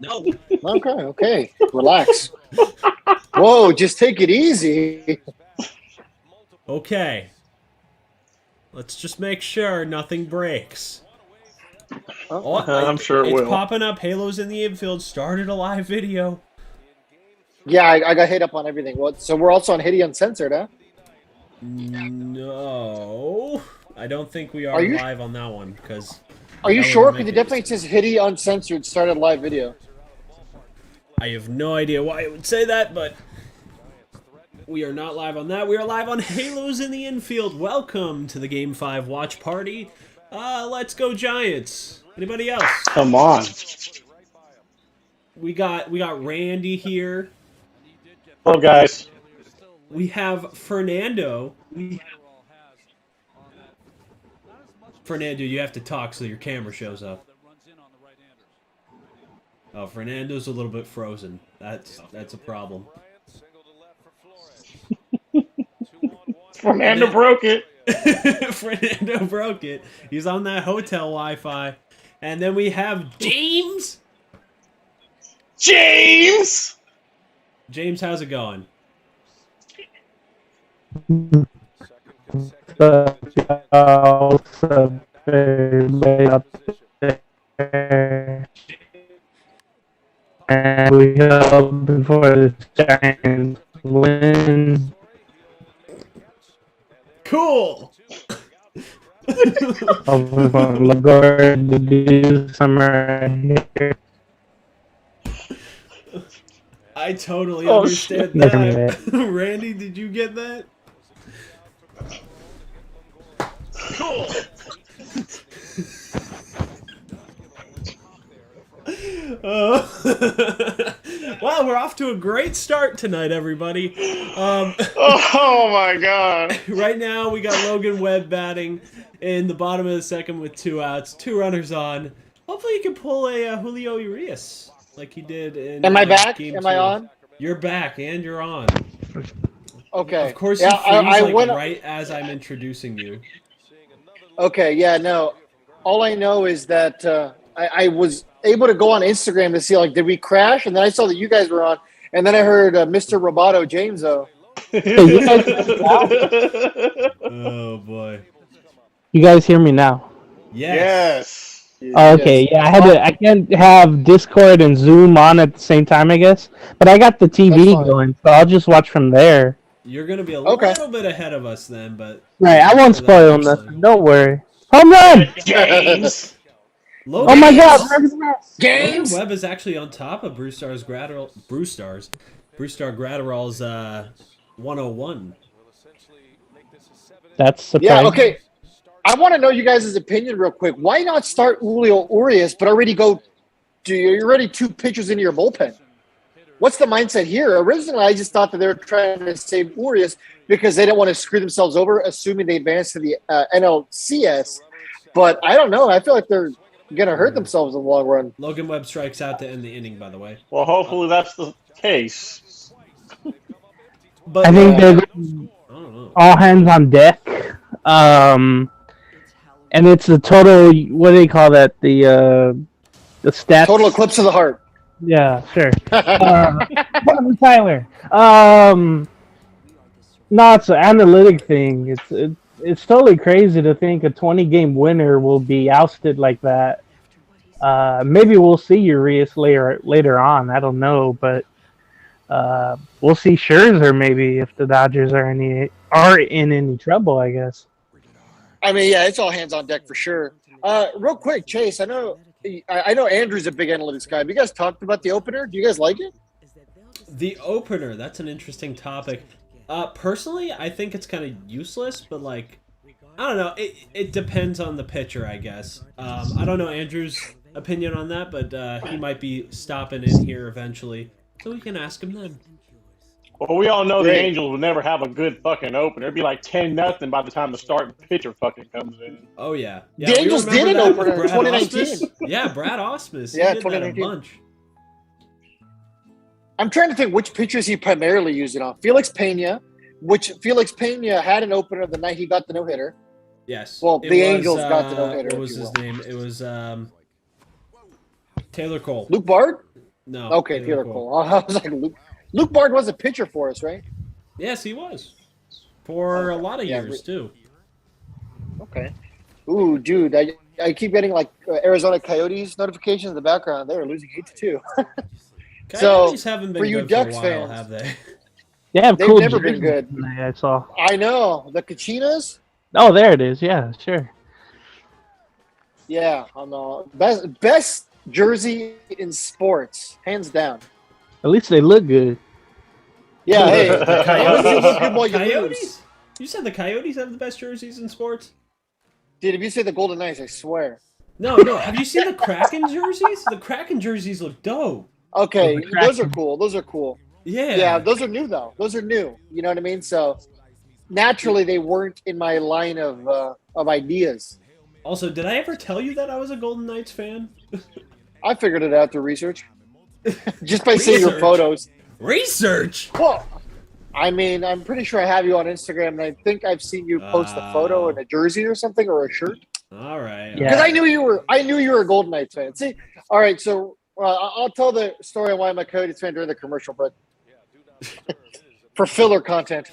No. Okay. Relax. Whoa, just take it easy. Okay. Let's just make sure nothing breaks. Oh, I'm sure it it's will. popping up. Halo's in the infield. Started a live video. Yeah, I got hit up on everything. What? So we're also on HITI Uncensored, huh? No. I don't think we are Are you- live on that one because. Are you that sure? wouldn't Because it make definitely any sense. says HITI Uncensored started live video. I have no idea why it would say that, but we are not live on that. We are live on Halo's in the Infield. Welcome to the Game 5 watch party. Let's go Giants. Anybody else? Come on. We got Randy here. Hello, guys. We have Fernando. Fernando, you have to talk so your camera shows up. Oh, Fernando's a little bit frozen. That's a problem. Fernando broke it. Fernando broke it. He's on that hotel Wi-Fi. And then we have James. James! James, how's it going? And we hope before the Giants win. Cool. Hopefully from LaGuardia to do summer here. I totally Oh, understand shit. that. Randy, did you get that? Cool. Well, we're off to a great start tonight, everybody. Oh my god. Right now, we got Logan Webb batting in the bottom of the second with 2 outs, 2 runners on. Hopefully, he can pull a Julio Urias like he did in. Am I back? Game Am 2. I on? You're back, and you're on. Okay. Of course, Yeah, you freeze I like went. right as I'm introducing you. Okay, yeah, no. All I know is that I was able to go on Instagram to see, like, did we crash? And then I saw that you guys were on. And then I heard Mr. Roboto James, though. Oh boy. You guys hear me now? Yes. Oh, okay, yeah, I can't have Discord and Zoom on at the same time, I guess. But I got the That's TV fine. going, so I'll just watch from there. You're gonna be a Okay. little bit ahead of us then, but Right, I won't for that, spoil obviously. nothing. Don't worry. Home run! James! Logan Oh my God! Logan James! Webb is actually on top of Bruce Star's Gratterall's 101. That's surprising. Yeah, okay. I want to know you guys' opinion real quick. Why not start Julio Urias, but already go – you're already 2 pitchers into your bullpen? What's the mindset here? Originally, I just thought that they were trying to save Urias because they didn't want to screw themselves over, assuming they advanced to the NLCS. But I don't know. I feel like they're going to hurt themselves in the long run. Logan Webb strikes out to end the inning, by the way. Well, hopefully that's the case. But I think they're I don't know. all hands on deck. And it's the total, what do they call that? The stats. Total eclipse of the heart. Yeah, sure. Tyler. No, it's an analytic thing. It's totally crazy to think a 20-game winner will be ousted like that. Maybe we'll see Urias later on. I don't know, but we'll see Scherzer maybe if the Dodgers are in any trouble, I guess. I mean, yeah, it's all hands on deck for sure. Real quick, Chase, I know Andrew's a big analytics guy. Have you guys talked about the opener? Do you guys like it? The opener, that's an interesting topic. Personally, I think it's kind of useless, but like, I don't know. It depends on the pitcher, I guess. I don't know Andrew's opinion on that, but he might be stopping in here eventually, so we can ask him then. Well, we all know the Great. Angels would never have a good fucking opener. It'd be like 10-0 by the time the starting pitcher fucking comes in. Oh yeah, The we Angels remember did an that with opener in Brad 2019. Ausmus. Yeah, Brad Ausmus. Yeah, He did that a 2019. bunch. I'm trying to think which pitchers he primarily used it on. Felix Pena, which Felix Pena had an opener the night he got the no-hitter. Yes. Well, It the was, Angels got the no-hitter, What if was you his will. name? It was Taylor Cole. Luke Bard? No. Okay, Taylor Taylor Cole. I was like, Luke Bard was a pitcher for us, right? Yes, he was. For a Okay. lot of Yeah, years, too. Okay. Ooh, dude, I keep getting like Arizona Coyotes notifications in the background. They're losing 8-2. Coyotes haven't for been you good for a Ducks while, fans, have they? They have they've cool never been jerseys good. tonight, I saw. I know the Kachinas. Oh, there it is. Yeah, sure. Yeah, on the best jersey in sports, hands down. At least they look good. Yeah, hey, The unless you look good while you Coyotes? lose. You said the Coyotes have the best jerseys in sports? Dude, if you say the Golden Knights, I swear. No. Have you seen the Kraken jerseys? The Kraken jerseys look dope. Okay, The those are Kraken. cool. Those are cool. Yeah. Yeah, those are new though. Those are new. You know what I mean? So naturally, they weren't in my line of ideas. Also, did I ever tell you that I was a Golden Knights fan? I figured it out through research, just by seeing your Research? photos. Research! Well, I mean, I'm pretty sure I have you on Instagram, and I think I've seen you post a photo in a jersey or something or a shirt. All right. Yeah. Because I knew you were a Golden Knights fan. See, all right, so I'll tell the story on why I'm a Coyotes fan during the commercial, but for filler content.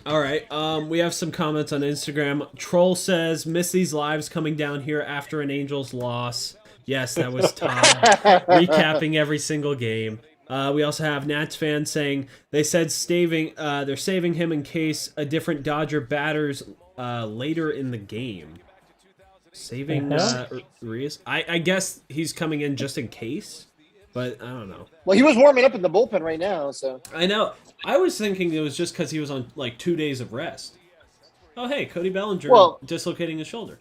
All right. We have some comments on Instagram. Troll says, "Miss these lives coming down here after an Angels loss." Yes, that was Todd recapping every single game. We also have Nats fans saying they said they're saving him in case a different Dodger batters later in the game. Saving Urias? I guess he's coming in just in case, but I don't know. Well, he was warming up in the bullpen right now, so. I know. I was thinking it was just because he was on like 2 days of rest. Oh, hey, Cody Ballinger dislocating his shoulder.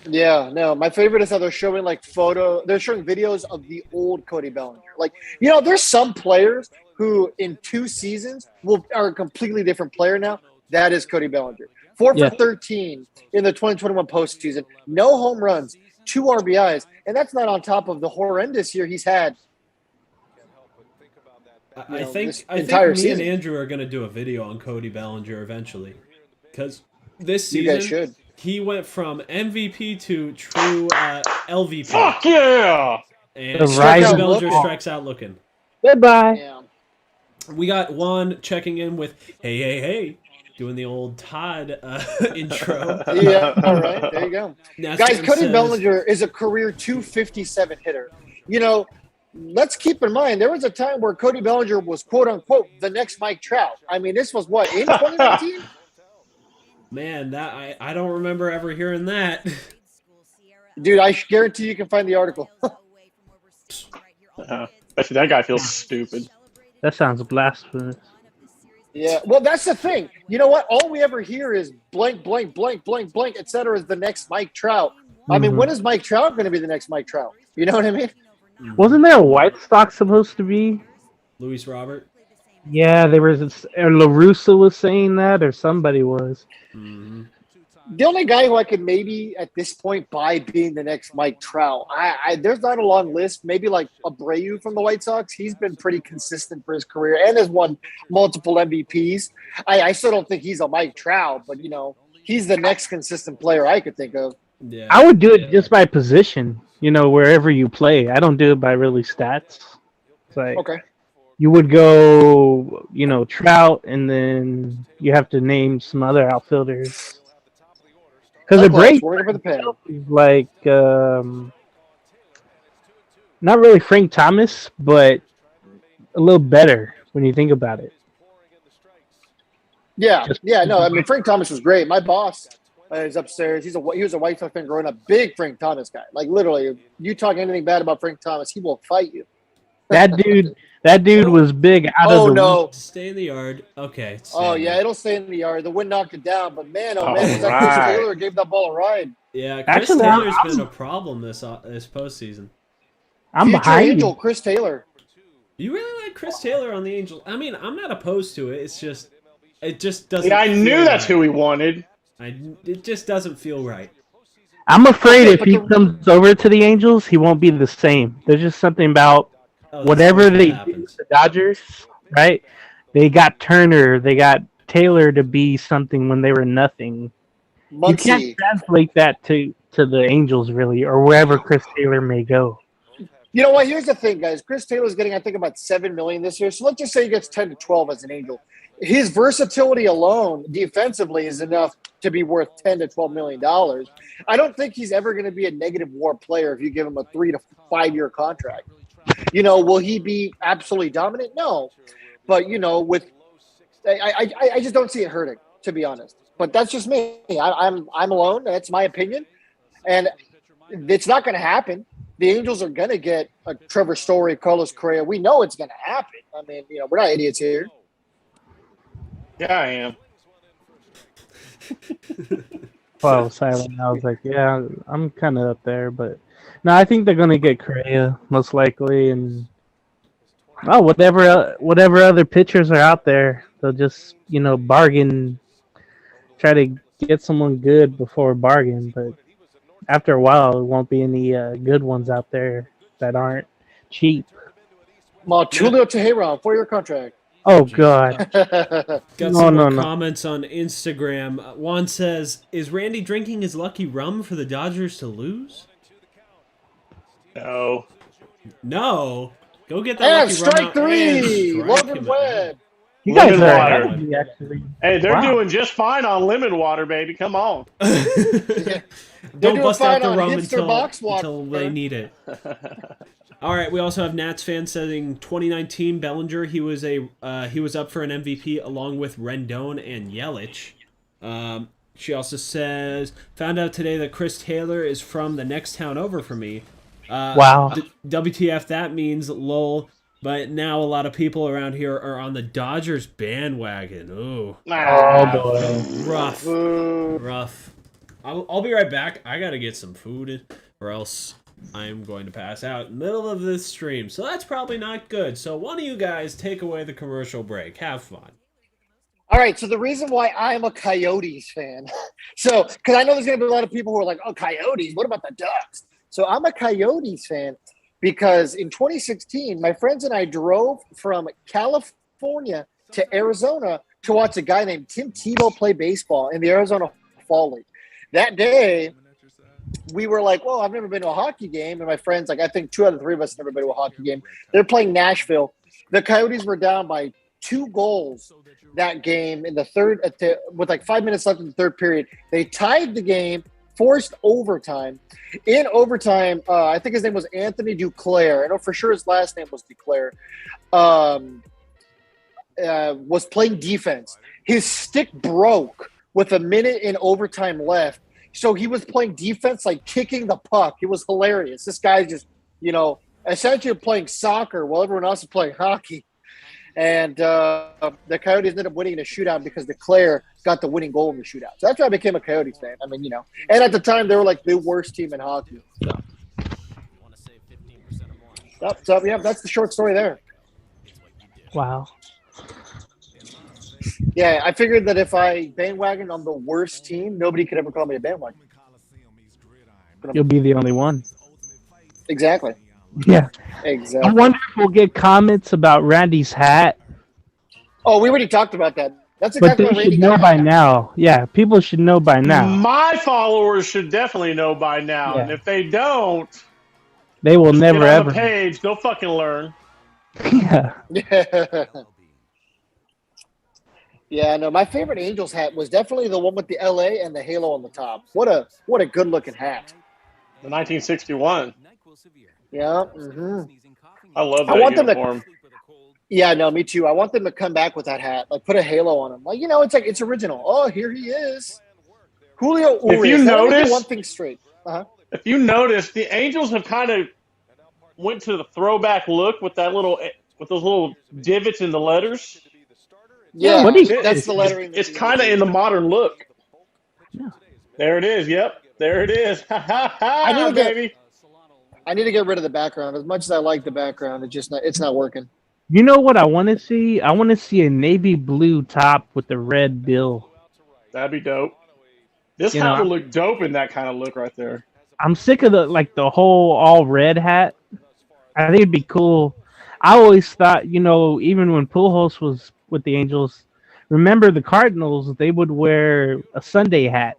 Yeah, no. My favorite is how they're showing they're showing videos of the old Cody Ballinger. Like, there's some players who in 2 seasons are a completely different player now. That is Cody Ballinger. 4 for 13 in the 2021 postseason. No home runs, 2 RBIs, and that's not on top of the horrendous year he's had. I think me season. and Andrew are going to do a video on Cody Ballinger eventually. Because this season, You guys should. he went from MVP to true LVP. Fuck yeah! And The Cody rise of Bellinger football. strikes out looking. Goodbye. Yeah. We got Juan checking in with, hey, doing the old Todd intro. Yeah, all right. There you go. Now, Guys, Sam Cody says- Bellinger is a career 257 hitter. Let's keep in mind, there was a time where Cody Bellinger was, quote unquote, the next Mike Trout. I mean, this was what, in 2019? Man, that I don't remember ever hearing that. Dude, I guarantee you can find the article. That guy feels stupid. That sounds blasphemous. Yeah, well, that's the thing. You know what? All we ever hear is blank, blank, blank, blank, blank, et cetera, is the next Mike Trout. I mean, when is Mike Trout going to be the next Mike Trout? You know what I mean? Wasn't there a White Sox supposed to be? Luis Robert. Yeah, there was. LaRussa was saying that, or somebody was. Mm-hmm. The only guy who I could maybe at this point buy being the next Mike Trout, there's not a long list. Maybe like Abreu from the White Sox. He's been pretty consistent for his career and has won multiple MVPs. I still don't think he's a Mike Trout, but he's the next consistent player I could think of. Yeah. I would do it just by position. Wherever you play. I don't do it by really stats. It's like Okay. you would go, Trout, and then you have to name some other outfielders. Because the break Working for the pen. is like not really Frank Thomas, but a little better when you think about it. Yeah. No, I mean Frank Thomas was great. My boss is upstairs. He was a White Sox fan growing up. Big Frank Thomas guy. Like literally, if you talk anything bad about Frank Thomas, he will fight you. That dude was big out of the no. Stay in the yard. Okay. Oh yeah, it'll stay in the yard. The wind knocked it down, but man, man, was that Chris right. Taylor gave that ball a ride. Yeah, Chris Actually, Taylor's I'm- been a problem this postseason. I'm Future behind Angel, you. Chris Taylor. You really like Chris Taylor on the Angels? I mean, I'm not opposed to it. It just doesn't. Yeah, I feel knew that's right. who he wanted. It just doesn't feel right. I'm afraid Okay, if but he comes over to the Angels, he won't be the same. There's just something about Oh, that's whatever what they do happens. with the Dodgers, right? They got Turner, they got Taylor to be something when they were nothing. You Muncie. can't translate that to the Angels really, or wherever Chris Taylor may go. You know what? Here's the thing, guys. Chris Taylor's getting, I think, about $7 million this year. So let's just say he gets 10 to 12 as an Angel. His versatility alone, defensively, is enough to be worth 10 to 12 million dollars. I don't think he's ever going to be a negative WAR player if you give him a 3 to 5 year contract. Will he be absolutely dominant? No, but I just don't see it hurting, to be honest. But that's just me. I'm alone. That's my opinion, and it's not going to happen. The Angels are going to get a Trevor Story, Carlos Correa. We know it's going to happen. I mean, we're not idiots here. Yeah, I am. Well, silent. I was like, yeah, I'm kind of up there, but no, I think they're going to get Correa most likely, and whatever other pitchers are out there, they'll just bargain, try to get someone good before bargain, but after a while, there won't be any good ones out there that aren't cheap. Julio Teheran, 4-year contract. Oh, God. Got some more comments on Instagram. Juan says, is Randy drinking his lucky rum for the Dodgers to lose? No. No? Go get that lucky rum. Strike 3! Logan Webb. You guys Lemon are water. happy, actually. Hey, they're doing just fine on lemon water, baby. Come on. Don't bust out the rum box until they need it. All right, we also have Nats fans saying 2019 Bellinger. He was up for an MVP along with Rendon and Yelich. She also says, found out today that Chris Taylor is from the next town over for me. Wow. WTF that means, lol. But now a lot of people around here are on the Dodgers bandwagon. Ooh. Oh, boy. Rough. I'll be right back. I gotta get some food, or else I'm going to pass out in the middle of this stream. So that's probably not good. So one of you guys take away the commercial break. Have fun. All right, so the reason why I'm a Coyotes fan, because I know there's going to be a lot of people who are like, oh, Coyotes, what about the Ducks? So I'm a Coyotes fan because in 2016, my friends and I drove from California to Arizona to watch a guy named Tim Tebow play baseball in the Arizona Fall League. That day, we were like, well, I've never been to a hockey game. And my friends, I think 2 out of 3 of us have never been to a hockey game. They're playing Nashville. The Coyotes were down by 2 goals that game in the third, with like 5 minutes left in the third period. They tied the game, forced overtime. In overtime, I think his name was Anthony Duclair. I know for sure his last name was Duclair. Was playing defense. His stick broke with a minute in overtime left. So he was playing defense, like kicking the puck. It was hilarious. This guy's just, essentially playing soccer while everyone else is playing hockey. And the Coyotes ended up winning in a shootout because Duclair got the winning goal in the shootout. So that's why I became a Coyotes fan. I mean, and at the time they were like the worst team in hockey. So yeah, that's the short story there. Wow. Yeah, I figured that if I bandwagon on the worst team, nobody could ever call me a bandwagon. You'll be the only one. Exactly. Yeah. Exactly. I wonder if we'll get comments about Randy's hat. Oh, we already talked about that. That's But exactly they what Randy should know by now. Yeah, people should know by now. My followers should definitely know by now. Yeah. And if they don't, They will never get on ever. the page. Go fucking learn. Yeah. Yeah. Yeah, no, my favorite Angels hat was definitely the one with the LA and the halo on the top. What a good looking hat. The 1961. Yeah. Mm-hmm. I love that I want them uniform. Yeah, no, me too. I want them to come back with that hat. Like put a halo on him. Like, it's original. Oh, here he is. Julio Urias. If you notice, one thing straight. If you notice, the Angels have kind of went to the throwback look with those little divots in the letters. Yeah, Yeah, that's the lettering. It's kind of in the modern look. Yeah. There it is. Yep, there it is. Baby. I need to get rid of the background. As much as I like the background, it's not working. You know what I want to see? I want to see a navy blue top with the red bill. That'd be dope. This hat would look dope in that kind of look right there. I'm sick of the whole all red hat. I think it'd be cool. I always thought, even when Pujols was with the Angels, remember the Cardinals, they would wear a Sunday hat.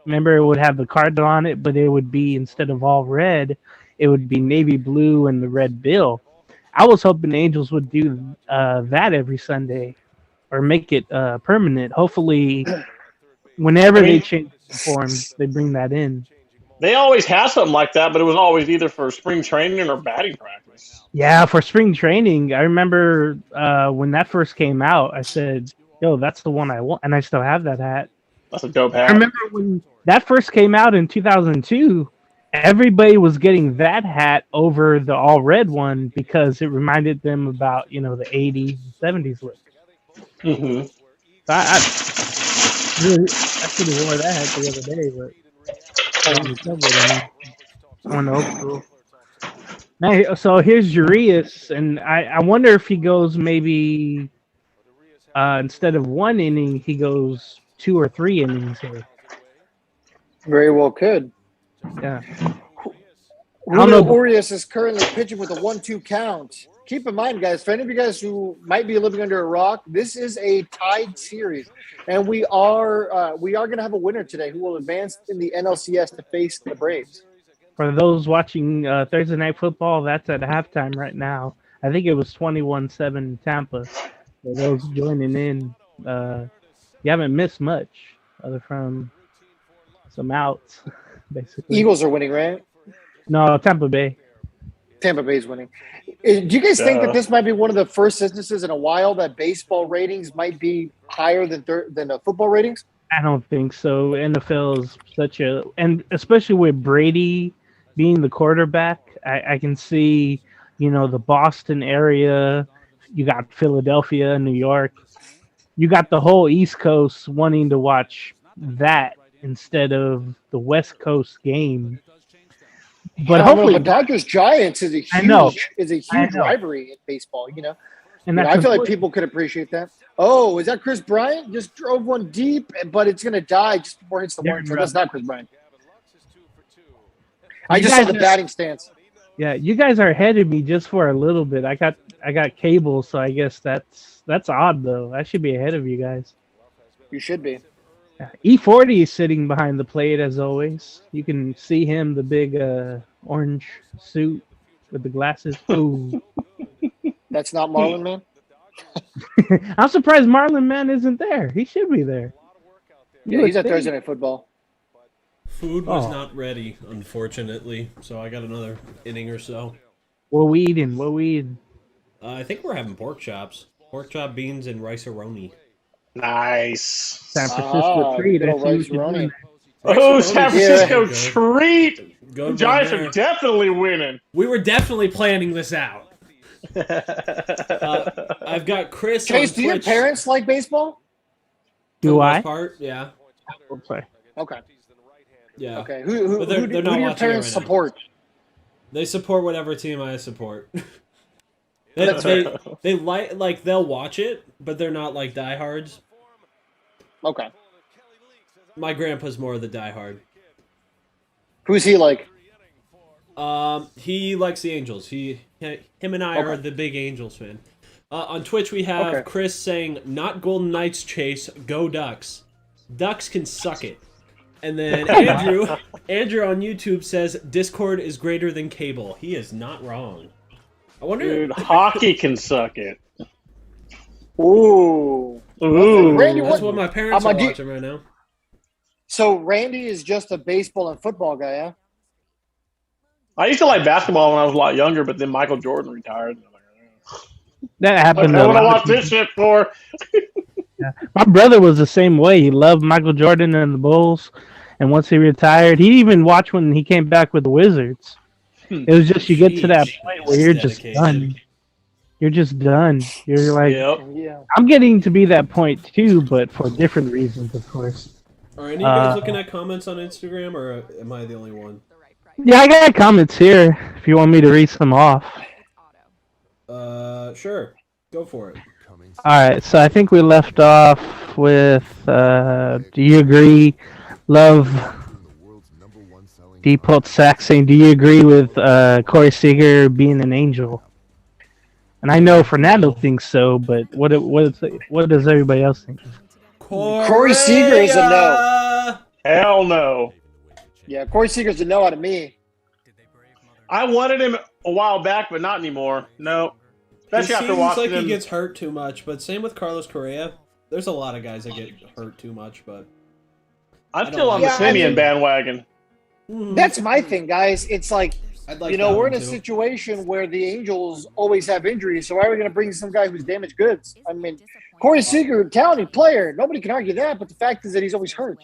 Remember, it would have the cardinal on it, but it would be, instead of all red, it would be navy blue and the red bill. I was hoping the Angels would do that every Sunday, or make it permanent. Hopefully, whenever they change the form, they bring that in. They always had something like that, but it was always either for spring training or batting practice. Yeah, for spring training, I remember when that first came out, I said, "Yo, that's the one I want," and I still have that hat. That's a dope hat. I remember when that first came out in 2002. Everybody was getting that hat over the all red one because it reminded them about the 80s and 70s look. Mm-hmm. So I should have worn that hat the other day, but I didn't cover it. I went old school. Now, so here's Urias, and I wonder if he goes maybe instead of 1 inning, he goes 2 or 3 innings here. Very well could. Yeah. Julio Urias is currently pitching with a 1-2 count. Keep in mind, guys, for any of you guys who might be living under a rock, this is a tied series, and we are going to have a winner today who will advance in the NLCS to face the Braves. For those watching Thursday Night Football, that's at halftime right now. I think it was 21-7 Tampa. For those joining in, you haven't missed much other from some outs, basically. Eagles are winning, right? No, Tampa Bay. Tampa Bay's winning. Do you guys think that this might be one of the first instances in a while that baseball ratings might be higher than football ratings? I don't think so. NFL is and especially with Brady being the quarterback, I can see, the Boston area. You got Philadelphia, New York. You got the whole East Coast wanting to watch that instead of the West Coast game. But hopefully, Dodgers Giants is a huge rivalry in baseball. And I feel like people could appreciate that. Oh, is that Chris Bryant? Just drove one deep, but it's gonna die just before it hits the warning track. That's not Chris Bryant. I just saw the batting stance. Yeah, you guys are ahead of me just for a little bit. I got cable, so I guess that's odd though. I should be ahead of you guys. You should be. E40 is sitting behind the plate as always. You can see him, the big orange suit with the glasses. Ooh. That's not Marlon Man? I'm surprised Marlon Man isn't there. He should be there. Yeah, he's at Thursday Night Football. Food was not ready, unfortunately, so I got another inning or so. What we eating? I think we're having pork chops. Pork chop, beans, and rice-a-roni. Nice. San Francisco treat. Oh, San Francisco treat. The Giants are definitely winning. We were definitely planning this out. I've got Chris. Chase, do your parents like baseball? Do I? Part, yeah. Okay. Yeah. Okay. Who do your parents support? They support whatever team I support. they like they'll watch it, but they're not like diehards. Okay. My grandpa's more of the diehard. Who's he like? He likes the Angels. Him and I are the big Angels fan. On Twitch we have Chris saying, "Not Golden Knights, Chase. Go Ducks. Ducks can suck it." And then Andrew on YouTube says, "Discord is greater than cable." He is not wrong. I wonder. Dude, hockey can suck it. Ooh. Randy, that's what my parents are watching right now. So Randy is just a baseball and football guy, yeah? I used to like basketball when I was a lot younger, but then Michael Jordan retired. That happened. What I watch this shit for? Yeah. My brother was the same way. He loved Michael Jordan and the Bulls, and once he retired, he even watched when he came back with the Wizards. It was just you get to that point where you're just done. You're just done. You're like, I'm getting to be that point too, but for different reasons, of course. Are any of you guys looking at comments on Instagram, or am I the only one? Yeah, I got comments here. If you want me to read some off. Sure. Go for it. All right, so I think we left off with, do you agree, Love, Deepult Sack saying, do you agree with Corey Seager being an angel? And I know Fernando thinks so, but what does everybody else think? Corey Seager is a no. Hell no. Yeah, Corey Seager's a no out of me. I wanted him a while back, but not anymore. No. Especially He after seems watching like him. he gets hurt too much, but same with Carlos Correa. There's a lot of guys that get hurt too much, but I'm still on the Yeah, I Simeon mean- bandwagon. That's my thing, guys. It's like, I'd like you know, that we're one in a too. situation where the Angels always have injuries. So why are we going to bring some guy who's damaged goods? I mean, Corey Seager, talented player. Nobody can argue that. But the fact is that he's always hurt.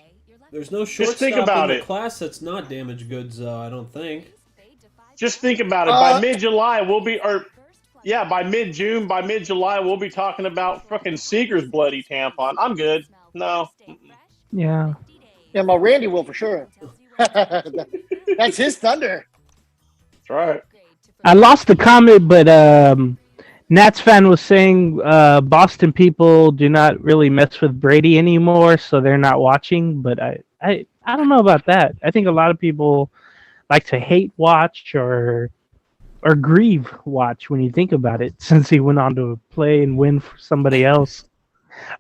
There's no Just think shortstop about in the it. class that's not damaged goods, though. I don't think. Just think about it. By mid-July, by mid-June, by mid-July, we'll be talking about fucking Seager's bloody tampon. I'm good. No. Yeah. Yeah, well, Randy will for sure. That's his thunder. That's right. I lost the comment, but Nats fan was saying Boston people do not really mess with Brady anymore, so they're not watching. But I don't know about that. I think a lot of people like to hate watch or grieve watch when you think about it, since he went on to play and win for somebody else.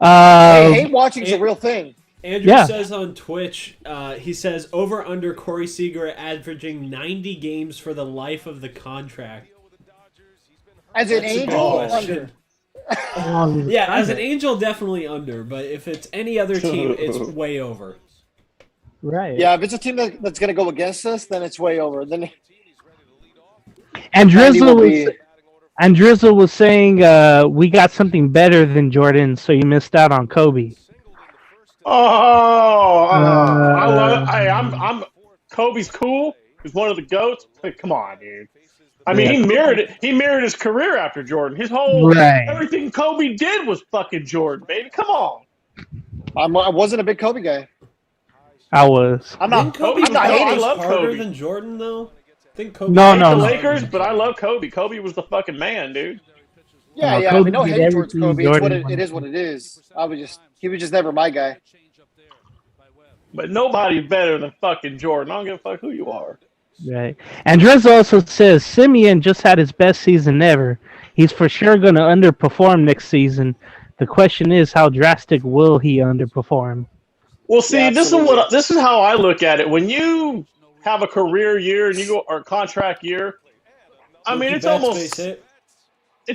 Hate watching's a real thing. Andrew says on Twitch, he says over under Corey Seager averaging 90 games for the life of the contract. As an That's a Angel, good question. under. Yeah, as an Angel, definitely under. But if it's any other team, it's way over. Right. Yeah, if it's a team that's going to go against us, then it's way over. Then And Drizzle will was, be- and Drizzle was saying we got something better than Jordan, so you missed out on Kobe. Oh, I love. I'm Kobe's cool. He's one of the goats. But come on, dude. I mean, he mirrored it. He mirrored his career after Jordan. His whole everything Kobe did was fucking Jordan, baby. Come on. I wasn't a big Kobe guy. I was. I'm not. Kobe I'm not was hating. love harder Kobe. than Jordan, though. I think Kobe. No, I hate no, the no. Lakers, but I love Kobe. Kobe was the fucking man, dude. Yeah, No, I Kobe mean, no did hate towards everything Kobe. It's what Jordan it is. What it is. He was just never my guy. But nobody's better than fucking Jordan. I don't give a fuck who you are. Right. And Drizzle also says Simeon just had his best season ever. He's for sure going to underperform next season. The question is, how drastic will he underperform? Well, see, Yeah, this is how I look at it. When you have a career year and you go or contract year, I mean, it's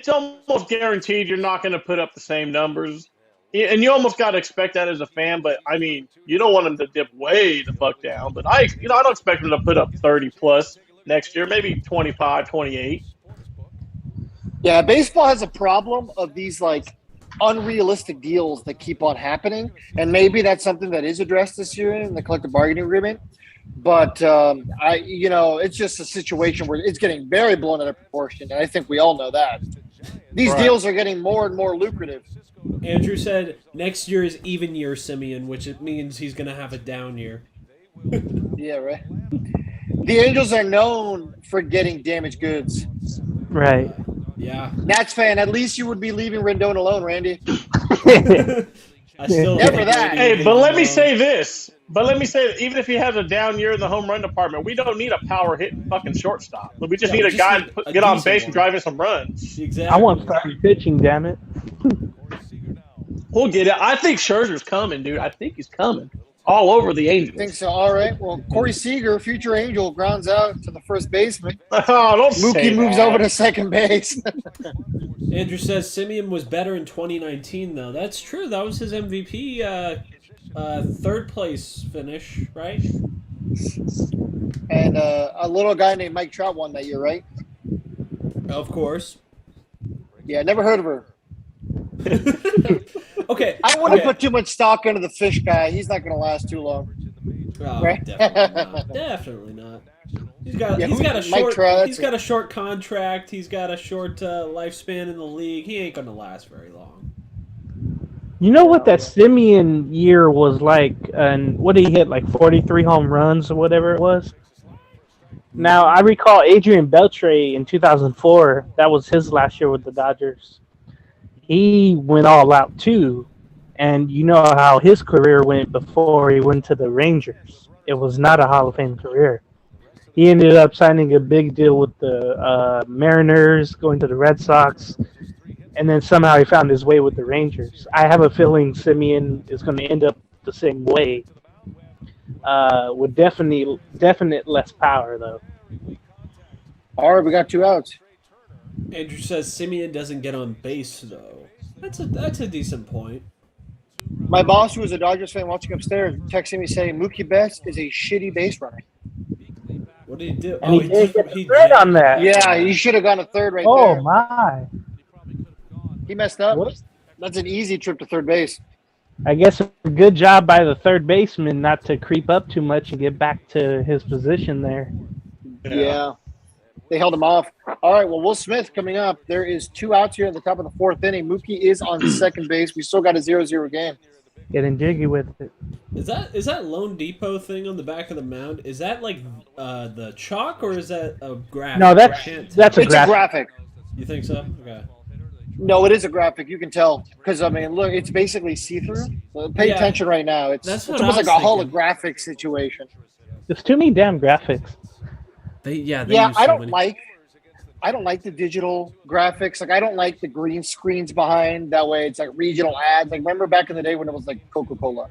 almost guaranteed you're not going to put up the same numbers. And you almost got to expect that as a fan, but I mean, you don't want him to dip way the fuck down. But I don't expect him to put up 30 plus next year, maybe 25, 28. Yeah, baseball has a problem of these like unrealistic deals that keep on happening, and maybe that's something that is addressed this year in the collective bargaining agreement. But it's just a situation where it's getting very blown out of proportion, and I think we all know that. These deals are getting more and more lucrative. Andrew said next year is even year Simeon, which it means he's going to have a down year. Yeah, right. The Angels are known for getting damaged goods. Right. Yeah. Nats fan, at least you would be leaving Rendon alone, Randy. I still Never think that. Brady Hey, but would let be me wrong. say this. Even if he has a down year in the home run department, we don't need a power hitting fucking shortstop. We just Yeah, need we a just guy need to a get on decent base and one. drive in some runs. Exactly. I want starting pitching, damn it. We'll get it. I think Scherzer's coming, dude. I think he's coming. All over the I Angels. think so. All right. Well, Corey Seager, future Angel, grounds out to the first baseman. Oh, don't say Mookie moves that. over to second base. Andrew says Simeon was better in 2019, though. That's true. That was his MVP third place finish, right? And a little guy named Mike Trout won that year, right? Of course. Yeah, never heard of her. Okay. I wouldn't put too much stock into the fish guy. He's not going to last too long. Oh, Right? definitely not. Definitely not. He's got a Mike Trout, he's got a short contract. He's got a short lifespan in the league. He ain't gonna last very long. You know what that Simeon year was like? And what did he hit? Like 43 home runs or whatever it was? Now, I recall Adrian Beltre in 2004. That was his last year with the Dodgers. He went all out too. And you know how his career went before he went to the Rangers. It was not a Hall of Fame career. He ended up signing a big deal with the Mariners, going to the Red Sox, and then somehow he found his way with the Rangers. I have a feeling Simeon is going to end up the same way, with definite less power, though. All right, we got 2 outs. Andrew says Simeon doesn't get on base though. That's a decent point. My boss, who was a Dodgers fan watching upstairs, texting me saying Mookie Betts is a shitty base runner. What did he do? And he did get the third on that. Yeah, he should have gone to third right there. Oh my! He messed up. What? That's an easy trip to third base. I guess a good job by the third baseman not to creep up too much and get back to his position there. Yeah. They held him off. All right, well, Will Smith coming up. There is 2 outs here in the top of the 4th inning. Mookie is on second base. We still got a 0-0 game. Getting jiggy with it. Is that Lone Depot thing on the back of the mound? Is that like the chalk or is that a graphic? No, that's a It's a graphic. You think so? Okay. No, it is a graphic. You can tell. Because, I mean, look, it's basically see-through. So pay attention right now. It's what almost I like a was thinking. holographic situation. There's too many damn graphics. They Yeah, use so I don't many. like the digital graphics. Like, I don't like the green screens behind. That way it's like regional ads. Like, remember back in the day when it was like Coca-Cola?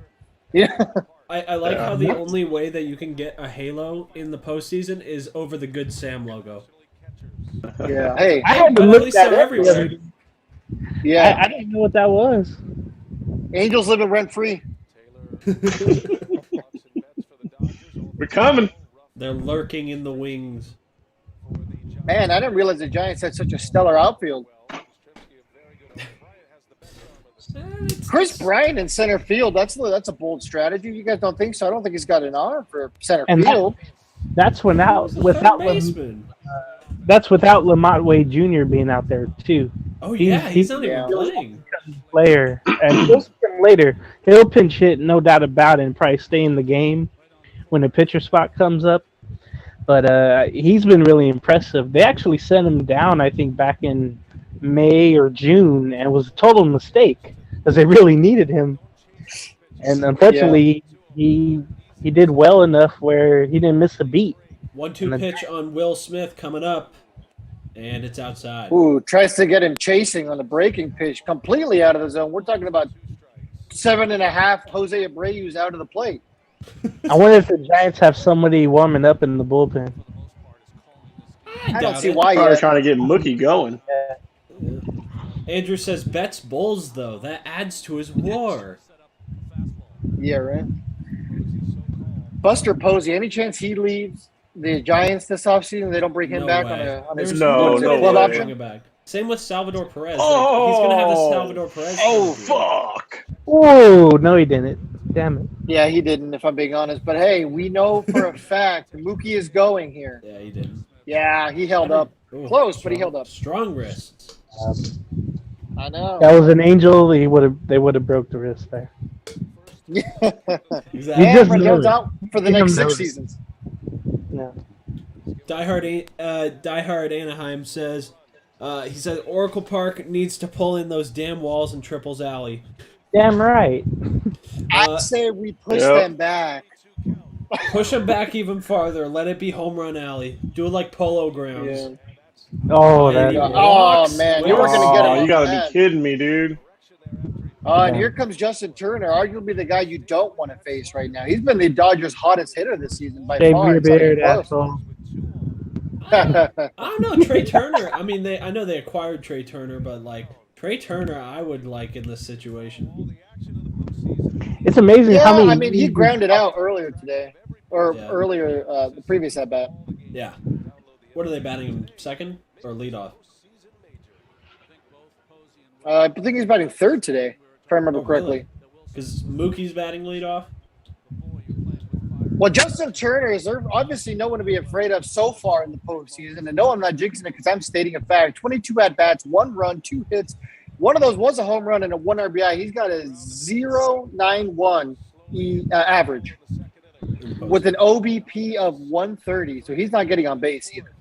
Yeah. I like how the only way that you can get a Halo in the postseason is over the Good Sam logo. Yeah. Hey. I had to But at look least that they're up. everywhere. Yeah. I didn't know what that was. Angels living rent-free. We're coming. They're lurking in the wings. Man, I didn't realize the Giants had such a stellar outfield. Chris Bryant in center field, that's a bold strategy. You guys don't think so? I don't think he's got an arm for center And field. That's without Baseman. that's without Lamont Wade Jr. being out there too. Oh yeah, he's not yeah. even playing. Player, and we'll see him later. He'll pinch hit, no doubt about it, and probably stay in the game when the pitcher spot comes up. But he's been really impressive. They actually sent him down, I think, back in May or June, and it was a total mistake because they really needed him. And unfortunately, he did well enough where he didn't miss a beat. 1-2 pitch on Will Smith coming up, and it's outside. Ooh, tries to get him chasing on the breaking pitch, completely out of the zone. We're talking about 7.5 Jose Abreu's out of the plate. I wonder if the Giants have somebody warming up in the bullpen. I don't doubt see it. why Probably yet. trying to get Mookie going. Andrew says Betts bowls though. That adds to his WAR. Yeah, right. Buster Posey, any chance he leaves the Giants this offseason? They don't bring him No back way. on his There's no way club they option? bring him back. Same with Salvador Perez. Oh, He's gonna have a Salvador Perez. Oh, interview. fuck. Oh, no, he didn't. Damn it. Yeah, he didn't, if I'm being honest. But hey, we know for a fact Mookie is going here. Yeah, he didn't. Yeah, he held up. Ooh, Close, but he held up. Strong wrists. I know. That was an angel. They would have broke the wrist there. Exactly. He just And knows Rendell's it. out for the He next knows 6 it. seasons. No. Diehard Anaheim says, he said Oracle Park needs to pull in those damn walls in Triples Alley. Damn right. I say we push Yep. them back. Push them back even farther. Let it be Home Run Alley. Do it like Polo Grounds. Yeah. Oh, And that. he Oh, walks man, you with- weren't gonna get him You on gotta that. be kidding me, dude. And here comes Justin Turner, arguably the guy you don't want to face right now. He's been the Dodgers' hottest hitter this season by Shave far. your It's not even beard, close. asshole. I don't know, Trey Turner. I mean, I know they acquired Trey Turner, but like Trey Turner, I would like in this situation. It's amazing Yeah, how many. I mean, he grounded out earlier today, or Yeah. earlier the previous at bat. Yeah. What are they batting him? Second or leadoff? I think he's batting third today, if I remember correctly. Because Mookie's batting leadoff. Well, Justin Turner is obviously no one to be afraid of so far in the postseason. And no, I'm not jinxing it because I'm stating a fact. 22 at-bats, 1 run, 2 hits. One of those was a home run and a 1 RBI. He's got a 0.91 average with an OBP of 130. So he's not getting on base either.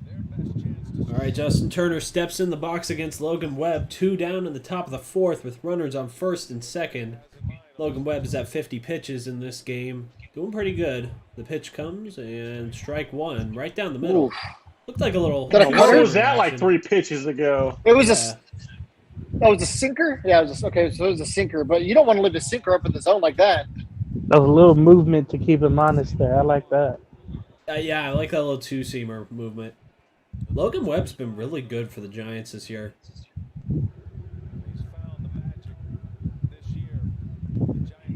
All right, Justin Turner steps in the box against Logan Webb. 2 down in the top of the 4th with runners on first and second. Logan Webb is at 50 pitches in this game. Doing pretty good. The pitch comes and strike 1 right down the middle. Oof. Looked like a little. That a What cutter? was that like 3 pitches ago? It was Yeah. that was a sinker? Yeah, it was okay, so it was a sinker. But you don't want to leave a sinker up in the zone like that. That was a little movement to keep him honest there. I like that. Yeah, I like that little 2-seamer movement. Logan Webb's been really good for the Giants this year.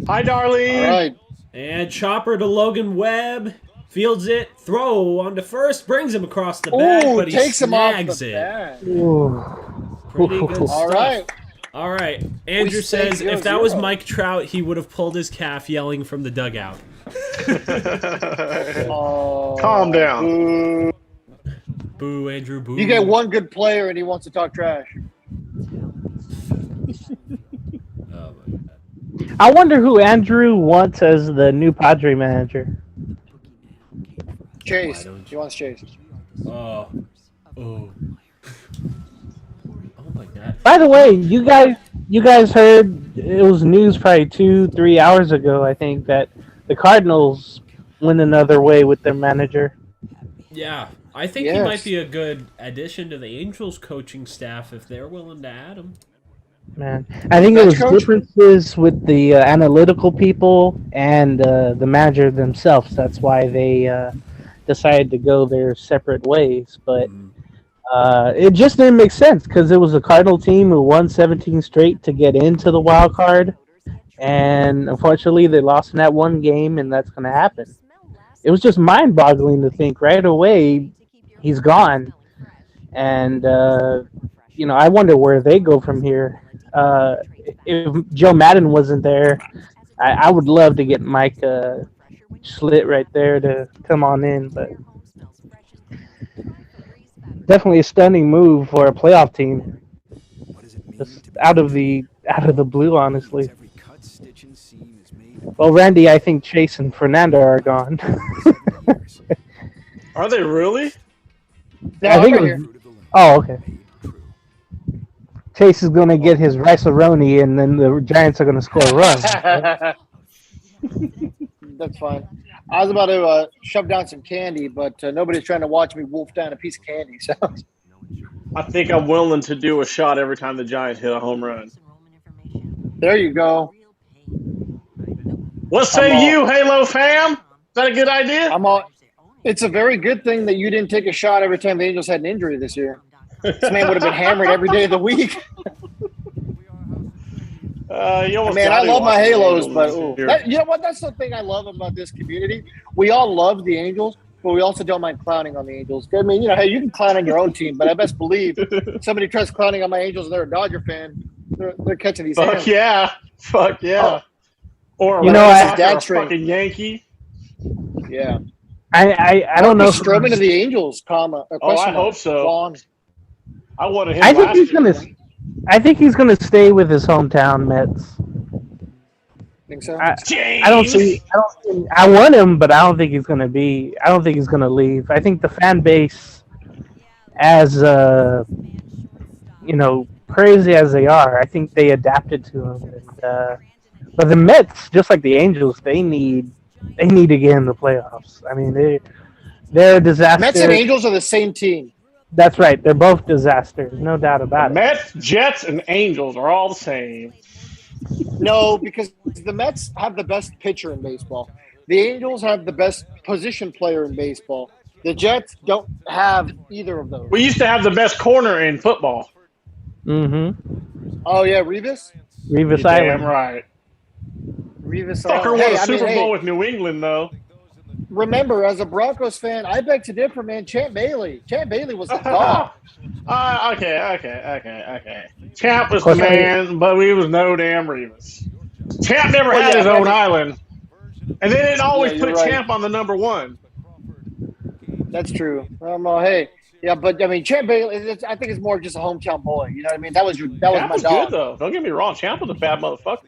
Hi, Darlene. All right. And chopper to Logan Webb. Fields it. Throw on to first. Brings him across the back, Ooh, but he takes him off snags the it. bat. Pretty good stuff. All right. All right. Andrew says if that was Mike Trout, he would have pulled his calf yelling from the dugout. Calm down. Boo. Boo, Andrew, boo. You get one good player and he wants to talk trash. Oh, my God. I wonder who Andrew wants as the new Padre manager. Chase. He wants Chase. Oh. Oh. Oh, my God. By the way, you guys heard it was news probably 2-3 hours ago, I think, that the Cardinals went another way with their manager. Yeah. I think he might be a good addition to the Angels coaching staff if they're willing to add him. Man, I think it was differences with the analytical people and the manager themselves. That's why they decided to go their separate ways. But it just didn't make sense because it was a Cardinal team who won 17 straight to get into the wild card. And unfortunately, they lost in that one game, and that's going to happen. It was just mind-boggling to think right away he's gone. And, I wonder where they go from here. If Joe Madden wasn't there, I would love to get Mike Schlitt right there to come on in. But definitely a stunning move for a playoff team. Just out of the blue, honestly. Well, Randy, I think Chase and Fernando are gone. Are they really? No, I think I'm it right was, oh, okay. Chase is going to get his rice-a-roni, and then the Giants are going to score a run. here. That's fine. I was about to shove down some candy, but nobody's trying to watch me wolf down a piece of candy. So I think I'm willing to do a shot every time the Giants hit a home run. there you go. What say you, Halo fam? Is that a good idea? It's a very good thing that you didn't take a shot every time the Angels had an injury this year. This man would have been hammered every day of the week. I love my Halos, but you know what? That's the thing I love about this community. We all love the Angels, but we also don't mind clowning on the Angels. I mean, hey, you can clown on your own team, but I best believe somebody tries clowning on my Angels and they're a Dodger fan, they're catching these hands. Fuck yeah. Oh. Or dad fucking Yankee. Yeah. I don't know. Stroman to the Angels, I hope so. Gone. I wanted him. I think he's gonna stay with his hometown Mets. Think so? I want him, but I don't think he's gonna leave. I think the fan base, as crazy as they are, I think they adapted to him. But the Mets, just like the Angels, they need to get in the playoffs. I mean, they're a disaster. Mets and Angels are the same team. That's right. They're both disasters, no doubt about it. Mets, Jets, and Angels are all the same. No, because the Mets have the best pitcher in baseball. The Angels have the best position player in baseball. The Jets don't have either of those. We used to have the best corner in football. Mm-hmm. Oh, yeah, Revis You're Island. damn right. Island. Fucker won a Super Bowl with New England, though. Remember, as a Broncos fan, I beg to differ, man. Champ Bailey was the dog. Okay. Champ was the man, but we was no damn Revis. Champ never had his own island. And they didn't always put Champ on the number one. That's true. Hey. Yeah, but, I mean, Champ Bailey, I think it's more just a hometown boy. You know what I mean? That was my dog. Good, though. Don't get me wrong. Champ was a bad motherfucker.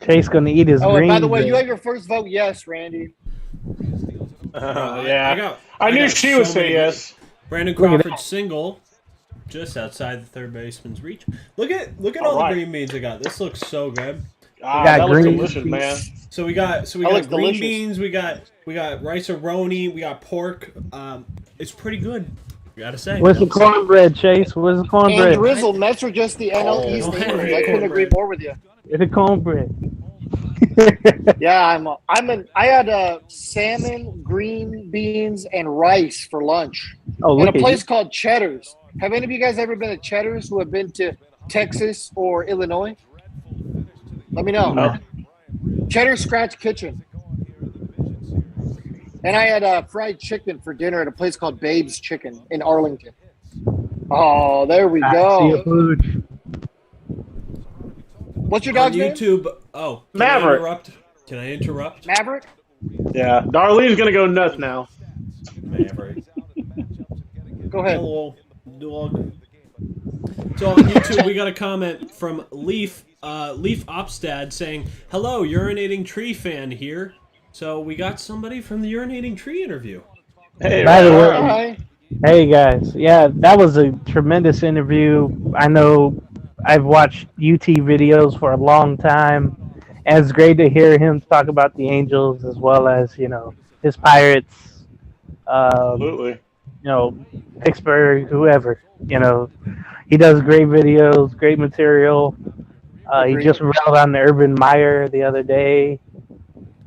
Chase going to eat his and by the way, you have your first vote yes, Randy. Yeah. I knew she would say yes. Brandon Crawford single, just outside the third baseman's reach. Look at all the green beans I got. This looks so good. That looks delicious, man. So we got green beans. We got rice-a-roni. We got pork. It's pretty good. Gotta say. Where's the cornbread, Chase? Where's the cornbread? And Drizzle, Mets are just the NL East. I couldn't agree more with you. It's the cornbread. Yeah, I had salmon, green beans, and rice for lunch, Oh, at a look at you. place called Cheddar's. Have any of you guys ever been to Cheddar's who have been to Texas or Illinois? Let me know. No. Cheddar Scratch Kitchen. And I had fried chicken for dinner at a place called Babe's Chicken in Arlington. Oh, there we I see go. a food. What's your On dog's name? YouTube. Oh, Maverick. Can I interrupt? Maverick? Yeah, Darlene's gonna go nuts now. Maverick. Go ahead. Hello, dog. So on YouTube, we got a comment from Leaf Opstad saying, "Hello, urinating tree fan here." So we got somebody from the urinating tree interview. Hey, By the way, Hi. hey guys, yeah, that was a tremendous interview. I know I've watched UT videos for a long time, and it's great to hear him talk about the Angels as well as his Pirates, absolutely. Pittsburgh, whoever. He does great videos, great material. He Agreed. just railed on the Urban Meyer the other day.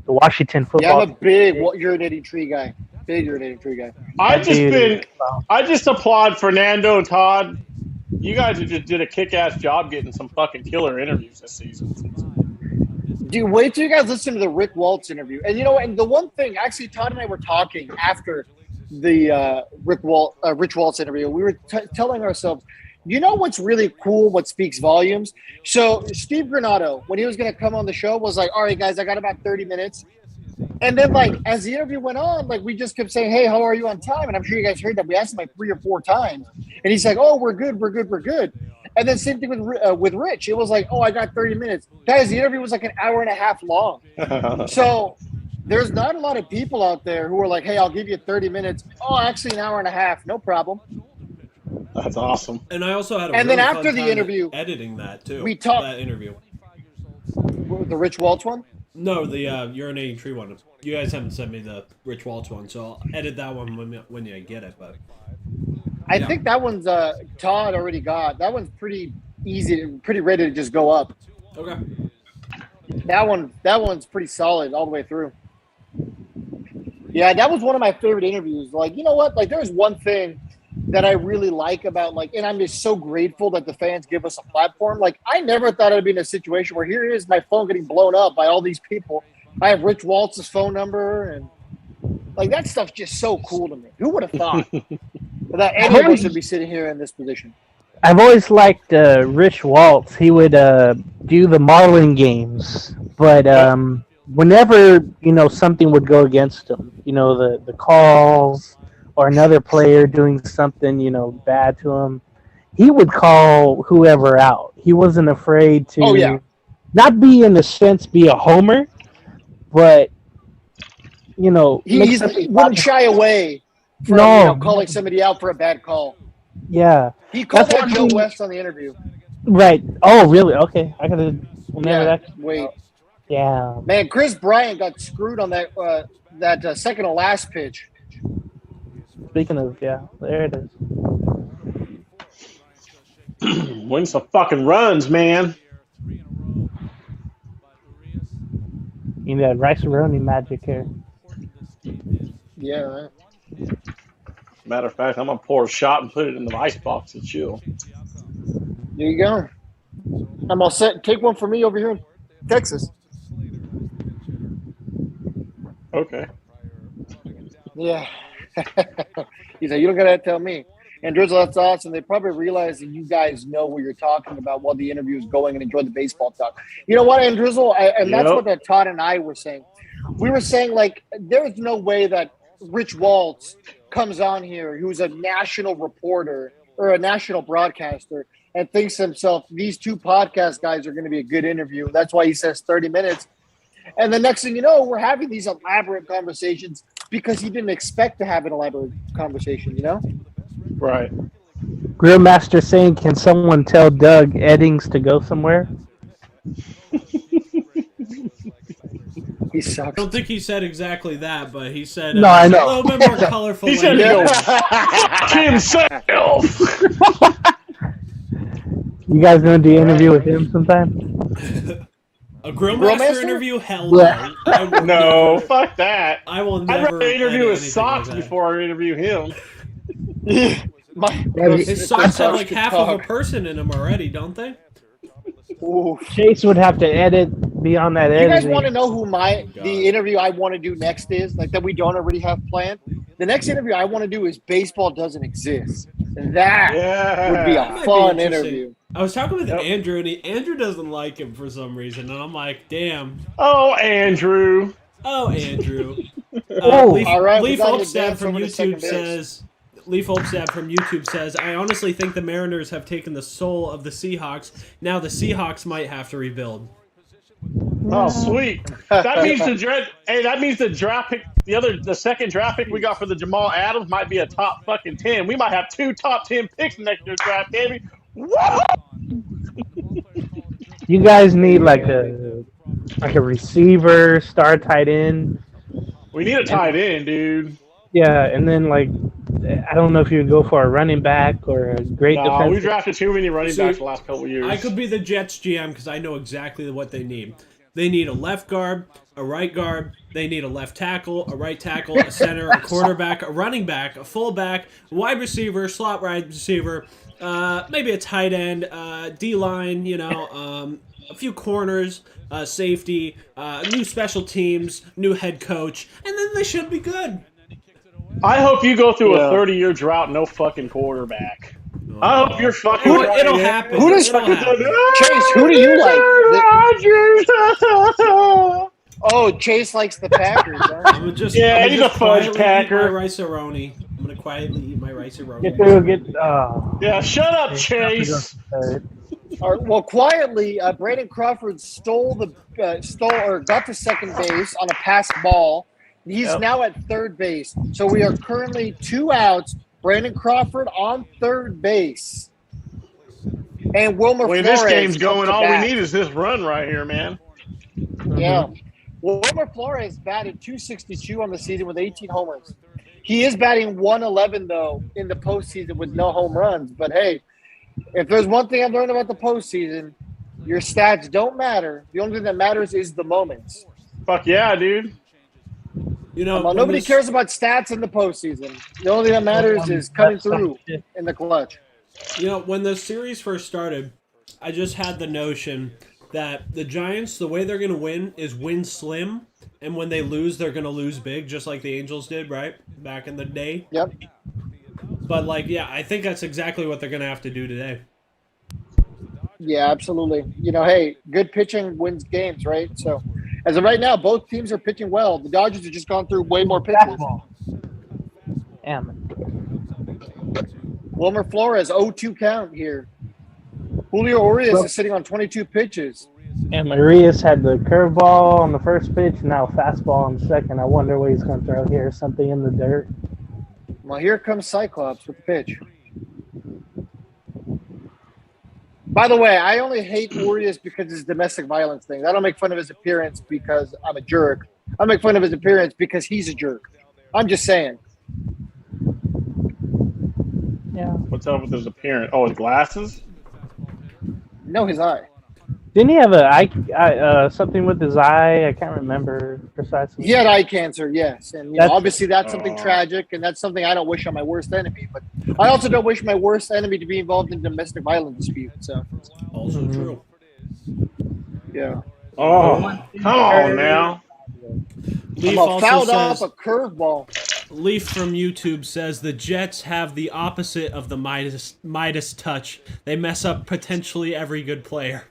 The Washington Yeah, football. I'm a big urinating tree guy. Big urinating tree guy. I just applaud Fernando and Todd. You guys just did a kick-ass job getting some fucking killer interviews this season. Dude, wait till you guys listen to the Rick Waltz interview. And and the one thing, actually, Todd and I were talking after the Rich Waltz interview. We were telling ourselves, what's really cool, what speaks volumes? So Steve Granado, when he was going to come on the show, was like, all right, guys, I got about 30 minutes. And then, as the interview went on, we just kept saying, hey, how are you on time? And I'm sure you guys heard that. We asked him 3 or 4 times. And he's like, oh, we're good. And then same thing with Rich. It was like, oh, I got 30 minutes. Guys, the interview was an hour and a half long. So there's not a lot of people out there who are like, hey, I'll give you 30 minutes. Oh, actually an hour and a half. No problem. That's awesome. And I also had a And really then after fun the time editing editing that too. we talked- that interview. The Rich Waltz one? No, the urinating tree one. You guys haven't sent me the Rich Waltz one, so I'll edit that one when you get it. But I think that one's Todd already got. That one's pretty easy, pretty ready to just go up. okay. That one's pretty solid all the way through. Yeah, that was one of my favorite interviews. You know what? There's one thing that I really like about and I'm just so grateful that the fans give us a platform. I never thought I'd be in a situation where here is my phone getting blown up by all these people. I have Rich Waltz's phone number, and that stuff's just so cool to me. Who would have thought that any of us would be sitting here in this position? I've always liked Rich Waltz. He would do the Marlin games, but whenever something would go against him, the calls or another player doing something bad to him, he would call whoever out. He wasn't afraid to not be in a sense be a homer, but he wouldn't shy away from calling somebody out for a bad call. Yeah, he called That's out Joe West on the interview. Right. Oh, really? Okay, I gotta remember that. Wait. Yeah. Man, Chris Bryant got screwed on that second to last pitch. Speaking of, there it is. Win some fucking runs, man. You need that rice-a-roni magic here. Yeah, right. Matter of fact, I'm gonna pour a shot and put it in the ice box and chill. There you go. I'm all set. Take one for me over here in Texas. Okay. Yeah. He's like, you don't gotta tell me. And Drizzle, that's awesome. They probably realize that you guys know what you're talking about while the interview is going and enjoy the baseball talk. You know what, and Drizzle, and that's what Todd and I were saying. We were saying, there's no way that Rich Waltz comes on here, who's a national reporter or a national broadcaster, and thinks to himself, these two podcast guys are going to be a good interview. That's why he says 30 minutes. And the next thing you know, we're having these elaborate conversations because he didn't expect to have an elaborate conversation, Right. Grillmaster saying, can someone tell Doug Eddings to go somewhere? He sucks. I don't think he said exactly that, but he said No, I know. a little bit more colorful. He said to go fuck himself. You guys gonna do an interview with him sometime? A Grillmaster Grillmaster? interview? Hell no. I will No, never, fuck that. I will I'd never rather interview edit his anything socks like that. before I interview him. His socks have like half of a person in them already, don't they? Ooh. Chase would have to edit beyond that You editing. guys want to know who God. the interview I want to do next is? Like that we don't already have planned? The next interview I want to do is baseball doesn't exist. That would be That a might be fun interesting. interview. I was talking with Yep. Andrew, and Andrew doesn't like him for some reason, and I'm like, damn. Oh, Andrew. Oh, Andrew. Oh, Leaf, all right, we Leaf got an Olmsted advance from over to second YouTube base. says. Leaf Olmsted from YouTube says, I honestly think the Mariners have taken the soul of the Seahawks. Now the Seahawks might have to rebuild. Oh, sweet. That means that means the draft pick, the second draft pick we got for the Jamal Adams might be a top fucking 10. We might have 2 top 10 picks next year's draft, baby. Woo! You guys need like a receiver, star tight end. We need a tight end, dude. Yeah, and then like I don't know if you would go for a running back or a great No, defensive. we drafted too many running See, backs the last couple of years. I could be the Jets GM because I know exactly what they need. They need a left guard, a right guard. They need a left tackle, a right tackle, a center, a quarterback, a running back, a fullback, wide receiver, slot wide receiver, maybe a tight end, D-line, a few corners, safety, new special teams, new head coach, and then they should be good. I hope you go through a 30-year drought, no fucking quarterback. I hope you're fucking. It'll happen. Who does It'll happen. Chase? Who do you like? Rodgers. Oh, Chase likes the Packers. Huh? I'm just, Yeah, I'm he's just a fudge quietly packer. Eat my rice-a-roni. I'm gonna quietly eat my rice-a-roni. Get through, Yeah, shut up, Chase. All right, well, quietly, Brandon Crawford got to second base on a passed ball. He's now at third base. So we are currently 2 outs. Brandon Crawford on third base. And Wilmer When Flores. this game's going, all we bat. need is this run right here, man. Yeah. Wilmer Flores batted .262 on the season with 18 homers. He is batting .111, though, in the postseason with no home runs. But, hey, if there's one thing I've learned about the postseason, your stats don't matter. The only thing that matters is the moments. Fuck yeah, dude. Nobody cares about stats in the postseason. The only thing that matters is coming through in the clutch. When the series first started, I just had the notion that the Giants, the way they're going to win is win slim, and when they lose, they're going to lose big, just like the Angels did, right? Back in the day. Yep. But, I think that's exactly what they're going to have to do today. Yeah, absolutely. Hey, good pitching wins games, right? So, as of right now, both teams are pitching well. The Dodgers have just gone through way more pitches. Damn. Wilmer Flores, 0-2 count here. Julio Urias is sitting on 22 pitches. And Marias had the curveball on the first pitch, now fastball on the second. I wonder what he's going to throw here. Something in the dirt. Well, here comes Cyclops with the pitch. By the way, I only hate Urias because of his domestic violence thing. I don't make fun of his appearance because I'm a jerk. I make fun of his appearance because he's a jerk. I'm just saying. Yeah. What's up with his appearance? Oh, his glasses? No, his eye. Didn't he have something with his eye? I can't remember precisely. He had eye cancer, yes. And obviously that's something tragic, and that's something I don't wish on my worst enemy. But I also don't wish my worst enemy to be involved in domestic violence dispute. So, Also true. yeah. Oh, come on now. Leaf I'm also fouled says, off a curveball. Leaf from YouTube says the Jets have the opposite of the Midas touch. They mess up potentially every good player.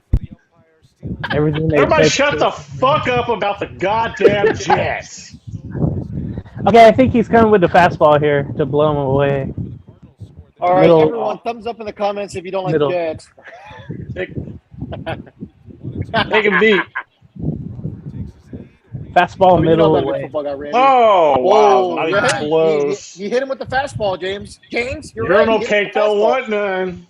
Everybody shut the fuck up about the goddamn Jets. Okay, I think he's coming with the fastball here to blow him away. All right, Middle. everyone, thumbs up in the comments if you don't like Middle. Jets. Take a beat. Fastball You know middle about the away. football guy, Randy. Oh, Whoa, wow. Not even right? close. He hit him with the fastball, James. James, you're You're right. no He hit him cake, with the don't fastball. want none.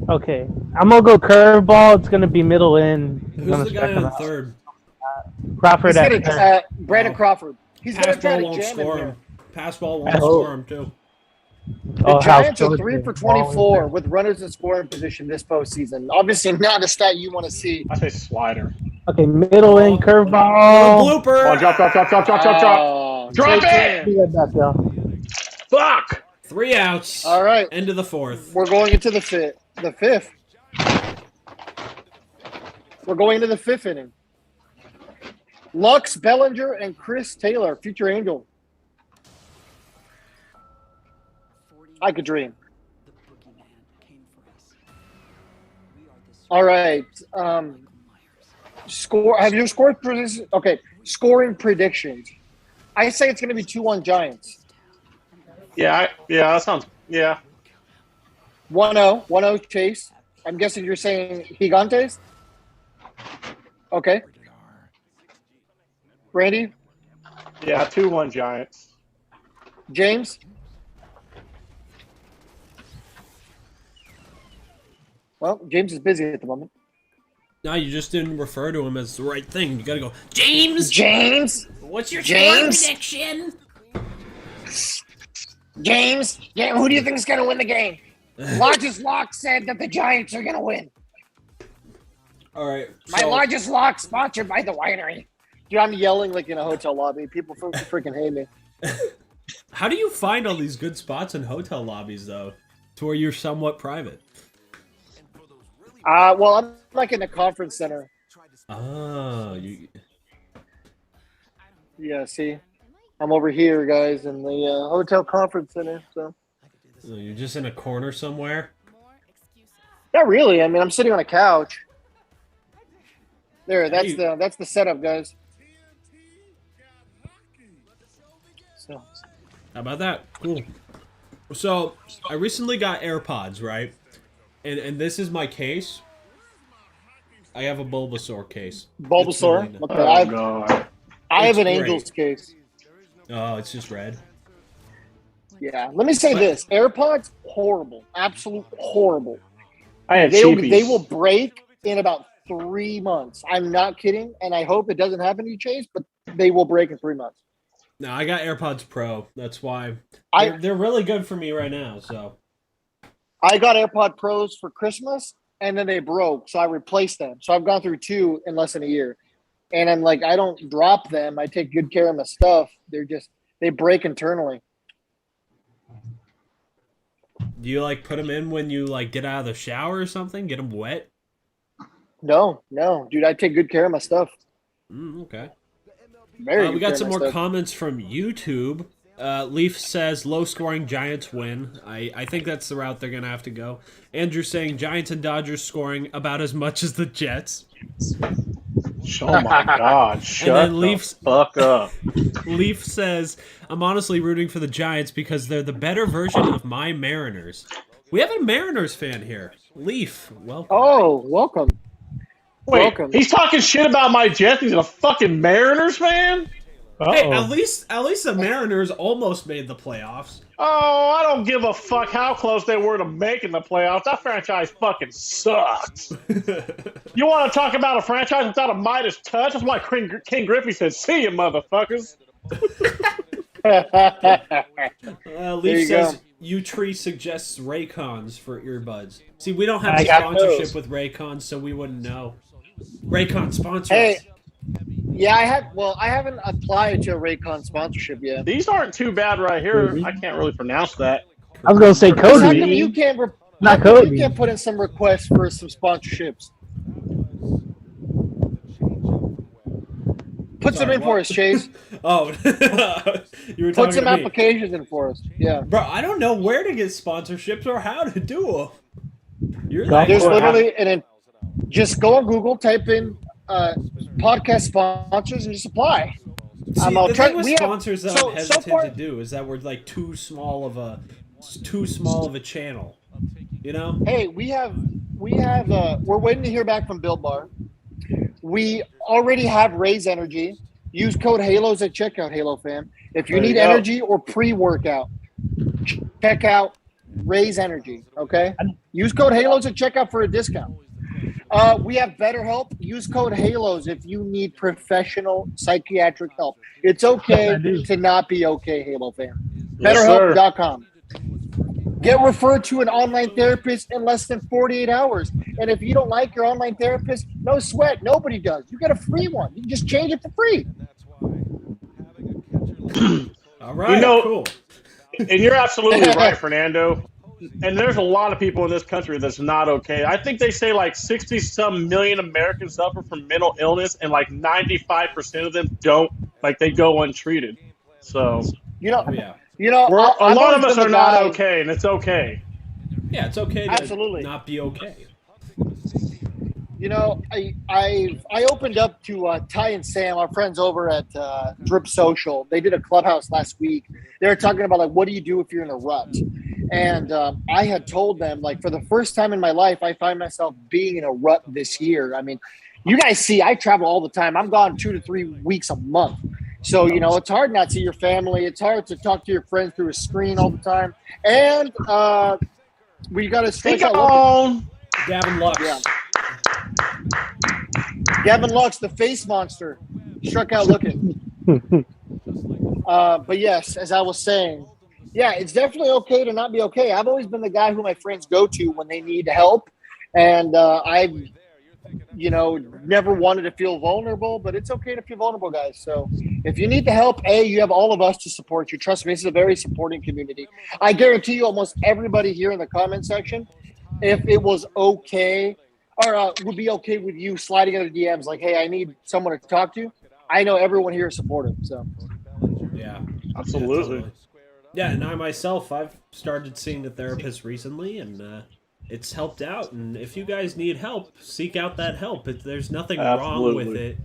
Okay, I'm gonna go curveball. It's gonna be middle in. Who's the guy on third? Crawford He's at gonna, third. Brandon Crawford. He's going to try Passball to won't jam him score here. him. Passball won't Oh. score him, too. The Oh, Giants are Georgia 3 for is balling 24 there. with runners in scoring position this postseason. Obviously not a stat you want to see. I say slider. Okay, middle in curveball. Little blooper. Oh, drop. Drop it! Be right back, y'all. Fuck! 3 outs. All right. End of the 4th. We're going into the fifth. We're going into the 5th inning. Lux, Bellinger, and Chris Taylor, future Angel. I could dream. All right. Score. Have you scored? Okay. Scoring predictions. I say it's going to be 2-1 Giants. Yeah, that sounds. Yeah. 1-0. 1-0 Chase. I'm guessing you're saying Gigantes? Okay. Randy? Yeah, 2-1 Giants. James? Well, James is busy at the moment. No, you just didn't refer to him as the right thing. You gotta go, James! James? What's your James? score prediction? James? Yeah, who do you think is going to win the game? Largest lock said that the Giants are going to win. All right. My largest lock sponsored by the winery. Dude, I'm yelling like in a hotel lobby. People freaking hate me. How do you find all these good spots in hotel lobbies, though, to where you're somewhat private? Well, I'm like in the conference center. Oh, Yeah, see? I'm over here, guys, in the hotel conference center. So you're just in a corner somewhere? not really. I mean, I'm sitting on a couch. There, that's the setup, guys. So How about that? Cool. So, I recently got AirPods, right? And this is my case. I have a Bulbasaur case. Bulbasaur. It's really Okay, Oh, God. I have It's an great. Angels case. Oh, it's just red. Yeah. Let me say this: AirPods, horrible, absolute horrible. I had They cheapies. will break in about 3 months. I'm not kidding, and I hope it doesn't happen to you, Chase. But they will break in 3 months. No, I got AirPods Pro. That's why I they're really good for me right now. So got AirPod Pros for Christmas, and then they broke, so I replaced them. So I've gone through 2 in less than a year, and I'm like, I don't drop them. I take good care of my stuff. They break internally. do you like put them in when you like get out of the shower or something? Get them wet? No, dude, I take good care of my stuff. Okay. Very. We good got care some of my more stuff. comments from YouTube. Leaf says low-scoring Giants win. I think that's the route they're gonna have to go. Andrew saying Giants and Dodgers scoring about as much as the Jets. Oh, my God. Shut then the fuck up. Leaf says I'm honestly rooting for the Giants because they're the better version of my Mariners. We have a Mariners fan here. Leaf, welcome. Oh, welcome. Wait, Welcome. he's talking shit about my Jets. He's a fucking Mariners fan? Hey, at least the Mariners almost made the playoffs. Oh, I don't give a fuck how close they were to making the playoffs. That franchise fucking sucks. You want to talk about a franchise without a Midas touch? That's why King Griffey said, "See you, motherfuckers." Leaf you says go. U-Tree suggests Raycons for earbuds. See, we don't have I a got sponsorship those. with Raycon, so we wouldn't know. Raycon sponsor Hey, us. yeah, I haven't applied to a Raycon sponsorship yet. These aren't too bad right here. I can't really pronounce that. I was gonna say How come Cody. you can't? Not how come Cody. You can't put in some requests for some sponsorships. Put some Sorry, in for what? us, Chase. Oh, you were talking Put some to me. applications in for us. Yeah. Bro, I don't know where to get sponsorships or how to do them. You're Go that There's for it. literally just go on Google, type in podcast sponsors, and just apply. See, I'll the try- thing with we have- sponsors that so- I'm so hesitant far- to do is that we're like too small of a channel. You know? Hey, we're waiting to hear back from Built Bar. We already have Raise Energy. Use code HALOS at checkout, Halo fam. If you There you need go. energy or pre-workout, check out Raise Energy, okay? Use code HALOS at checkout for a discount. We have BetterHelp. Use code HALOS if you need professional psychiatric help. It's okay I do. to not be okay, Halo fam. Yes, sir. BetterHelp.com. Get referred to an online therapist in less than 48 hours. And if you don't like your online therapist, no sweat. Nobody does. You get a free one. You can just change it for free. All right, cool. And you're absolutely right, Fernando. And there's a lot of people in this country that's not okay. I think they say like 60-some million Americans suffer from mental illness, and like 95% of them don't. Like they go untreated. So a lot of us are not okay, and it's okay. Yeah, it's okay to absolutely not be okay. I opened up to Ty and Sam, our friends over at Drip Social. They did a clubhouse last week. They were talking about, like, what do you do if you're in a rut? And I had told them, like, for the first time in my life, I find myself being in a rut this year. I mean, you guys see, I travel all the time. I'm gone 2 to 3 weeks a month. So, it's hard not to see your family. It's hard to talk to your friends through a screen all the time. And we got to strike out. Gavin Lux. Yeah. Gavin Lux, the face monster, struck out looking. But yes, as I was saying, yeah, it's definitely okay to not be okay. I've always been the guy who my friends go to when they need help. And I've, never wanted to feel vulnerable, but it's okay to feel vulnerable, guys. So if you need the help, you have all of us to support you. Trust me, this is a very supporting community. I guarantee you almost everybody here in the comment section, if it was okay or would be okay with you sliding into the DMs like, hey, I need someone to talk to, I know everyone here is supportive. So yeah, absolutely. Yeah, totally. Yeah, and I myself, I've started seeing a therapist recently, and it's helped out. And if you guys need help, seek out that help. There's nothing wrong with it.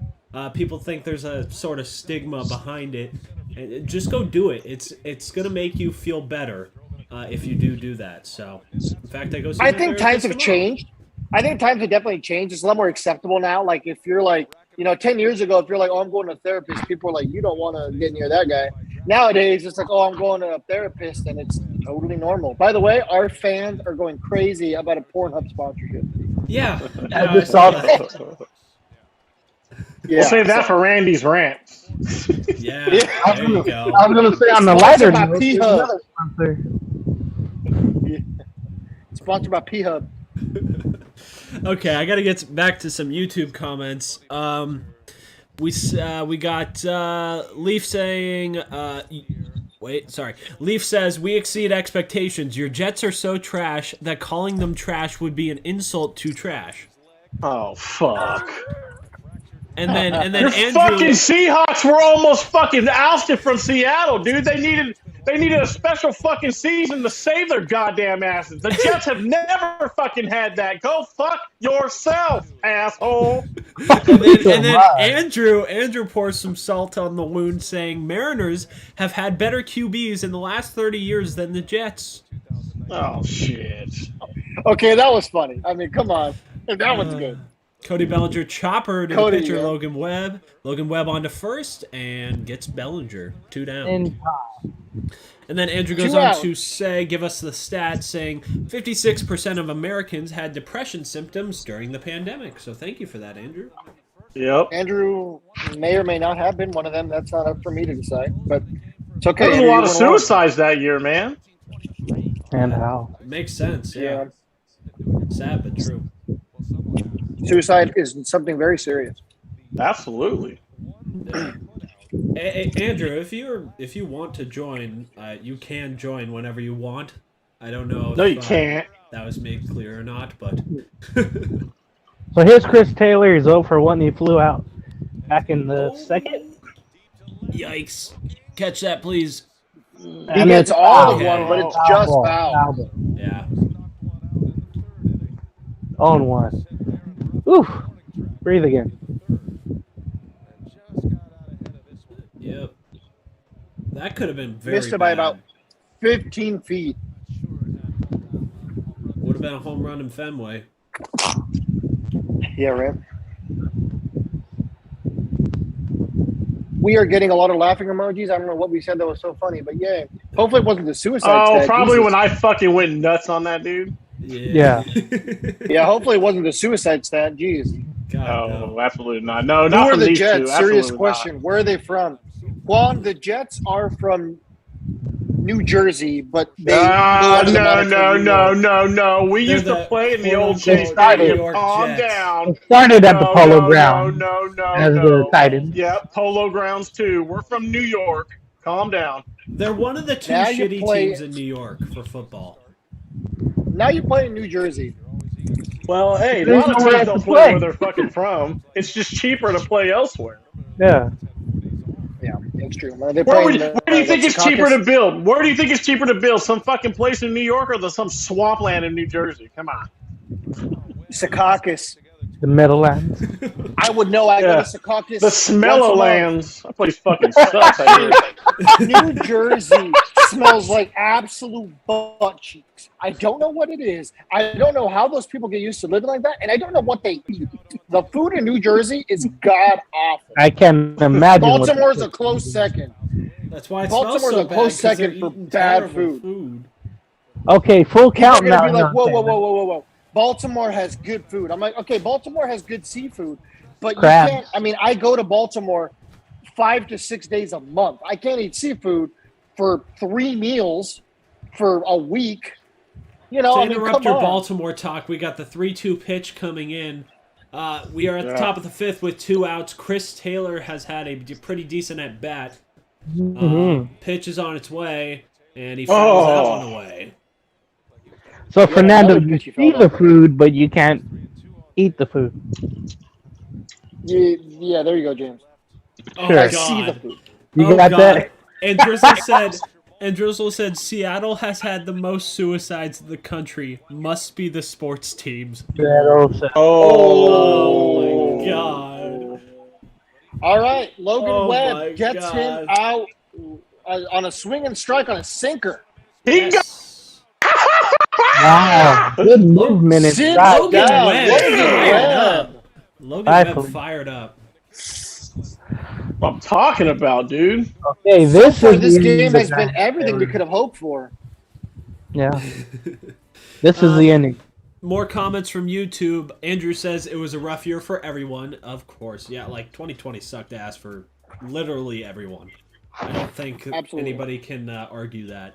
People think there's a sort of stigma behind it. And just go do it. It's gonna make you feel better if you do that. So, in fact, I go. I think times have changed. I think times have definitely changed. It's a lot more acceptable now. Like if you're like, 10 years ago, if you're like, oh, I'm going to a therapist, people are like, you don't want to get near that guy. Nowadays, it's like, oh, I'm going to a therapist, and it's totally normal. By the way, our fans are going crazy about a Pornhub sponsorship. Yeah. I just saw that. We'll save that for Randy's rant. Yeah, there you go. I was going to say on the lighter note, Sponsored by P-Hub. Okay, I gotta get back to some YouTube comments. We got Leaf saying, Leaf says, we exceed expectations. Your Jets are so trash that calling them trash would be an insult to trash. Oh, fuck. And then Your Andrew, fucking Seahawks were almost fucking ousted from Seattle, dude. They needed a special fucking season to save their goddamn asses. The Jets have never fucking had that. Go fuck yourself, asshole. and then Andrew pours some salt on the wound, saying Mariners have had better QBs in the last 30 years than the Jets. Oh shit. Okay, that was funny. I mean, come on. That one's good. Cody Ballinger chopper to the pitcher, Logan Webb. Logan Webb on to first and gets Bellinger 2 down. And then Andrew goes on to say, give us the stats, saying 56% of Americans had depression symptoms during the pandemic. So thank you for that, Andrew. Yep. Andrew may or may not have been one of them. That's not up for me to decide, but it's okay. There was a lot of suicides that year, man. And how? It makes sense, yeah. Sad but true. Suicide is something very serious. Absolutely. Hey, Andrew, if you want to join, you can join whenever you want. I don't know if you can't. That was made clear or not, but So here's Chris Taylor. He's 0 for 1. He flew out back in the second. Yikes. Catch that, please. He gets all of one, but it's just foul. Yeah. 0-1. Oof. Breathe again. Yep. That could have been very Missed it by about 15 feet. Would have been a home run in Fenway. Yeah, right. We are getting a lot of laughing emojis. I don't know what we said that was so funny, but yeah. Hopefully it wasn't the suicide stat. Probably Jesus. when I fucking went nuts on that dude. Yeah. Yeah, hopefully it wasn't the suicide stat. Jeez. God, no, absolutely not. No, not from Who are the these Jets? two. Serious Absolutely question. not. Where are they from? Juan, the Jets are from New Jersey, but they go under the moniker New York. No. We They're used to play in the old quote-unquote Chase New Stadium. York Calm Jets. down. It started at the Polo Grounds No. as the Titans. Yep, Polo Grounds too. We're from New York. Calm down. They're one of the two Now you shitty play- teams in New York for football. Now you play in New Jersey. Well, hey, a There's lot of nowhere teams else don't to play play. where they're fucking from. It's just cheaper to play elsewhere. Yeah. Yeah, that's true. They Where play in do you think it's cheaper Secaucus? to build? Where do you think it's cheaper to build? Some fucking place in New York or some swampland in New Jersey? Come on. Secaucus. The Meadowlands. I would know. I go Yeah. to Secaucus. The once a month. Smellowlands. That place fucking sucks. I hear. New Jersey smells like absolute butt cheeks. I don't know what it is. I don't know how those people get used to living like that, and I don't know what they eat. The food in New Jersey is god awful. I can't imagine. Baltimore's a close second. That's why it Baltimore's smells so a close bad, 'cause second they're for eating bad terrible food. Okay, full People are count gonna now. be like, no, whoa. Baltimore has good food. I'm like, okay, Baltimore has good seafood, but you Crab. can't. I mean, I go to Baltimore 5 to 6 days a month. I can't eat seafood for 3 meals for a week. You know, To I mean, interrupt come your on. Baltimore talk, we got the 3-2 pitch coming in. We are at the top of the 5th with 2 outs. Chris Taylor has had a pretty decent at bat. Pitch is on its way, and he fouls that one away. So Fernando, another you pitch you see fouled the out. food, but you can't eat the food. Yeah, there you go, James. Oh, Sure. I God. see the food. You got that? And Drizzle said Seattle has had the most suicides in the country. Must be the sports teams. That also. Oh my God. All right, Logan Oh my Webb gets God. him out on a swing and strike on a sinker. He got Yes. Wow. Good movement Sit inside. Logan down. Webb Logan fired Webb. up. Logan Rifle. Webb fired up. what I'm talking about, dude. Okay, this So is this the game end of has been that. everything we could have hoped for. Yeah. This is the ending. More comments from YouTube. Andrew says it was a rough year for everyone. Of course. Yeah, like 2020 sucked ass for literally everyone. I don't think Absolutely. anybody can argue that.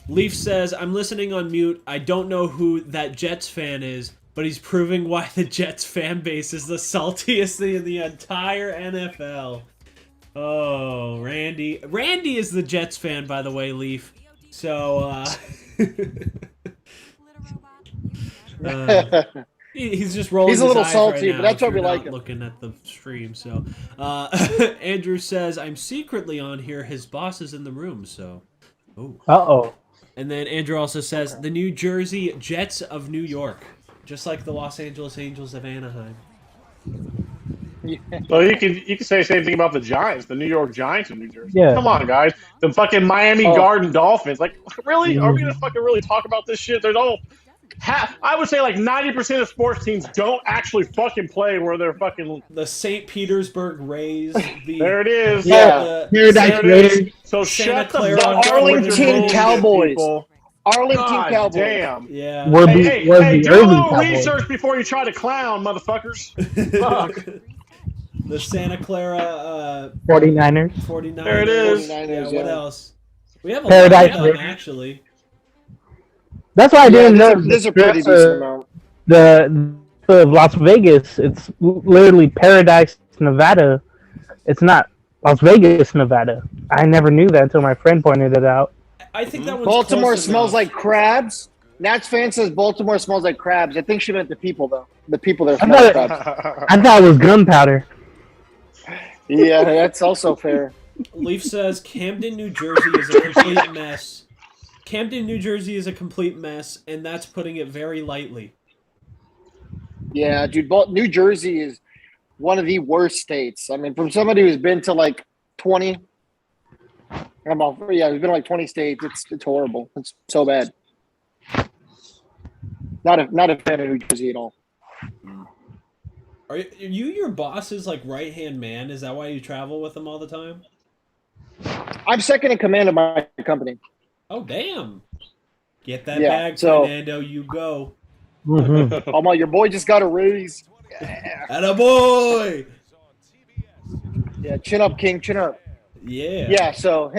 Leaf says, I'm listening on mute. I don't know who that Jets fan is, but he's proving why the Jets fan base is the saltiest in the entire NFL. Oh, Randy. Randy is the Jets fan, by the way, Leaf. So, he's just rolling He's a his little eyes salty, right but now that's if why we you're like not him. looking at the stream. So, Andrew says, I'm secretly on here. His boss is in the room, so... Oh. Uh-oh. And then Andrew also says, the New Jersey Jets of New York. Just like the Los Angeles Angels of Anaheim. Well, you can say the same thing about the Giants, the New York Giants of New Jersey. Yeah. Come on, guys. The fucking Miami Oh. Garden Dolphins. Like, really? Are we gonna fucking really talk about this shit? There's all I would say like 90% of sports teams don't actually fucking play where they're fucking. The St. Petersburg Rays. The, There it is. Yeah. Paradise There it is. Raiders. So Santa shut the Clara fuck up with your Arlington bullshit, Cowboys. people. Arlington God Cowboys. damn. Yeah. Were the, Hey, was hey, the do a Irving little Cowboys. research before you try to clown, motherfuckers. Fuck. The Santa Clara 49ers. 49ers. There it is. Yeah, 49ers, what yeah. else? We have a Paradise lot of them, Raiders. actually. That's why I Yeah, didn't know. there's a pretty decent amount. The Las Vegas, it's literally Paradise, Nevada. It's not Las Vegas, Nevada. I never knew that until my friend pointed it out. I think that one's Baltimore close smells enough. like crabs. Nats fan says Baltimore smells like crabs. I think she meant the people, though. The people there I smell like thought, crabs. I thought it was gunpowder. Yeah, that's also fair. Leaf says Camden, New Jersey is a complete mess. Camden, New Jersey is a complete mess, and that's putting it very lightly. Yeah, dude, New Jersey is one of the worst states. I mean, from somebody who's been to like 20, who's been to like 20 states. It's horrible. It's so bad. Not a fan of New Jersey at all. Are you your boss's like right hand man? Is that why you travel with him all the time? I'm second in command of my company. Oh damn! Get that Yeah, bag, so- Fernando. You go. Mm-hmm. Oh my, your boy just got a raise. Attaboy! Yeah, chin up, King, chin up. Yeah. Yeah, so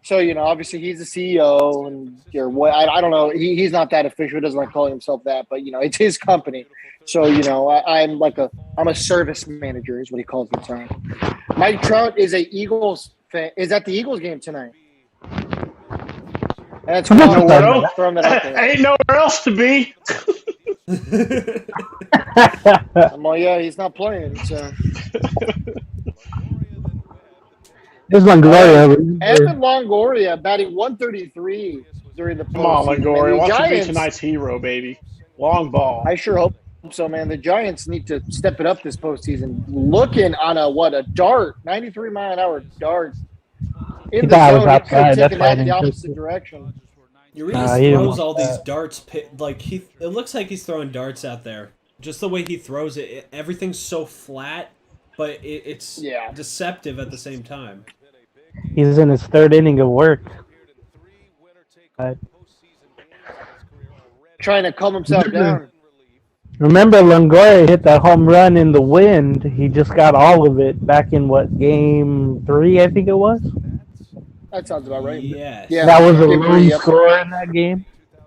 So, obviously he's the CEO and or what I don't know. He's not that official. He doesn't like calling himself that, but it's his company. So, I'm a service manager is what he calls himself. Mike Trout is a Eagles fan. Is at the Eagles game tonight. That's cool. Throwing that out there. Ain't nowhere else to be. Well, yeah, he's not playing. So. There's Longoria. Evan Longoria batting 133 during the postseason. Come on, Longoria. Watch you be tonight's hero, baby. Long ball. I sure hope so, man. The Giants need to step it up this postseason. Looking on a dart, 93-mile-an-hour dart. In the zone, it could take it in the opposite direction. Urias throws all these darts. It looks like he's throwing darts out there. Just the way he throws it, everything's so flat, but it's deceptive at the same time. He's in his third inning of work. Trying to calm himself down. Remember, Longoria hit that home run in the wind. He just got all of it back in, game 3, I think it was? That sounds about right. Yes. Yeah. That was a lone score in that game?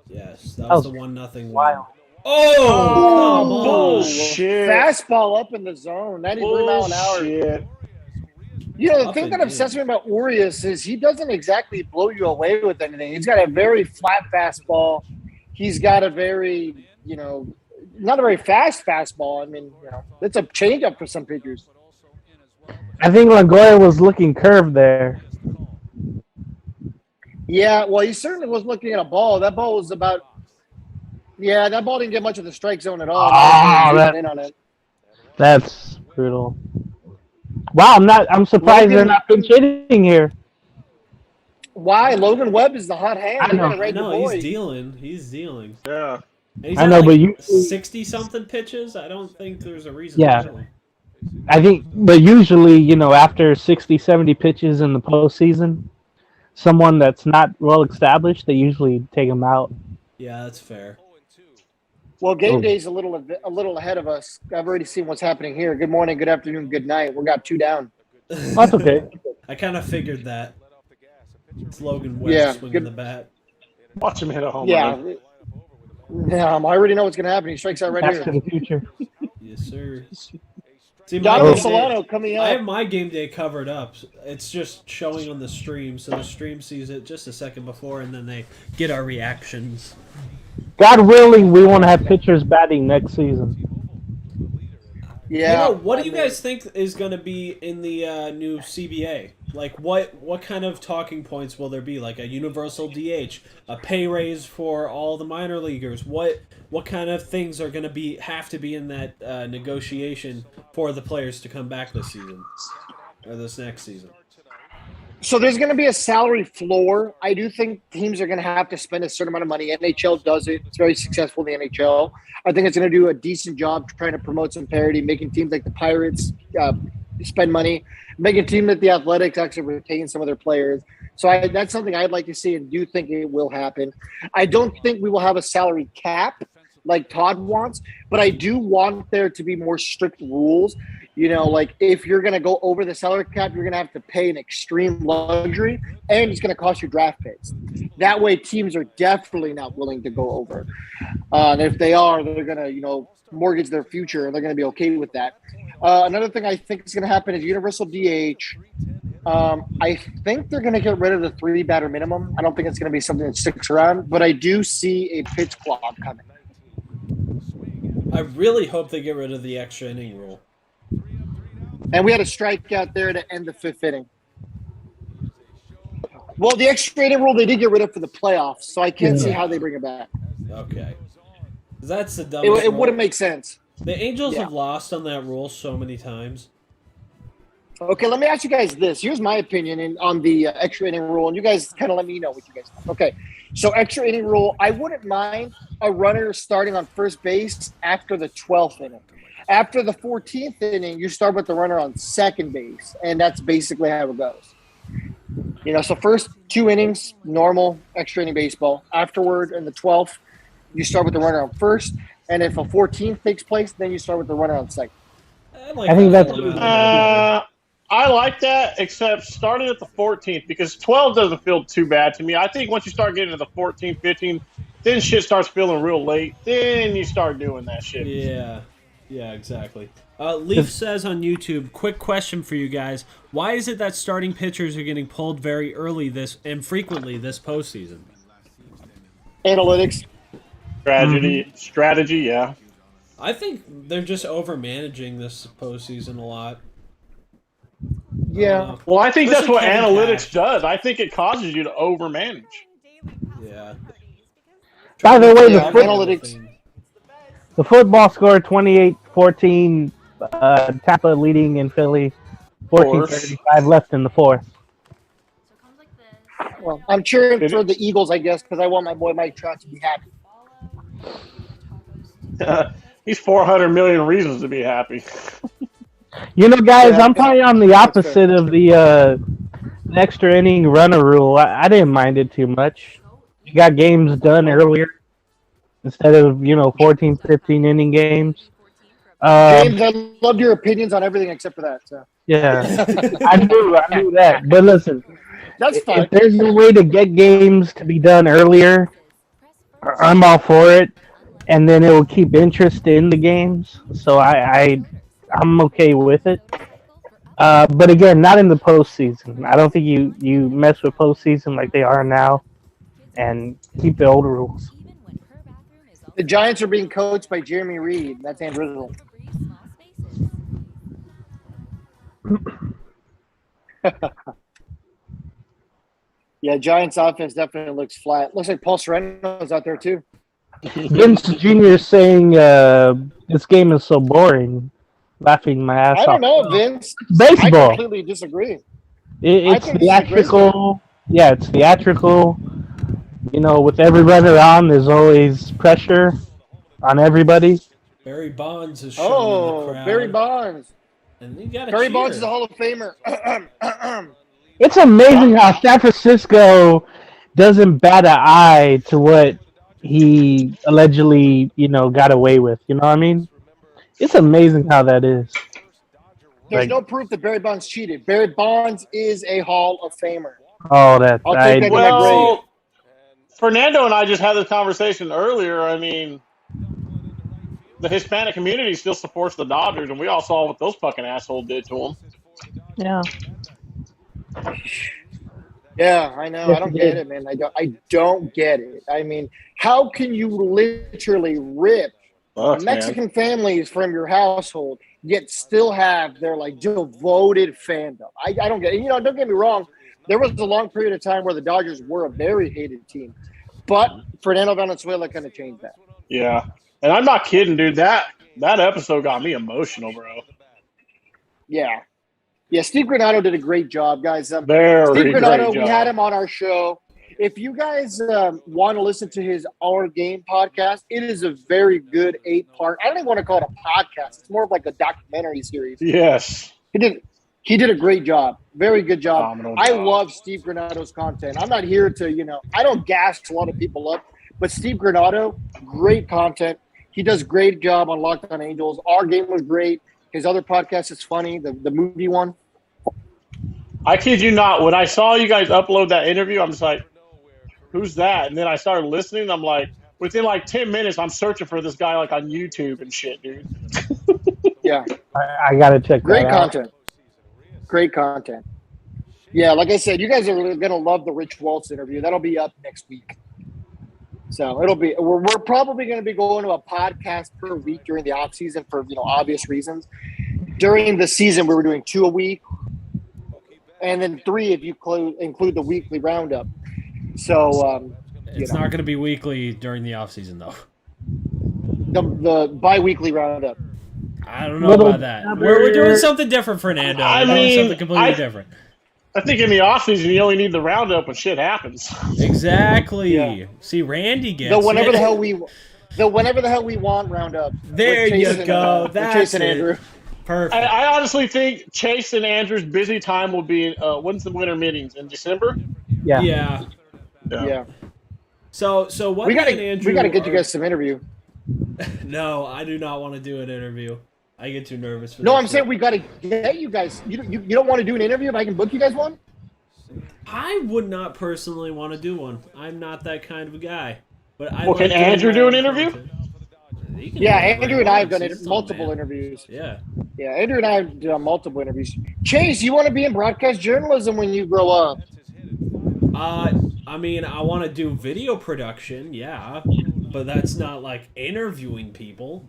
Yes, that was the 1-0 Wow. Oh, bullshit. Fastball up in the zone, 93 mile an hour. The thing that upsets me about Urias is he doesn't exactly blow you away with anything. He's got a very flat fastball. He's got a very, not a very fast fastball. I mean, it's a changeup for some pitchers. I think Longoria was looking curved there. Yeah, well, he certainly was looking at a ball. That ball was about – that ball didn't get much of the strike zone at all. That's brutal. Wow, I'm surprised they're not pinch hitting here. Why? Logan Webb is the hot hand. I know. He's dealing. Yeah. I know, but 60-something pitches? I don't think there's a reason to. I think, but usually, after 60, 70 pitches in the postseason, someone that's not well established, they usually take him out. Yeah, that's fair. Well, game day's a little ahead of us. I've already seen what's happening here. Good morning, good afternoon, good night. We got 2 down. That's okay. I kind of figured that. It's Logan Webb swinging the bat. Watch him hit a home run. Yeah, I already know what's going to happen. He strikes out right here. To the future. Yes, sir. See, Solano coming up. I have my game day covered up. It's just showing on the stream, so the stream sees it just a second before, and then they get our reactions. God willing, we won't have pitchers batting next season. Yeah. What do you guys think is going to be in the new CBA? Like, what kind of talking points will there be? Like a universal DH, a pay raise for all the minor leaguers. What kind of things are going to have to be in that negotiation for the players to come back this season or this next season? So there's going to be a salary floor. I do think teams are going to have to spend a certain amount of money. NHL does it. It's very successful in the NHL. I think it's going to do a decent job trying to promote some parity, making teams like the Pirates spend money, making a team like the Athletics actually retain some of their players. So that's something I'd like to see and do think it will happen. I don't think we will have a salary cap like Todd wants, but I do want there to be more strict rules. Like if you're going to go over the salary cap, you're going to have to pay an extreme luxury, and it's going to cost you draft picks. That way teams are definitely not willing to go over. And if they are, they're going to, mortgage their future, and they're going to be okay with that. Another thing I think is going to happen is universal DH. I think they're going to get rid of the 3-batter minimum. I don't think it's going to be something that sticks around, but I do see a pitch clock coming. I really hope they get rid of the extra inning rule. And we had a strikeout there to end the 5th inning. Well, the extra inning rule they did get rid of for the playoffs, so I can't see how they bring it back. Okay. That's the dumbest It wouldn't make sense. The Angels have lost on that rule so many times. Okay, let me ask you guys this. Here's my opinion on the extra inning rule, and you guys kind of let me know what you guys think. Okay, so extra inning rule, I wouldn't mind a runner starting on first base after the 12th inning. After the 14th inning, you start with the runner on second base, and that's basically how it goes. So first 2 innings, normal extra inning baseball. Afterward, in the 12th, you start with the runner on first, and if a 14th takes place, then you start with the runner on second. I think that's I like that, except starting at the 14th, because 12 doesn't feel too bad to me. I think once you start getting to the 14, 15, then shit starts feeling real late. Then you start doing that shit. Yeah. Yeah, exactly. Leaf says on YouTube, quick question for you guys. Why is it that starting pitchers are getting pulled very early frequently this postseason? Analytics. Strategy, yeah. I think they're just over managing this postseason a lot. Yeah. Well, I think that's what Kevin analytics Cash. does. I think it causes you to overmanage. Yeah. By the way, analytics. The football score 28-14. Tampa leading in Philly. 14:35 left in the fourth. Well, I'm cheering for the Eagles, I guess, because I want my boy Mike Trout to be happy. He's 400 million reasons to be happy. You know, guys, I'm probably on the opposite of the extra inning runner rule. I didn't mind it too much. You got games done earlier instead of 14, 15 inning games. James, I loved your opinions on everything except for that. So. Yeah, I knew that. But listen, that's fine. If there's a way to get games to be done earlier, I'm all for it. And then it will keep interest in the games. So I'm okay with it. But again, not in the postseason. I don't think you mess with postseason like they are now, and keep the old rules. The Giants are being coached by Jeremy Reed. That's Andrew. Yeah, Giants offense definitely looks flat. Looks like Paul Sereno's out there too. Vince Jr. is saying this game is so boring. Laughing my ass off. I don't know, Vince. Baseball. I completely disagree. It's theatrical. Yeah, it's theatrical. With every runner on, there's always pressure on everybody. Barry Bonds is showing the crowd. Barry Bonds. And you gotta Barry cheer. Bonds is a Hall of Famer. It's amazing how San Francisco doesn't bat an eye to what he allegedly, got away with. You know what I mean? It's amazing how that is. There's no proof that Barry Bonds cheated. Barry Bonds is a Hall of Famer. Oh, that's well. Fernando and I just had this conversation earlier. I mean, the Hispanic community still supports the Dodgers, and we all saw what those fucking assholes did to them. Yeah. Yeah, I know. I don't get it, man. I don't get it. I mean, how can you literally rip Mexican families from your household, yet still have their devoted fandom? I don't get it. Don't get me wrong. There was a long period of time where the Dodgers were a very hated team, but Fernando Valenzuela kind of changed that. Yeah, and I'm not kidding, dude. That episode got me emotional, bro. Yeah. Yeah, Steve Granado did a great job, guys. Steve Granado, we had him on our show. If you guys want to listen to his Our Game podcast, it is a very good 8-part. I don't even want to call it a podcast. It's more of like a documentary series. Yes. He did a great job. Very good job. Phenomenal I job. love Steve Granado's content. I'm not here to, I don't gas a lot of people up, but Steve Granado, great content. He does great job on Locked On Angels. Our Game was great. His other podcast is funny, the movie one. I kid you not. When I saw you guys upload that interview, I'm just like, who's that? And then I started listening. I'm like, within 10 minutes, I'm searching for this guy on YouTube and shit, dude. Yeah. I got to check Great that content. Great content. Yeah, like I said, you guys are going to love the Rich Waltz interview. That'll be up next week. So we're probably going to be going to a podcast per week during the off season for, obvious reasons. During the season, we were doing 2 a week. And then 3 if you include the weekly roundup. So it's not going to be weekly during the off season, though. The bi-weekly roundup. I don't know about that. We're doing something different, Fernando. We're doing something completely different. I think in the off season you only need the roundup when shit happens. Exactly. Yeah. See, Randy gets whenever the hell we want roundup. There you go. That's Chase and Andrew. Perfect. I honestly think Chase and Andrew's busy time will be when's the winter meetings in December? Yeah. So what? We gotta get you guys some interview. No, I do not want to do an interview. I get too nervous for No, that I'm shit. saying we got to get you guys. You don't want to do an interview if I can book you guys one? I would not personally want to do one. I'm not that kind of a guy. But I Well, can Andrew do an interview? Yeah, Andrew and I have done multiple interviews. Yeah. Yeah, Andrew and I have done multiple interviews. Chase, you want to be in broadcast journalism when you grow up? I mean, I want to do video production, yeah, but that's not like interviewing people.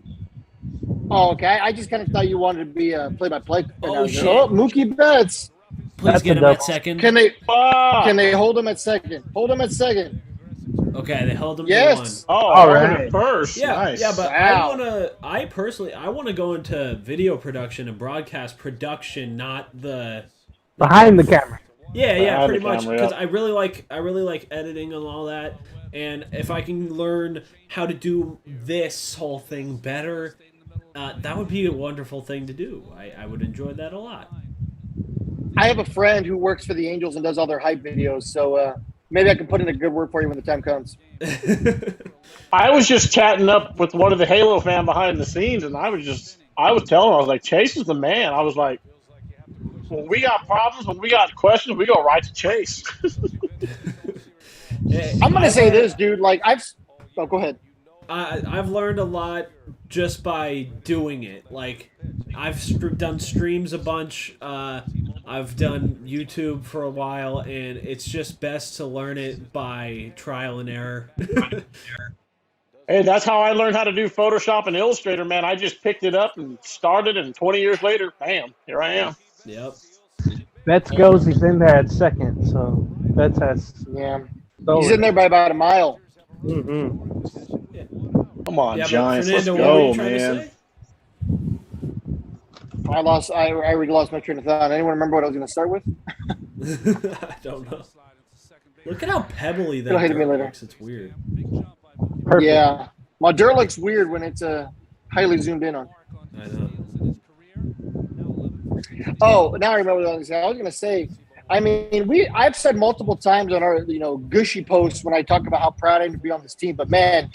Oh, okay. I just kind of thought you wanted to be a play-by-play. Oh, shit. Oh, Mookie Betts. Please That's get a him at double. second. Can they hold him at second? Hold him at second. Okay, they held him Yes. to one. Oh, All right. right. First. Yeah, Nice. yeah, but Wow. I personally want to go into video production and broadcast production, not the Behind the camera. Yeah, Behind pretty the much, camera, because yeah. I really like editing and all that, and if I can learn how to do this whole thing better, that would be a wonderful thing to do. I would enjoy that a lot. I have a friend who works for the Angels and does all their hype videos, so maybe I can put in a good word for you when the time comes. I was just chatting up with one of the Halo fan behind the scenes, and I was telling him, I was like, Chase is the man. I was like, when we got problems, when we got questions, we go right to Chase. I'm gonna say this, dude. Like go ahead. I've learned a lot just by doing it. Like, I've done streams a bunch. I've done YouTube for a while, and it's just best to learn it by trial and error. Hey, that's how I learned how to do Photoshop and Illustrator, man. I just picked it up and started, and 20 years later, bam, here I am. Yep. Betts goes, he's in there at second, so Betts has. Yeah, he's in there by about a mile. Mm-hmm. Come on, Yeah, but Giants, Fernando, let's what were go, you trying to man. say? I already lost my train of thought. Anyone remember what I was gonna start with? I don't know. Look at how pebbly that It'll hit me dirt later. looks. It's weird. Perfect. Yeah, my dirt looks weird when it's highly zoomed in on. I know. Oh, now I remember what I was gonna say. I mean, I've said multiple times on our gushy posts when I talk about how proud I am to be on this team. But man,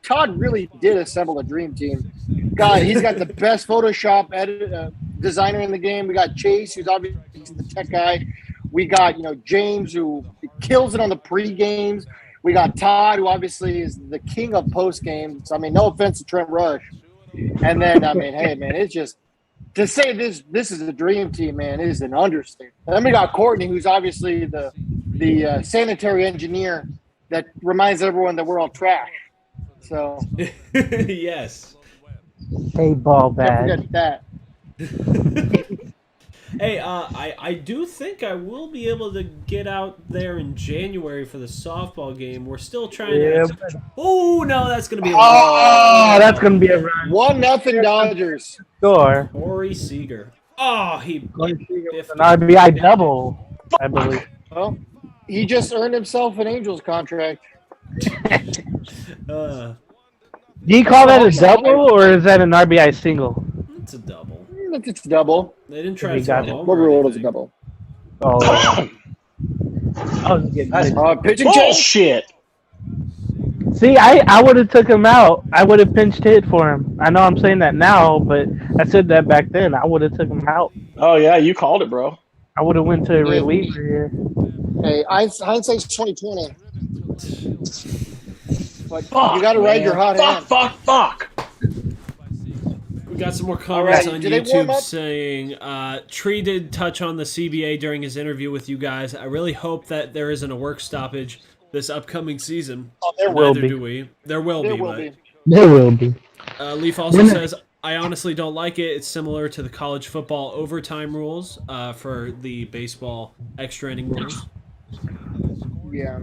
Todd really did assemble a dream team. God, he's got the best Photoshop designer in the game. We got Chase, who's obviously the tech guy. We got James, who kills it on the pre-games. We got Todd, who obviously is the king of post-games. I mean, no offense to Trent Rush. And then, I mean, hey, man, it's just to say this is a dream team, man, is an understatement. And then we got Courtney, who's obviously the sanitary engineer that reminds everyone that we're all trash. So Yes. Hey, ball don't bag. forget that. Hey, I do think I will be able to get out there in January for the softball game. We're still trying to. Oh no, that's gonna be a Oh, that's gonna be a run 1-0 Dodgers. score. Corey Seager. Oh, he. An RBI double, I believe. Well, he just earned himself an Angels contract. Uh, Do you call that a double or is that an RBI single? it's a double. It's double. They didn't try He to got throw it. home What or rule is a anything. double? Oh, I was getting That's Pitching change. bullshit. See, I would have took him out. I would have pinched hit for him. I know I'm saying that now, but I said that back then. I would have took him out. Oh, yeah, you called it, bro. I would have went to a reliever here. Hey, hindsight's 2020. But Fuck, you got to ride your hot hand. Fuck. We got some more comments right, on do they warm YouTube up? saying Tree did touch on the CBA during his interview with you guys. I really hope that there isn't a work stoppage this upcoming season. Oh, there will Neither be. do we. There will There be. will but be. There will be. Leaf also says, I honestly don't like it. It's similar to the college football overtime rules for the baseball extra inning rules. Yeah.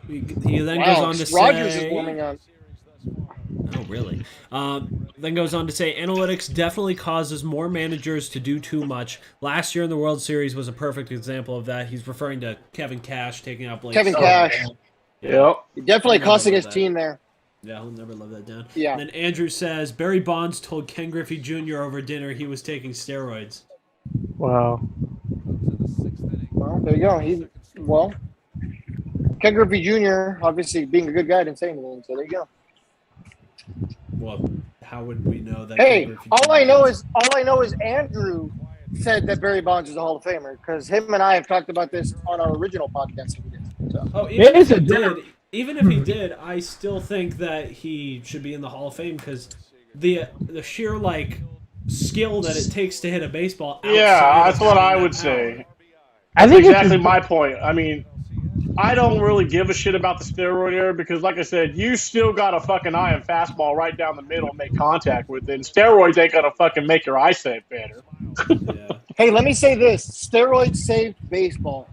He then goes Wow, on to Rogers say... is warming up. Oh, really? Then goes on to say, analytics definitely causes more managers to do too much. Last year in the World Series was a perfect example of that. He's referring to Kevin Cash taking out Blake. Kevin Snell. Cash. Yep. Definitely costing his that. team there. Yeah, he'll never live that down. Yeah. And then Andrew says, Barry Bonds told Ken Griffey Jr. over dinner he was taking steroids. Wow. Well, there you go. Ken Griffey Jr., obviously being a good guy, didn't say anything, so there you go. Well, how would we know that? Hey, all I know is Andrew said that Barry Bonds is a Hall of Famer because him and I have talked about this on our original podcast. So. Oh, even if he did, I still think that he should be in the Hall of Fame because the sheer like skill that it takes to hit a baseball. Yeah, that's what I would say. That's exactly my point. I mean, I don't really give a shit about the steroid era because, like I said, you still got a fucking iron fastball right down the middle and make contact with it. And steroids ain't gonna fucking make your eyesight better. Yeah. Hey, let me say this: steroids saved baseball.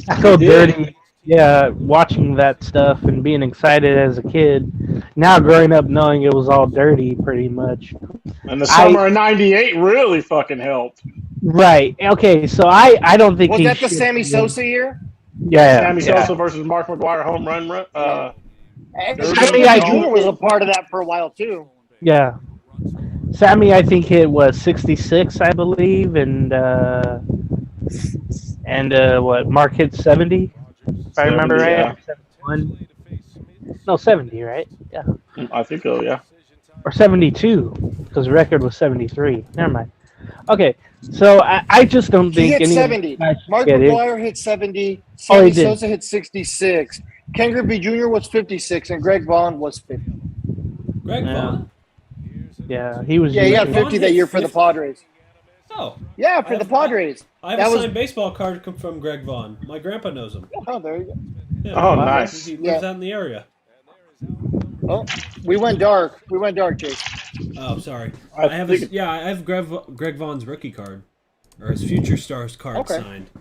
I feel dirty. Yeah, watching that stuff and being excited as a kid. Now growing up knowing it was all dirty, pretty much. And the summer of '98 really fucking helped. Right. Okay. So I don't think was that the Sammy Sosa year? Yeah. Sammy Sosa versus Mark McGwire home run. Sammy Jr. was a part of that for a while too. Yeah. Sammy, I think hit was 66, I believe, and what Mark hit 70, if I remember right. Yeah. 71. No, 70, right? Yeah. I think so. Yeah. Or 72, because the record was 73. Never mind. Okay, so I just don't think he hit 70. Mark McGwire hit 70. Sammy Sosa hit 66. Ken Griffey Jr. was 56, and Greg Vaughn was 50. Greg Vaughn? Yeah, he was. Yeah, he got 50 that year for the Padres. Oh. Yeah, for the Padres. I have a signed baseball card from Greg Vaughn. My grandpa knows him. Oh, there you go. Yeah, oh, nice. He lives out in the area. Oh, we went dark. Chase. Oh, sorry. I have Greg Vaughn's rookie card, or his Future Stars card signed.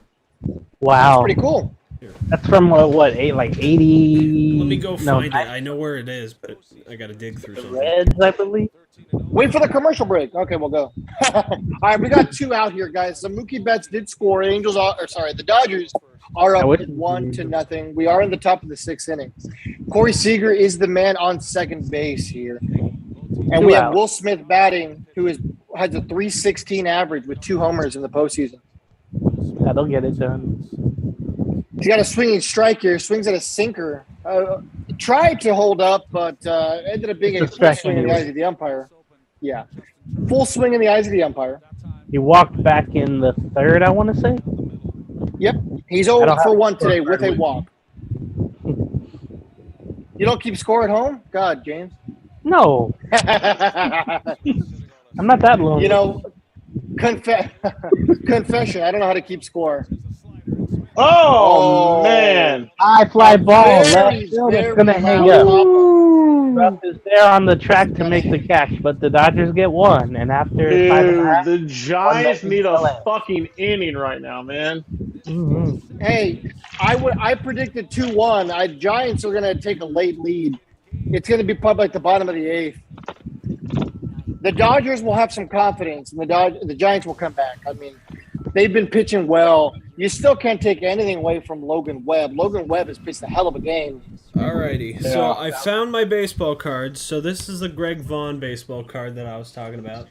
Wow, that's pretty cool. Here. That's from what 80? Let me go find it. I know where it is, but I got to dig through something. Reds, I believe. Wait for the commercial break. Okay, we'll go. All right, we got two out here, guys. The Mookie Betts did score. The Dodgers are up 1-0. We are in the top of the 6th inning. Corey Seager is the man on second base here. And we have Will Smith batting, who has a .316 average with 2 homers in the postseason. That'll get it done. He's got a swinging strike here. Swings at a sinker. Tried to hold up, but ended up being a full swing in the eyes of the umpire. Yeah. Full swing in the eyes of the umpire. He walked back in the 3rd, I want to say. Yep. He's 0 for 1 today with a walk. You don't keep score at home? God, James. No. I'm not that lonely. You know, confession. I don't know how to keep score. Oh man! High fly ball. Left field is going to hang up. Ruff is there on the track to make the catch, but the Dodgers get 1. And after the Giants need a fucking inning right now, man. Mm-hmm. Hey, I predicted 2-1. Giants are going to take a late lead. It's going to be probably like the bottom of the 8th. The Dodgers will have some confidence, and the Giants will come back. I mean, they've been pitching well. You still can't take anything away from Logan Webb. Logan Webb has pitched a hell of a game. Alrighty, so I found my baseball cards. So this is the Greg Vaughn baseball card that I was talking about.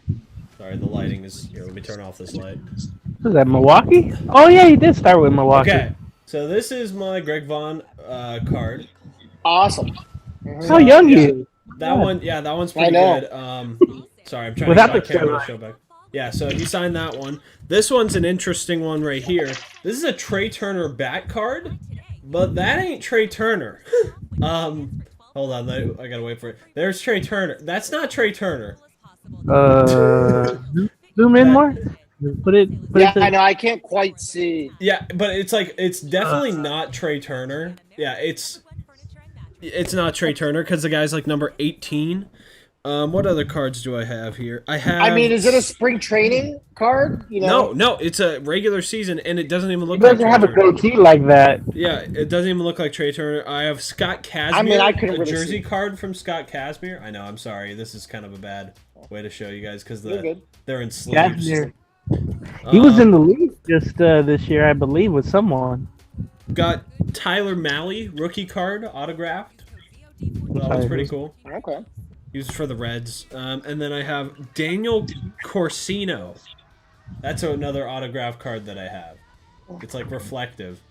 Sorry, the lighting is here. Let me turn off this light. Is that Milwaukee? Oh yeah, he did start with Milwaukee. Okay, so this is my Greg Vaughn card. Awesome. How young you? That one, that one's pretty good. Sorry, I'm trying to get my camera to show back. Yeah, so he signed that one. This one's an interesting one right here. This is a Trey Turner bat card, but that ain't Trey Turner. Hold on, I gotta wait for it. There's Trey Turner. That's not Trey Turner. Zoom in more. Put it I know. I can't quite see. Yeah, but it's definitely not Trey Turner. Yeah, it's not Trey Turner because the guy's like number 18. What other cards do I have here? I mean, is it a spring training card? You know? No, it's a regular season, and it doesn't even look. It doesn't have a goatee like that. Yeah, it doesn't even look like Trey Turner. I have Scott Kazmir. I mean, I couldn't really jersey see. Card from Scott Kazmir. I know. I'm sorry. This is kind of a bad way to show you guys because they're in sleeves. Kazmir. He was in the league just this year, I believe, with someone. Got Tyler Mahle rookie card autographed. That was pretty cool. Okay. Used for the Reds. And then I have Daniel Corsino. That's another autograph card that I have. It's like reflective.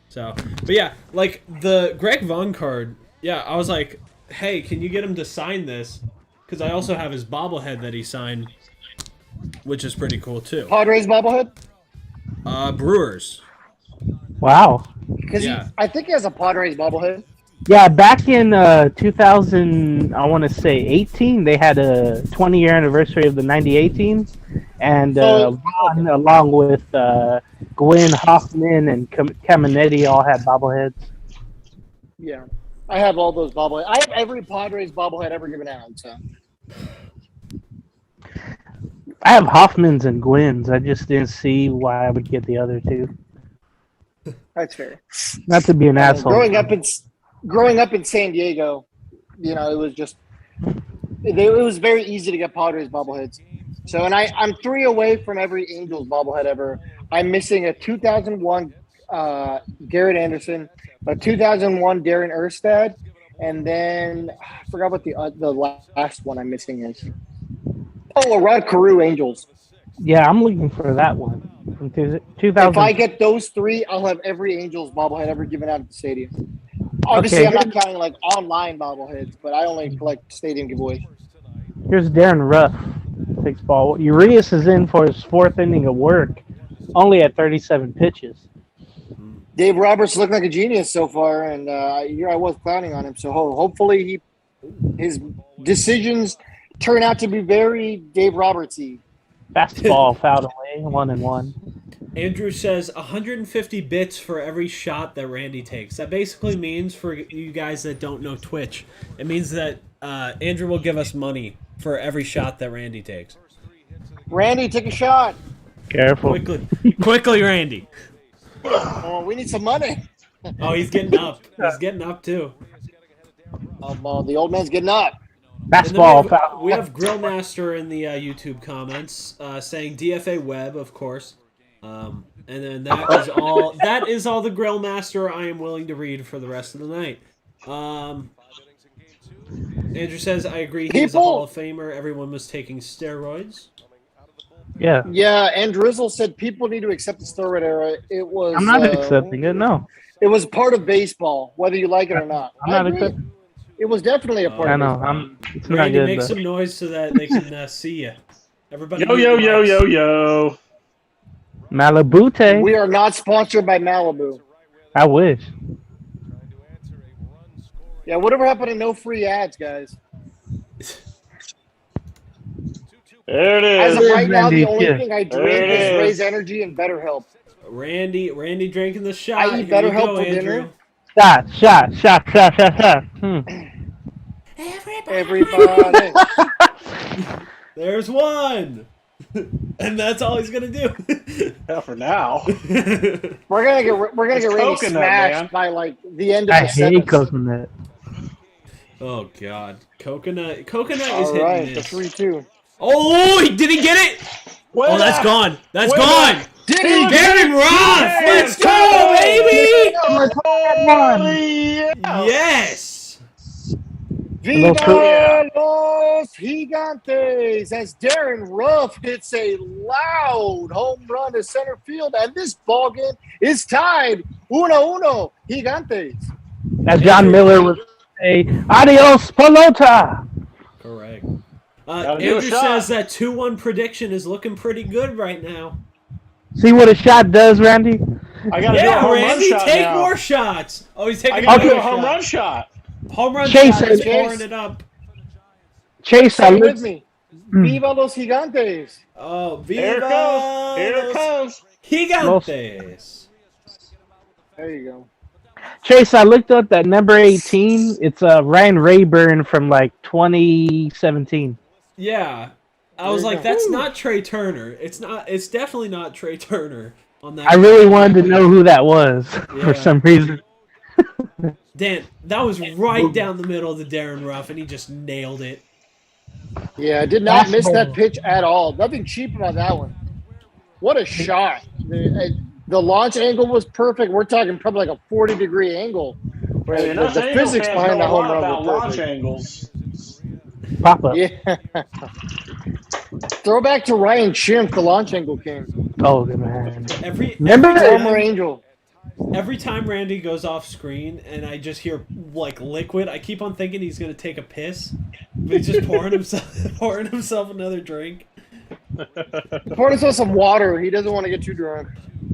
So, but yeah, like the Greg Vaughn card, I was like, hey, can you get him to sign this? Because I also have his bobblehead that he signed, which is pretty cool too. Padres bobblehead? Brewers. Wow. Because Yeah. I think he has a Padres bobblehead. Yeah, back in 2000, I want to say 18, they had a 20-year anniversary of the 98 team, and Ron, along with Gwynn Hoffman and Caminetti, all had bobbleheads. Yeah. I have all those bobbleheads. I have every Padres bobblehead ever given out. So I have Hoffman's and Gwynn's. I just didn't see why I would get the other two. that's fair. Not to be an asshole. Growing up in San Diego, you know, it was just it was very easy to get Padres bobbleheads. So, and I'm 3 away from every Angels bobblehead ever. I'm missing a 2001 Garrett Anderson, a 2001 Darren Erstad, and then I forgot what the last one I'm missing is. Oh, a Rod Carew Angels. Yeah, I'm looking for that one. From 2000. If I get those 3, I'll have every Angels bobblehead ever given out at the stadium. Obviously, Okay. I'm not counting like online bobbleheads, but I only collect stadium giveaways. Here's Darren Ruff. Takes ball. Urias is in for his 4th inning of work, only at 37 pitches. Dave Roberts looked like a genius so far, and here I was clowning on him. So hopefully his decisions turn out to be very Dave Roberts-y. Fastball fouled away, 1-1. Andrew says 150 bits for every shot that Randy takes. That basically means, for you guys that don't know Twitch, it means that Andrew will give us money for every shot that Randy takes. Randy, take a shot. Careful. Quickly, Randy. Oh, we need some money. Oh, he's getting up. He's getting up too. The old man's getting up. Fastball foul. We have Grillmaster in the YouTube comments saying DFA Webb, of course. And then that is all the Grillmaster I am willing to read for the rest of the night. Andrew says, I agree, he's a Hall of Famer. Everyone was taking steroids. Yeah. Yeah, and Drizzle said people need to accept the steroid era. It was. I'm not accepting it, no. It was part of baseball, whether you like it or not. I'm not accepting. It was definitely a part I of know. baseball. It's not Randy, good, make though. some noise so that they can see you. Everybody, Yo. Malibute. We are not sponsored by Malibu. I wish. Yeah, whatever happened to no free ads, guys? There it As is. of right now, the Randy, only yeah. thing I There drink it is is. Raise Energy and BetterHelp. Randy drinking the shot. I eat Here you BetterHelp go, for Andrew. Shot. Everybody. There's one. And that's all he's gonna do. Yeah, for now. We're gonna get Randy coconut, smashed man. by like the end of I the hate 7th. coconut. Oh god, coconut is All hitting right, the this. 3-2. Oh, did he get it? Oh, that's gone. That's gone. Did he? Darren Roth, Hey, let's go, baby! Holy Yes. Viva los Gigantes! As Darren Ruff hits a loud home run to center field, and this ballgame is tied 1-1. Gigantes. As John Miller would say, adios, pelota. Correct. Gotta do a Andrew shot. says that 2-1 prediction is looking pretty good right now. See what a shot does, Randy? I gotta do a Yeah, home run Randy, shot take now. more shots. Oh, he's taking I gotta do another a home shot. run shot. Home run Chase shot is it. pouring it up. Chase, I Say it looked, with me. Viva los Gigantes. Oh, Viva Here it comes. Here it los comes. Gigantes. There you go. Chase, I looked up that number 18. It's Ryan Rayburn from like 2017. Yeah. I was like, that's not Trey Turner. It's not. It's definitely not Trey Turner on that. I really wanted to know who that was Yeah. for some reason. Dan, that was right down the middle of the Darren Ruff, and he just nailed it. Yeah, I did not miss Fastball. that pitch at all. Nothing cheap about that one. What a shot. The launch angle was perfect. We're talking probably like a 40-degree angle. Hey, The enough Angel physics fans behind know that a home lot run about were launch perfect. angles. Pop-up. Yeah. Throwback to Ryan Schimpf, the launch angle king. Oh, man. Every Remember time- Former Angel. Every time Randy goes off screen and I just hear like liquid, I keep on thinking he's gonna take a piss, but he's just pouring himself another drink. Pour himself some water. He doesn't want to get too drunk.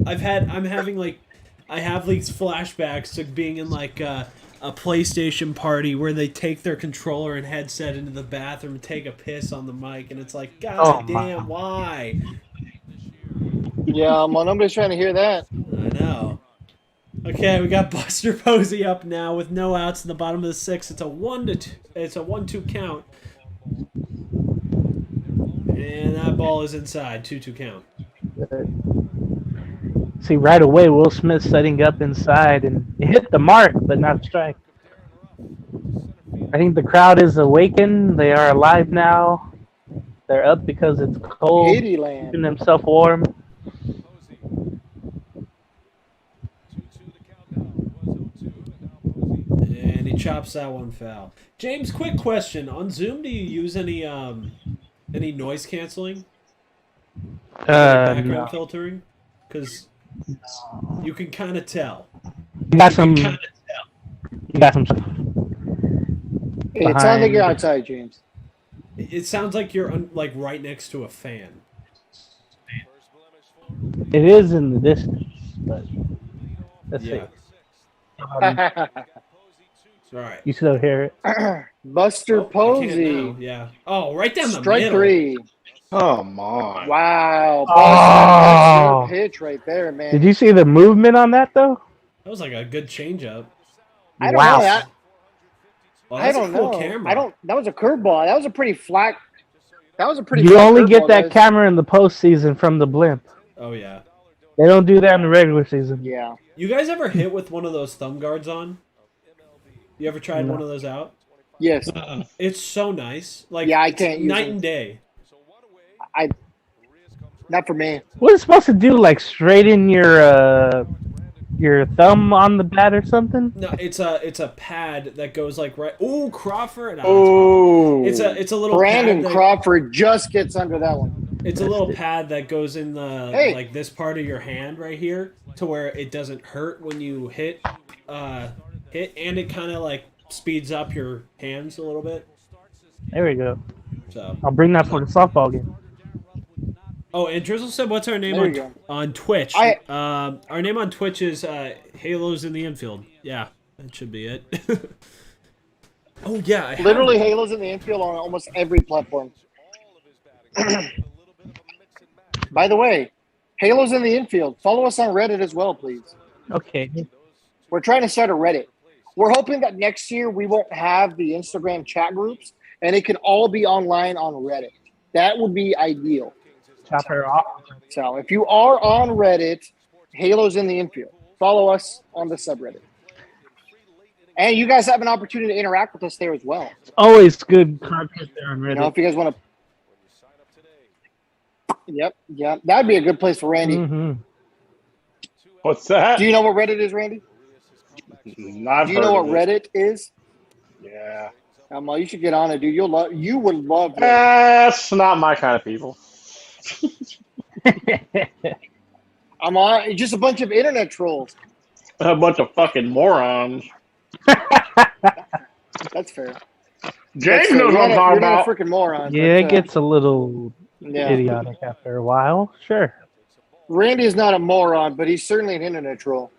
I have these flashbacks to being in like a PlayStation party where they take their controller and headset into the bathroom and take a piss on the mic, and it's like, God damn, why? Yeah, well, nobody's trying to hear that. I know. Okay, we got Buster Posey up now with no outs in the bottom of the sixth. It's a 1-2. It's a 1-2 count. And that ball is inside. 2-2 count. See, right away, Will Smith setting up inside and hit the mark, but not strike. I think the crowd is awakened. They are alive now. They're up because it's cold, HITI land. keeping themselves warm. And he chops that one foul. James, quick question. On Zoom, do you use any noise canceling? Background No. filtering? Because you can kind of tell. You got some. You got some. It sounds like you're outside, James. It sounds like you're like right next to a fan. It is in the distance, but let's see. All right. You still hear it? Buster I can't Posey. now, yeah. Oh, right down the Strike middle. 3. Come on. Wow. Oh. That's your pitch right there, man. Did you see the movement on that though? That was like a good changeup. I don't Wow. know that. Well, I that's don't a cool know. camera. That was a curveball. That was a pretty flat. That was a pretty. You flat only get curveball, that guys. camera in the postseason from the blimp. Oh yeah. They don't do that in the regular season. Yeah. You guys ever hit with one of those thumb guards on? You ever tried one of those out? Yes. It's so nice. Like Yeah, I it's can't use night it. and day. Not for me. What is it supposed to do? Like straighten your thumb on the bat or something? No, it's a pad that goes like right. Ooh, Crawford. No, Oh. it's a little Brandon pad that, Crawford just gets under that one. It's a little pad that goes in the Hey. like this part of your hand right here to where it doesn't hurt when you hit, and it kind of like speeds up your hands a little bit. There we go. So. I'll bring that for the softball game. Oh, and Drizzle said, "What's our name There you go. on Twitch?" Our name on Twitch is Halos in the Infield. Yeah, that should be it. Oh yeah, I have- Literally, Halo's in the infield on almost every platform. By the way, Halo's in the infield. Follow us on Reddit as well, please. Okay. We're trying to start a Reddit. We're hoping that next year we won't have the Instagram chat groups and it can all be online on Reddit. That would be ideal. Chopper off. So if you are on Reddit, Halo's in the infield. Follow us on the subreddit. And you guys have an opportunity to interact with us there as well. It's always good content there on You Reddit. know, if you guys want to. Yep. That'd be a good place for Randy. Mm-hmm. What's that? Do you know what Reddit is, Randy? Do you know what Reddit is? Yeah. Well, you should get on it, dude. You would love it. That's not my kind of people. I'm on just a bunch of internet trolls. A bunch of fucking morons. That's fair. James That's fair. knows what I'm talking You're about. not a freaking moron. Yeah, but, it gets a little yeah. idiotic after a while. Sure. Randy is not a moron, but he's certainly an internet troll.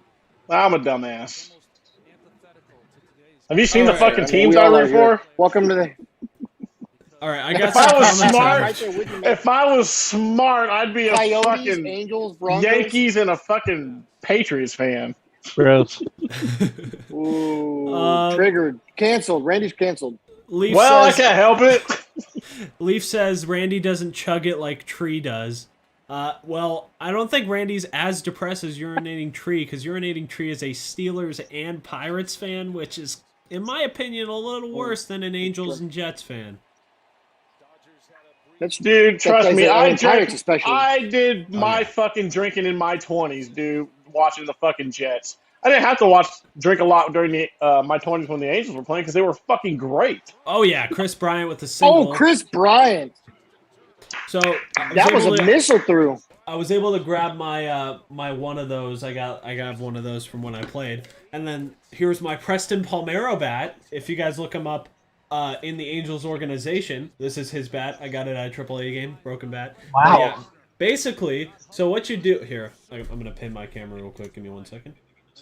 I'm a dumbass. Have you seen All the right, fucking I mean, teams We I all are root here. for? Welcome to the. All right, I got If some I was comments on smart- Right this. there with you, man. If I was smart, I'd be a Coyotes, fucking Angels, Broncos. Yankees and a fucking Patriots fan. Gross. Ooh, triggered. Canceled. Randy's canceled. Leaf Well, I says, can't help it. Leaf says Randy doesn't chug it like Tree does. Well, I don't think Randy's as depressed as Urinating Tree, because Urinating Tree is a Steelers and Pirates fan, which is, in my opinion, a little worse than an Angels and Jets fan. That's Dude, trust me, I Pirates especially. did my fucking drinking in my 20s, dude, watching the fucking Jets. I didn't have to drink a lot during my 20s when the Angels were playing because they were fucking great. Oh yeah, Chris Bryant with the single. Oh, Chris Bryant. So That was a missile through. I was able to grab my my one of those. I got one of those from when I played, and then here's my Preston Palmero bat. If you guys look him up in the Angels organization, this is his bat. I got it at a AAA game, broken bat. Wow. But yeah, basically, so what you do here? I'm gonna pin my camera real quick. Give me 1 second.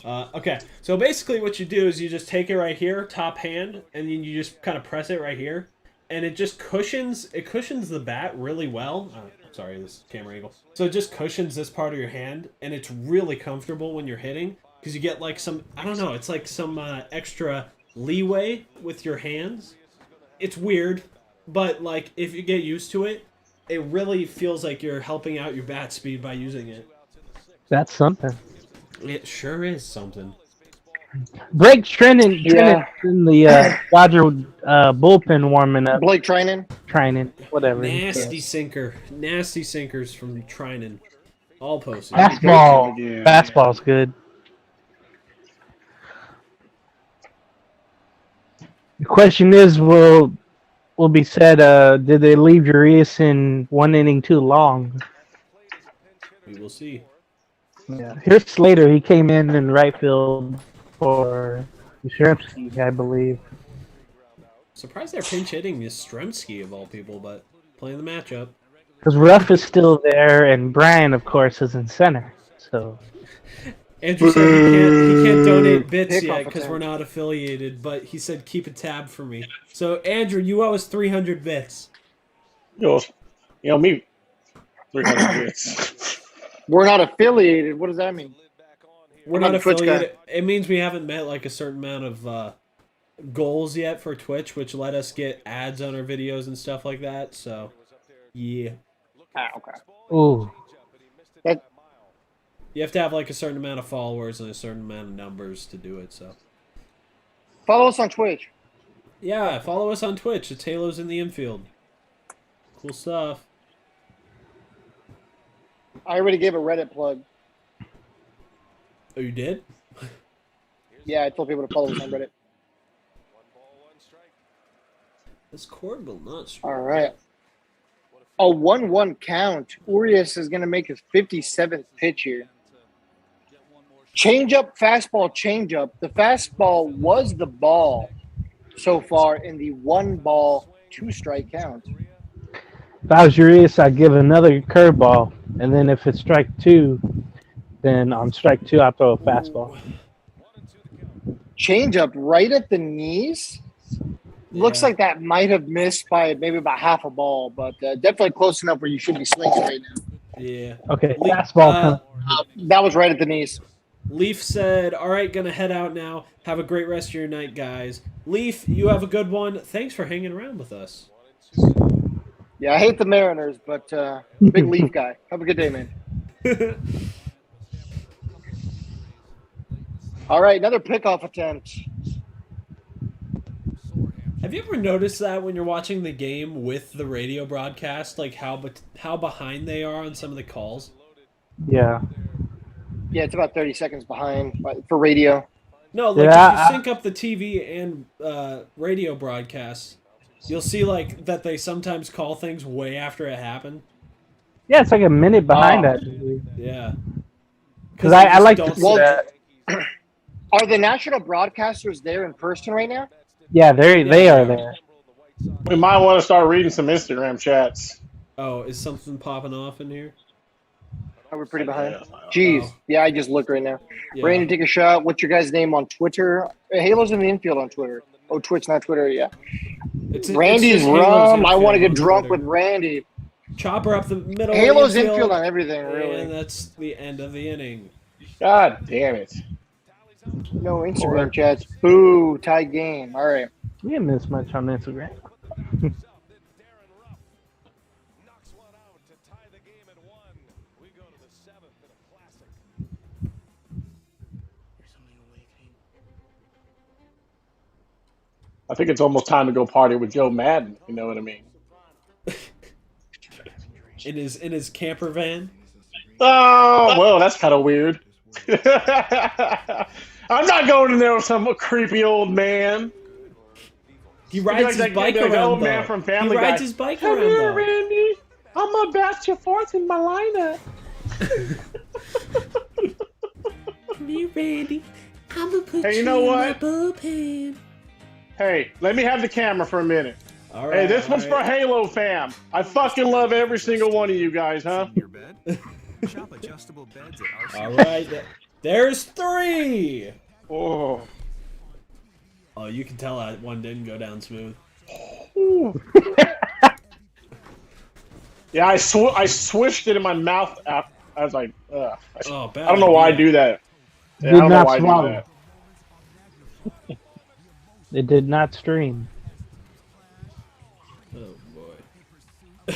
Okay, so basically what you do is you just take it right here, top hand, and then you just kind of press it right here, and it just cushions the bat really well. Sorry, this camera angle. So it just cushions this part of your hand, and it's really comfortable when you're hitting, because you get like some, I don't know, it's like some extra leeway with your hands. It's weird, but like if you get used to it, it really feels like you're helping out your bat speed by using it. That's something. It sure is something. Blake Trinan in the Dodger bullpen warming up. Blake Trinan. Whatever. Nasty sinkers from Trinan. All posted. Fastball's good. The question is, will be said, did they leave Urias in 1 inning too long? We will see. Yeah. Here's Slater. He came in right field for Yastrzemski, I believe. Surprised they're pinch hitting Yastrzemski of all people, but playing the matchup. Because Ruff is still there, and Brian, of course, is in center. So Andrew said he can't donate bits yet because we're not affiliated, but he said keep a tab for me. So Andrew, you owe us 300 bits. You know me, 300 bits. We're not affiliated. What does that mean? We're not affiliated. It means we haven't met like a certain amount of goals yet for Twitch, which let us get ads on our videos and stuff like that. So, yeah. Ah, okay. ooh, You have to have like a certain amount of followers and a certain amount of numbers to do it. So, Follow us on Twitch. yeah, follow us on Twitch. It's Halos in the Infield. Cool stuff. I already gave a Reddit plug. Oh, you did? Yeah, I told people to follow us on Reddit. This cord will not strike. All right. A 1-1 count. Urias is going to make his 57th pitch here. Changeup, fastball, changeup. The fastball was the ball so far in the 1-ball, 2-strike count. if I was Urias, I'd give another curveball, and then if it's strike 2, then on strike 2, I'll throw a fastball. Changeup right at the knees. Looks like that might have missed by maybe about half a ball, but definitely close enough where you should be slinging right now. Yeah. Okay, fastball. That was right at the knees. Leaf said, all right, gonna head out now. Have a great rest of your night, guys. Leaf, you have a good one. Thanks for hanging around with us. Yeah, I hate the Mariners, but big Leaf guy. Have a good day, man. All right, another pickoff attempt. Have you ever noticed that when you're watching the game with the radio broadcast, like how behind they are on some of the calls? Yeah. Yeah, it's about 30 seconds behind for radio. No, like Yeah, if you sync up the TV and radio broadcasts, you'll see like that they sometimes call things way after it happened. Yeah, it's like a minute behind that. Yeah. Because I like to see that. Are the national broadcasters there in person right now? Yeah, they are there. We might want to start reading some Instagram chats. Oh, is something popping off in here? Are we pretty behind? Jeez. Yeah, I just looked right now. Yeah. Randy, take a shot. What's your guy's name on Twitter? Halo's in the Infield on Twitter. Oh, Twitch, not Twitter. Yeah. Randy's just Halo's rum. I Infield want to get on drunk Twitter. with Randy. Chopper up the middle. Halo's of the infield on everything, really. And that's the end of the inning. God damn it. No Instagram chats. Boo, tied game. All right. We didn't miss much on Instagram. I think it's almost time to go party with Joe Madden. You know what I mean? In his camper van. Oh, well, that's kind of weird. I'm not going in there with some creepy old man. He rides his bike around. Old man from Family He rides Guy. his bike Come around. here, Though. Randy. I'm gonna bat you fourth in my lineup. Come here, Randy. I'm gonna put Hey, you know what? in my bullpen. Hey, let me have the camera for a minute. All right, Hey, this all one's for right. Halo fam. I fucking love every single one of you guys, huh? Your bed. Shop adjustable beds at All right, there's 3. Oh. Oh, you can tell that one didn't go down smooth. Yeah, I swished it in my mouth. I was like, ugh. Oh, bad I don't know why I idea. do that. Yeah, I Did don't know not why I do swallow. that. It did not stream. Oh boy.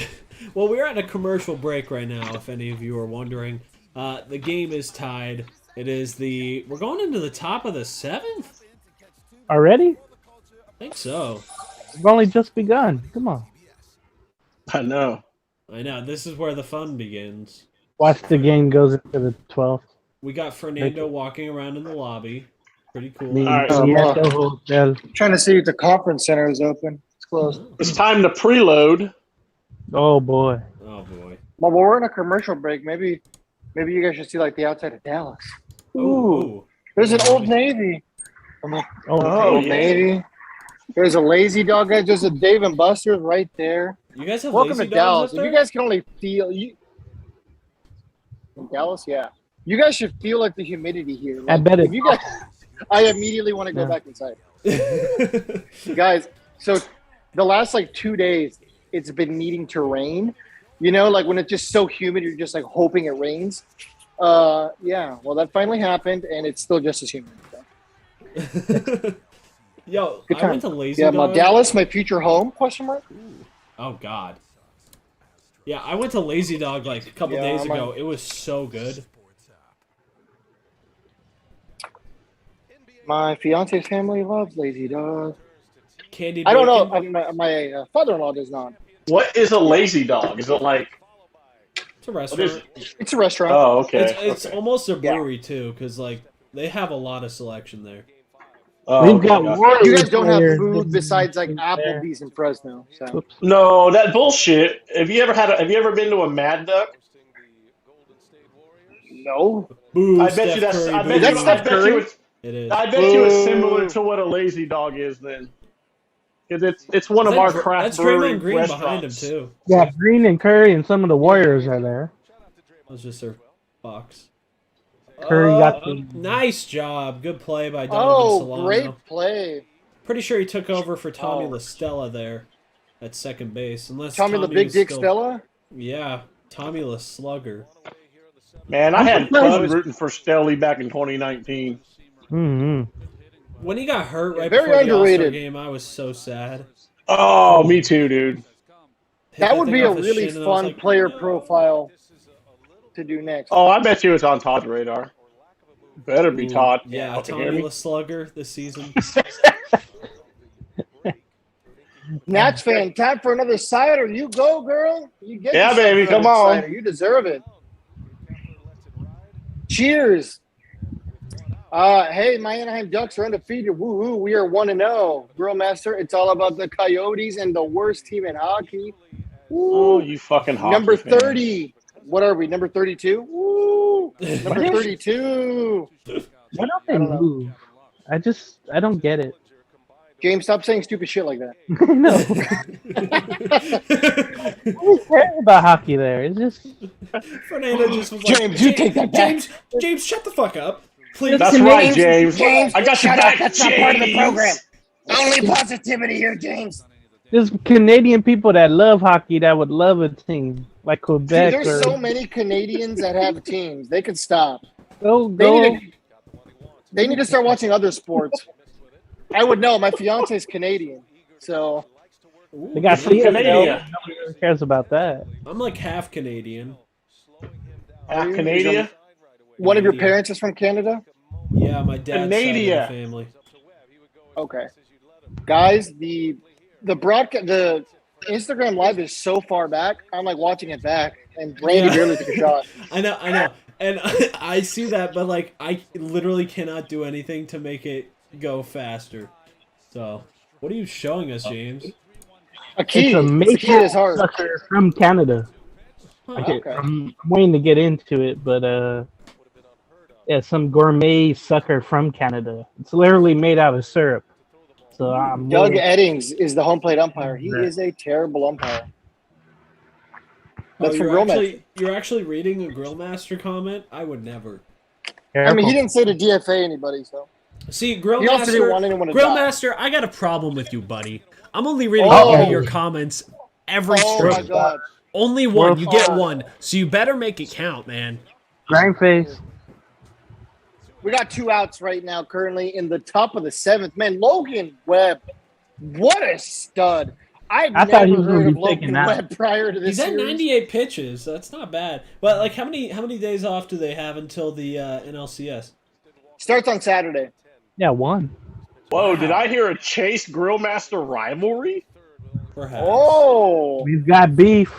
Well, we're at a commercial break right now. If any of you are wondering, the game is tied. It is we're going into the top of the 7th. Already? I think so. We've only just begun. Come on. I know. I know. This is where the fun begins. Watch the game goes into the 12th. We got Fernando walking around in the lobby. Pretty cool. The All right. Nieto Hotel. Trying to see if the conference center is open. It's closed. It's time to preload. Oh boy. Oh boy. Well, we're in a commercial break. Maybe you guys should see like the outside of Dallas. Ooh. There's an Old Navy. Oh, Old yeah. Navy. There's a Lazy Dog guy. There's a Dave and Buster's right there. You guys have Welcome lazy to dogs Dallas. up If there? you guys can only feel in Dallas, yeah. You guys should feel like the humidity here. I Like, bet if it. you guys, I immediately want to go Yeah. back inside. Guys, so the last like 2 days, it's been needing to rain. You know, like when it's just so humid, you're just like hoping it rains. Yeah. Well, that finally happened, and it's still just as humid. So. Yo, Good I time. went to Lazy Yeah, Dog. Dallas, my future home? Question mark. Oh God. Yeah, I went to Lazy Dog like a couple Yeah, days my- ago. It was so good. My fiance's family loves Lazy Dog. Candy. I don't know. bacon. My father-in-law does not. What is a lazy dog? Is it like? It's a What is restaurant. it? It's a restaurant. Oh, okay. It's okay. almost a brewery too, because like they have a lot of selection there. Oh, We've okay, got gotcha. Warriors You guys don't have players food in besides like there. Applebee's in Fresno. So Oops. No, that bullshit. Have you ever been to a Mad Duck? no. Boo, I bet Steph you that's. Curry, I boo. bet That's you. Steph I bet Curry? you. It's, It is. I bet you it's Boo. similar to what a lazy dog is then. Because it's one Is of that our Dr- craft that's brewery Draymond Green restaurants. behind him too. Yeah, Green and Curry and some of the Warriors are there. That was just their box. Curry got the. Nice job. Good play by Donovan Oh, Solano. great play. Pretty sure he took over for Tommy Oh. LaStella there at second base. Unless Tommy the Big was Dick still... Stella. Yeah, Tommy LaSlugger. Man, I had surprised- fun rooting for Stelly back in 2019. Mm-hmm. When he got hurt right Very before the All-Star underrated. game, I was so sad. Oh, me too, dude. Hit That would thing be a off his really shin, and I was fun like, player no. profile to do next. Oh, I bet you it's on Todd's radar. Better be Ooh, Todd. Yeah, Fucking hear Tommy me? LaSlugger this season. Nats fan, time for another cider. You go, girl. You get Yeah, yourself baby, another come on. cider. You deserve it. Cheers. Hey, my Anaheim Ducks are undefeated. Woo-hoo. We are 1-0. Grill Master, it's all about the Coyotes and the worst team in hockey. Oh, Woo. you fucking hockey Number fan. 30. What are we? Number 32? Woo. Number 32. Why don't they I don't know. move? I don't get it. James, stop saying stupid shit like that. No. Who cares about hockey there? It's just Fernando just was like, James, you take that back. James, shut the fuck up. Please. That's right, James. James, I got your shut up. back, That's James. not part of the program. Only positivity here, James. there's Canadian people that love hockey that would love a team like Dude, Quebec. there's or, so many Canadians that have teams. They could stop. go. They need to start watching other sports. I would know. My fiance is Canadian, so They got From CFL. Canada. Nobody really cares about that. I'm like half Canadian. Ah, Canada? one of your parents is from Canada. Yeah, my dad's side Canada. of the family. Okay, guys, the Instagram live is so far back. I'm like watching it back, and Randy Yeah. barely took a shot. I know. And I see that, but like I literally cannot do anything to make it go faster. So, what are you showing us, James? A key. It's a It's a key to his Maple heart. sucker from Canada. Okay. I'm waiting to get into it, but yeah, some gourmet sucker from Canada. It's literally made out of syrup. So I'm Doug waiting. Eddings is the home plate umpire. He is a terrible umpire. That's from Grillmaster. you're actually reading a Grillmaster comment? I would never. I mean, he didn't say to DFA anybody, so. See, He also didn't want anyone to die. Grillmaster, I got a problem with you, buddy. I'm only reading Oh. all of your comments every Oh stream. my god. Only one. You get Oh. one. So you better make it count, man. Grind face. We got 2 outs right now, currently in the top of the 7th. Man, Logan Webb, what a stud. I I've thought he never was gonna heard be of Logan taken out. Webb prior to this He's at series. 98 pitches. That's not bad. But like, how many days off do they have until the NLCS? Starts on Saturday. Yeah, one. Whoa, did I hear a Chase Grillmaster rivalry? Perhaps. Oh, We've got beef.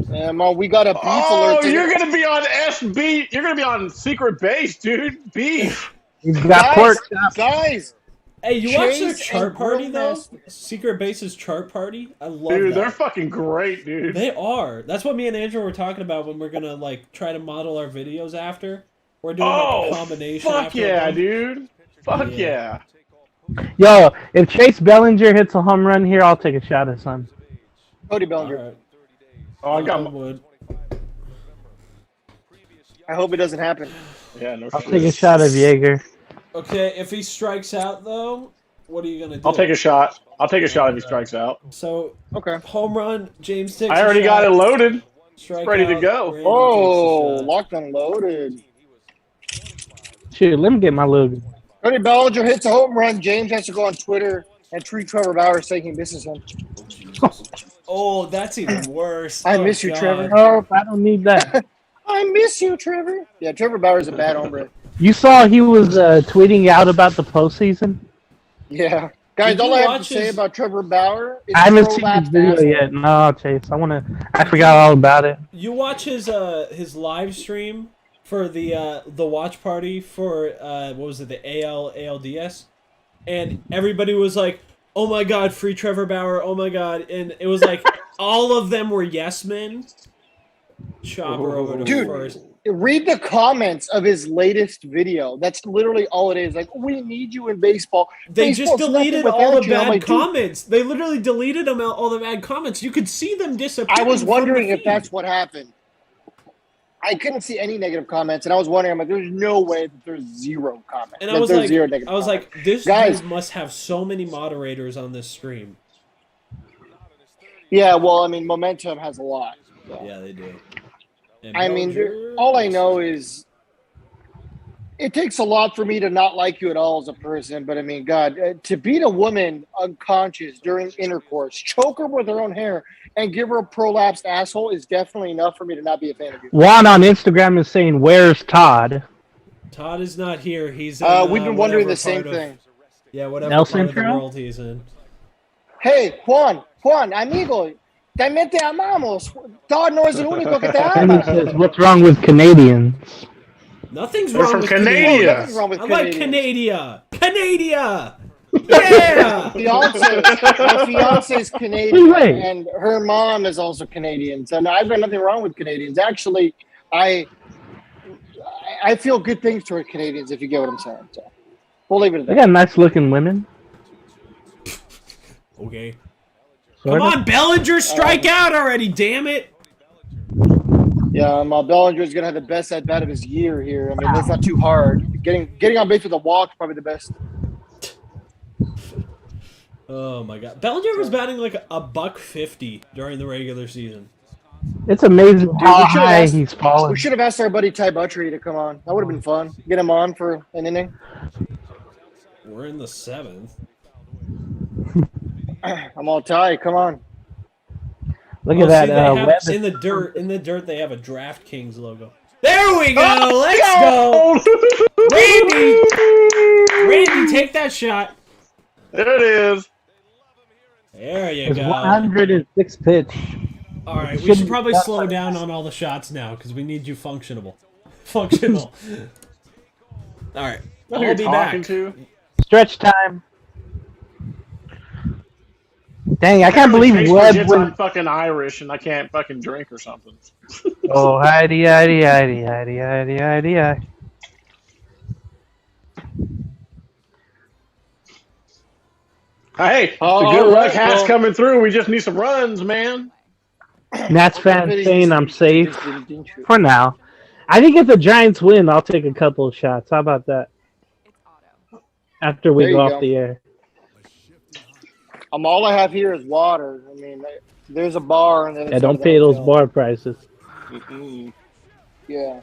we got a beef Oh, alert. you're going to be on SB. You're going to be on Secret Base, dude. Beef. We've got pork chops. Guys, Hey, you watch their Chase chart and party though? Grillmaster. Secret Base's chart party? I love Dude, that. they're fucking great, dude. They are. That's what me and Andrew were talking about when we're gonna like try to model our videos after. We're doing like a combination. Fuck after yeah, them. dude. Fuck Yeah. yeah. Yo, if Chase Ballinger hits a home run here, I'll take a shot at son. Cody All Ballinger. right. Oh, I got I my... would. I hope it doesn't happen. Yeah, no I'll shit. take a shot of Jaeger. Okay, if he strikes out though, what are you gonna do? I'll take a shot. I'll take a shot if he strikes out. So Okay. home run, James takes. I already got it loaded. Strike ready to out, go. Randy Oh, takes a shot. locked and loaded. Shoot, let me get my logo. Cody Ballinger hits a home run. James has to go on Twitter and tweet Trevor Bauer saying he misses him. Oh, that's even worse. I Oh, miss you, God. Trevor. Oh, I don't need that. I miss you, Trevor. Yeah, Trevor Bauer's a bad hombre. You saw he was tweeting out about the postseason? Yeah. Guys, Did all you I have watch to say his- about Trevor Bauer is I haven't seen prolapsed his video asshole. yet. No, Chase. I forgot all about it. You watch his live stream for the watch party for what was it, the ALDS, and everybody was like, "Oh my God, free Trevor Bauer! Oh my God!" And it was like all of them were yes men. Chopper over to Dude. first. Read the comments of his latest video. That's literally all it is. Like, we need you in baseball. They just Baseball's nothing deleted all without the you. I'm bad like, dude, comments. They literally deleted them all the bad comments. You could see them disappear. I was wondering if that's what happened. I couldn't see any negative comments, and I was wondering, I'm like, there's no way that there's zero comments. And I that was there's like, zero negative comments. this Guys. dude must have so many moderators on this stream. Yeah, well, I mean, Momentum has a lot. So. Yeah, they do. And I mean, Bellinger- all I know is it takes a lot for me to not like you at all as a person. But I mean, God, to beat a woman unconscious during intercourse, choke her with her own hair, and give her a prolapsed asshole is definitely enough for me to not be a fan of you. Juan on Instagram is saying, "Where's Todd?" Todd is not here. He's in, We've been wondering whatever the same part of- thing. Yeah, whatever El part of the Centro? world he's in. Hey, Juan, amigo, también te amamos. Todd no es el único que te And he ama. says, "What's wrong with Canadians?" Nothing's They're wrong from with Canada. Canada. Nothing's wrong with I like Canadians. Canada. Yeah. My fiance is Canadian, Wait. and her mom is also Canadian. So I've got nothing wrong with Canadians. Actually, I feel good things toward Canadians, if you get what I'm saying. So we'll leave it at They that. got nice looking women. Okay. Sort Come of. on, Bellinger, strike out already, damn it. Yeah, Bellinger is gonna have the best at bat of his year here. I mean, that's not too hard. Getting on base with a walk is probably the best. Oh my God. Bellinger was batting like a $150 during the regular season. It's amazing how we should've high asked- he's fallen. We should have asked our buddy Ty Buttrey to come on. That would have been fun. Get him on for an inning. We're in the 7th. I'm all Ty. Come on. Look Oh, at that. see, they have, Webb. in the dirt, they have a DraftKings logo. There we go. Let's go. Randy, take that shot. There it is. There you His go. 106 pitch. All right, we Shouldn't should probably be that slow far. down on all the shots now because we need you functional. Functional. All right, Who I'll you're be talking back. to? Stretch time. Dang, I can't Apparently believe Chase Webb forgets I'm went. fucking Irish and I can't fucking drink or something. Oh, hidey, hidey, hidey, hidey, hidey, hidey, hidey. Hey, the All good luck right, hat's well, coming through. We just need some runs, man. Nats fan Infinity saying I'm safe didn't shoot. for now. I think if the Giants win, I'll take a couple of shots. How about that? After we There go you off go. the air. All I have here is water. I mean, there's a bar and then Yeah, don't pay those bar prices. Yeah.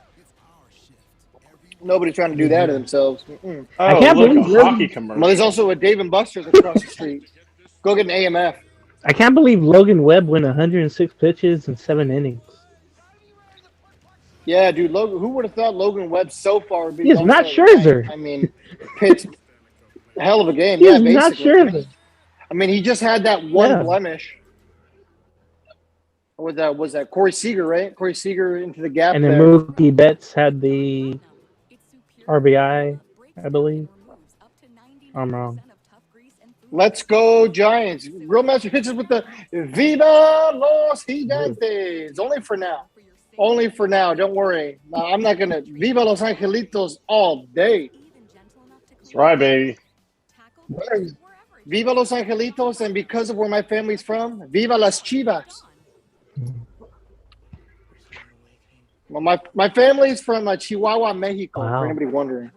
Nobody's trying to do that to themselves. Oh, I can't look, a believe hockey Logan, commercial. Well, there's also a Dave and Buster's across the street. Go get an AMF. I can't believe Logan Webb went 106 pitches in 7 innings. Yeah, dude. Logan, who would have thought Logan Webb so far would be? He's not Scherzer. I mean, pitched a hell of a game. He's Yeah, not basically. Scherzer. I mean, he just had that one Yeah. blemish. Or was that Corey Seager, right? Corey Seager into the gap And then there. Mookie Betts had the RBI, I believe. I'm wrong. Let's go, Giants. Real Master pitches with the Viva Los Gigantes. Only for now. Only for now. Don't worry. No, I'm not going to. Viva Los Angelitos all day. That's right, baby. Viva Los Angelitos, and because of where my family's from, Viva Las Chivas. Well, my family's from Chihuahua, Mexico, Wow. for anybody wondering.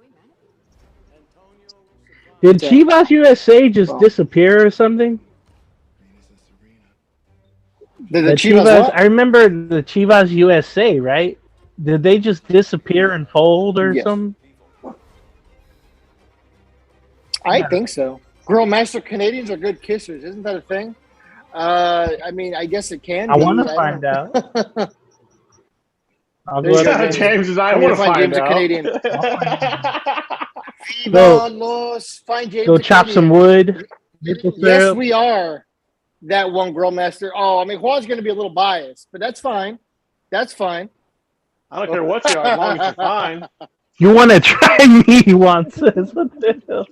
Did Chivas USA just disappear or something? The Chivas what? I remember the Chivas USA, right? Did they just disappear and fold or Yes. something? I think so. Girl Master Canadians are good kissers. Isn't that a thing? I mean, I guess it can I be. want to don't find know. out. I'll There you go go, ahead James. and- James is I I'm want gonna to find find James a out. Canadian. Go. Viva Los. Find James Go a chop some Canadian. wood. Maple Yes, syrup. we are. That one Girl Master. Oh, I mean, Juan's going to be a little biased, but that's fine. That's fine. I don't care what you are, as long as you're fine. You want to try me once? What the hell?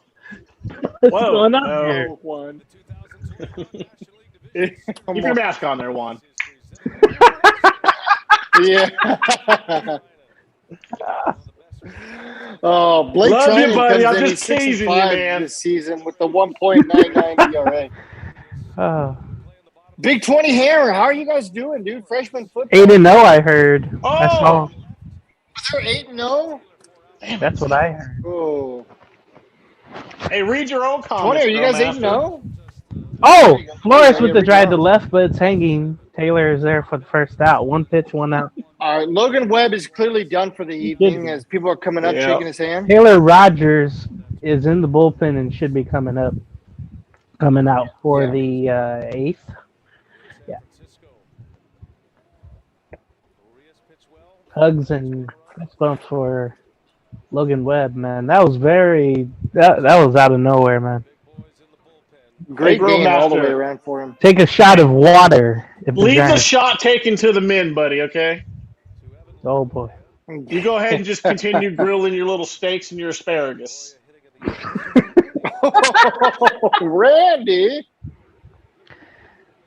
What's Whoa, going on no. here? Juan. Keep your mask on there, Juan. Yeah. Oh, Blake Love you, Trinan buddy. comes I'm in, just he's 6 and teasing you, 5 man. this season with the 1.99 ERA. Oh. Big 20 Hammer, how are you guys doing, dude? Freshman football. 8-0, I heard. Oh! That's all. Was there 8-0? That's what I heard. Oh. Hey, read your own 20, comments. are you Girl guys Master. 8-0? Oh, Flores Yeah, with the we drive go. to left, but it's hanging. Taylor is there for the first out. 1 pitch, 1 out. All right, Logan Webb is clearly done for the evening as people are coming up, Yeah. shaking his hand. Taylor Rogers is in the bullpen and should be coming out for Yeah. the 8th. Yeah. Hugs and fist bumps for Logan Webb, man. That was that was out of nowhere, man. Great Hey, game all the Master. way around for him. Take a shot of water. If the Leave the Giants- shot taken to the men, buddy, okay? Oh boy. You go ahead and just continue grilling your little steaks and your asparagus. Randy.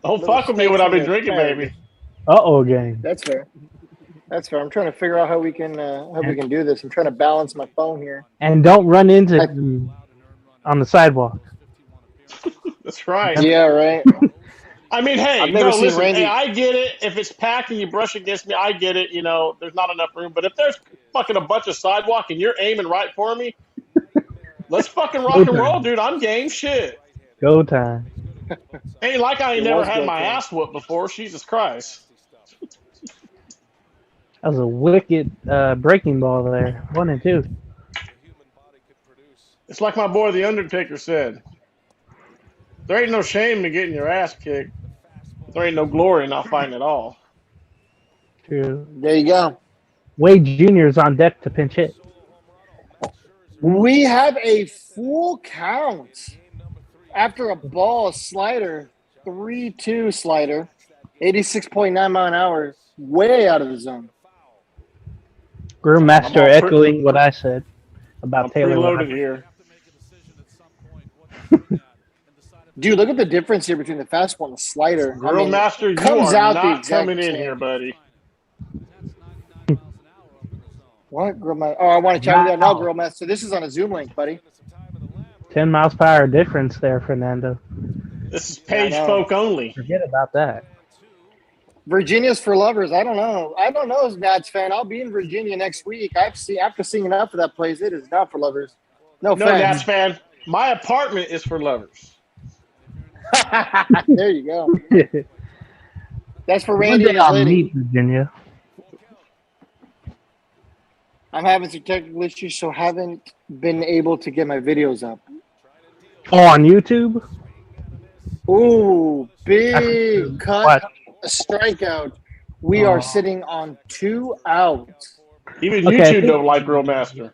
Don't Little fuck with me when steaks I've been and drinking, asparagus. baby. Uh-oh, game. That's fair. That's fair. I'm trying to figure out how we can do this. I'm trying to balance my phone here. And don't run into them on the sidewalk. That's right. Yeah, right. I mean, hey, I've never no, seen listen, Randy- hey, I get it. If it's packed and you brush against me, I get it. You know, there's not enough room. But if there's fucking a bunch of sidewalk and you're aiming right for me, let's fucking rock and roll, dude. I'm game shit. Go time. Ain't like I ain't It never was had good, my yeah. ass whooped before. Jesus Christ. That was a wicked breaking ball there. 1 and 2. It's like my boy The Undertaker said. There ain't no shame in getting your ass kicked. There ain't no glory in not fighting at all. True. There you go. Wade Jr. is on deck to pinch hit. We have a full count after a ball slider, 3-2 slider, 86.9 mile an hour, way out of the zone. Brewmaster I'm all echoing what I said about I'm Taylor. preloaded Rogers. here. Dude, look at the difference here between the fastball and the slider. Grill Master, you comes are out the not exact coming in same. here, buddy. What? Grill Master? Oh, I want to chat with that. No, Grill Master. This is on a Zoom link, buddy. 10 miles per hour difference there, Fernando. This is page folk only. Forget about that. Virginia's for lovers. I don't know. I don't know as Nats fan. I'll be in Virginia next week. After seeing enough of that place, it is not for lovers. No Nats offense. fan. My apartment is for lovers. There you go. That's for Randy One day and his I'll lady. meet Virginia. I'm having some technical issues, so haven't been able to get my videos up. Oh, on YouTube? Ooh, big cut. What? A strikeout. We are sitting on 2 outs. Even Okay. YouTube don't like Grill Master.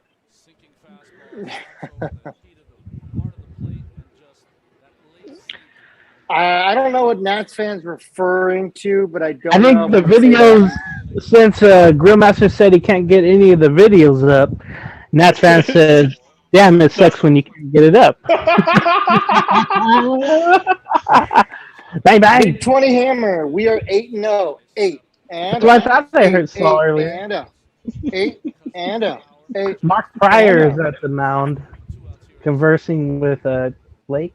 I don't know what Nats fans referring to, but I don't I think know the if I'm saying videos, that. since Grillmaster said he can't get any of the videos up, Nats fan said, damn, it sucks when you can't get it up. Bang, bang. Big 20 hammer. We are 8-0. 8 and That's what I thought I heard Saul 8 earlier. and a 8 and a 8. Mark Pryor is at the mound conversing with Blake.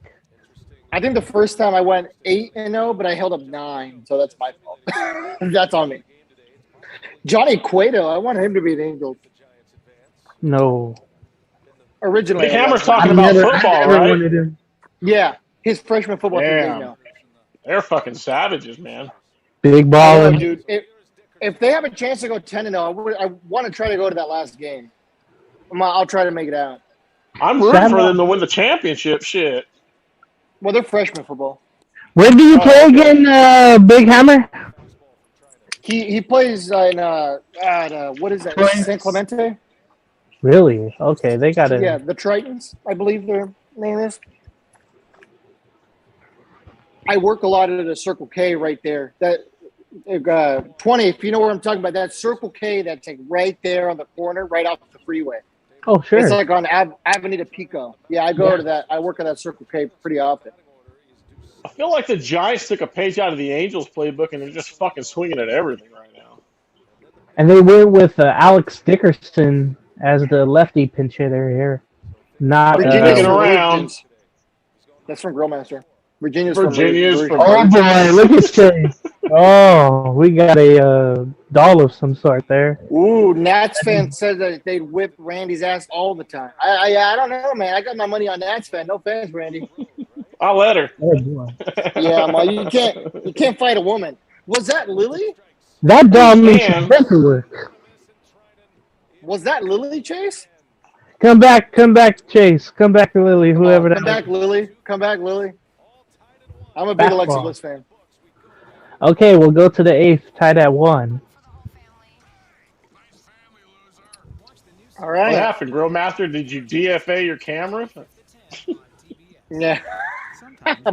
I think the first time I went 8-0, but I held up 9, so that's my fault. That's on me. Johnny Cueto, I want him to be an Angel. No. Originally, Big Hammer's talking about football, right? wanted him. Yeah, his freshman football team. Damn. Now. They're fucking savages, man. Big I ball. know, dude. If they have a chance to go 10-0, I want to try to go to that last game. I'll try to make it out. I'm rooting for them to win the championship. Shit. Well, they're freshman football. Where do you play again, Big Hammer? He plays in what is that? Tritons. San Clemente. Really? Okay, they got it. Yeah, the Tritons, I believe their name is. I work a lot at a Circle K right there. That 20, if you know where I'm talking about, that Circle K that's like right there on the corner, right off the freeway. Oh, sure. It's like on Avenida Pico. Yeah, I go to that. I work at that Circle K pretty often. I feel like the Giants took a page out of the Angels playbook and they're just fucking swinging at everything right now. And they went with Alex Dickerson as the lefty pinch hitter here. Not Virginia's Sticking from around. Virgins. That's from Grillmaster. Virginia's Virginia's from from- Oh boy, look at Chase. Oh, we got a doll of some sort there. Ooh, Nats fans said that they'd whip Randy's ass all the time. I don't know, man. I got my money on Nats fan. No offense, Randy. I'll let her. Oh boy. Yeah, well, you can't fight a woman. Was that Lily? That doll needs can. some paperwork. Was that Lily, Chase? Come back, Chase. Come back, Lily, whoever Come that back, Lily. Come back, Lily. I'm a big Alexa Basketball. Bliss fan. Okay, we'll go to the 8th, tied at 1. All What right. happened, Grill Master? Did you DFA your camera? Yeah.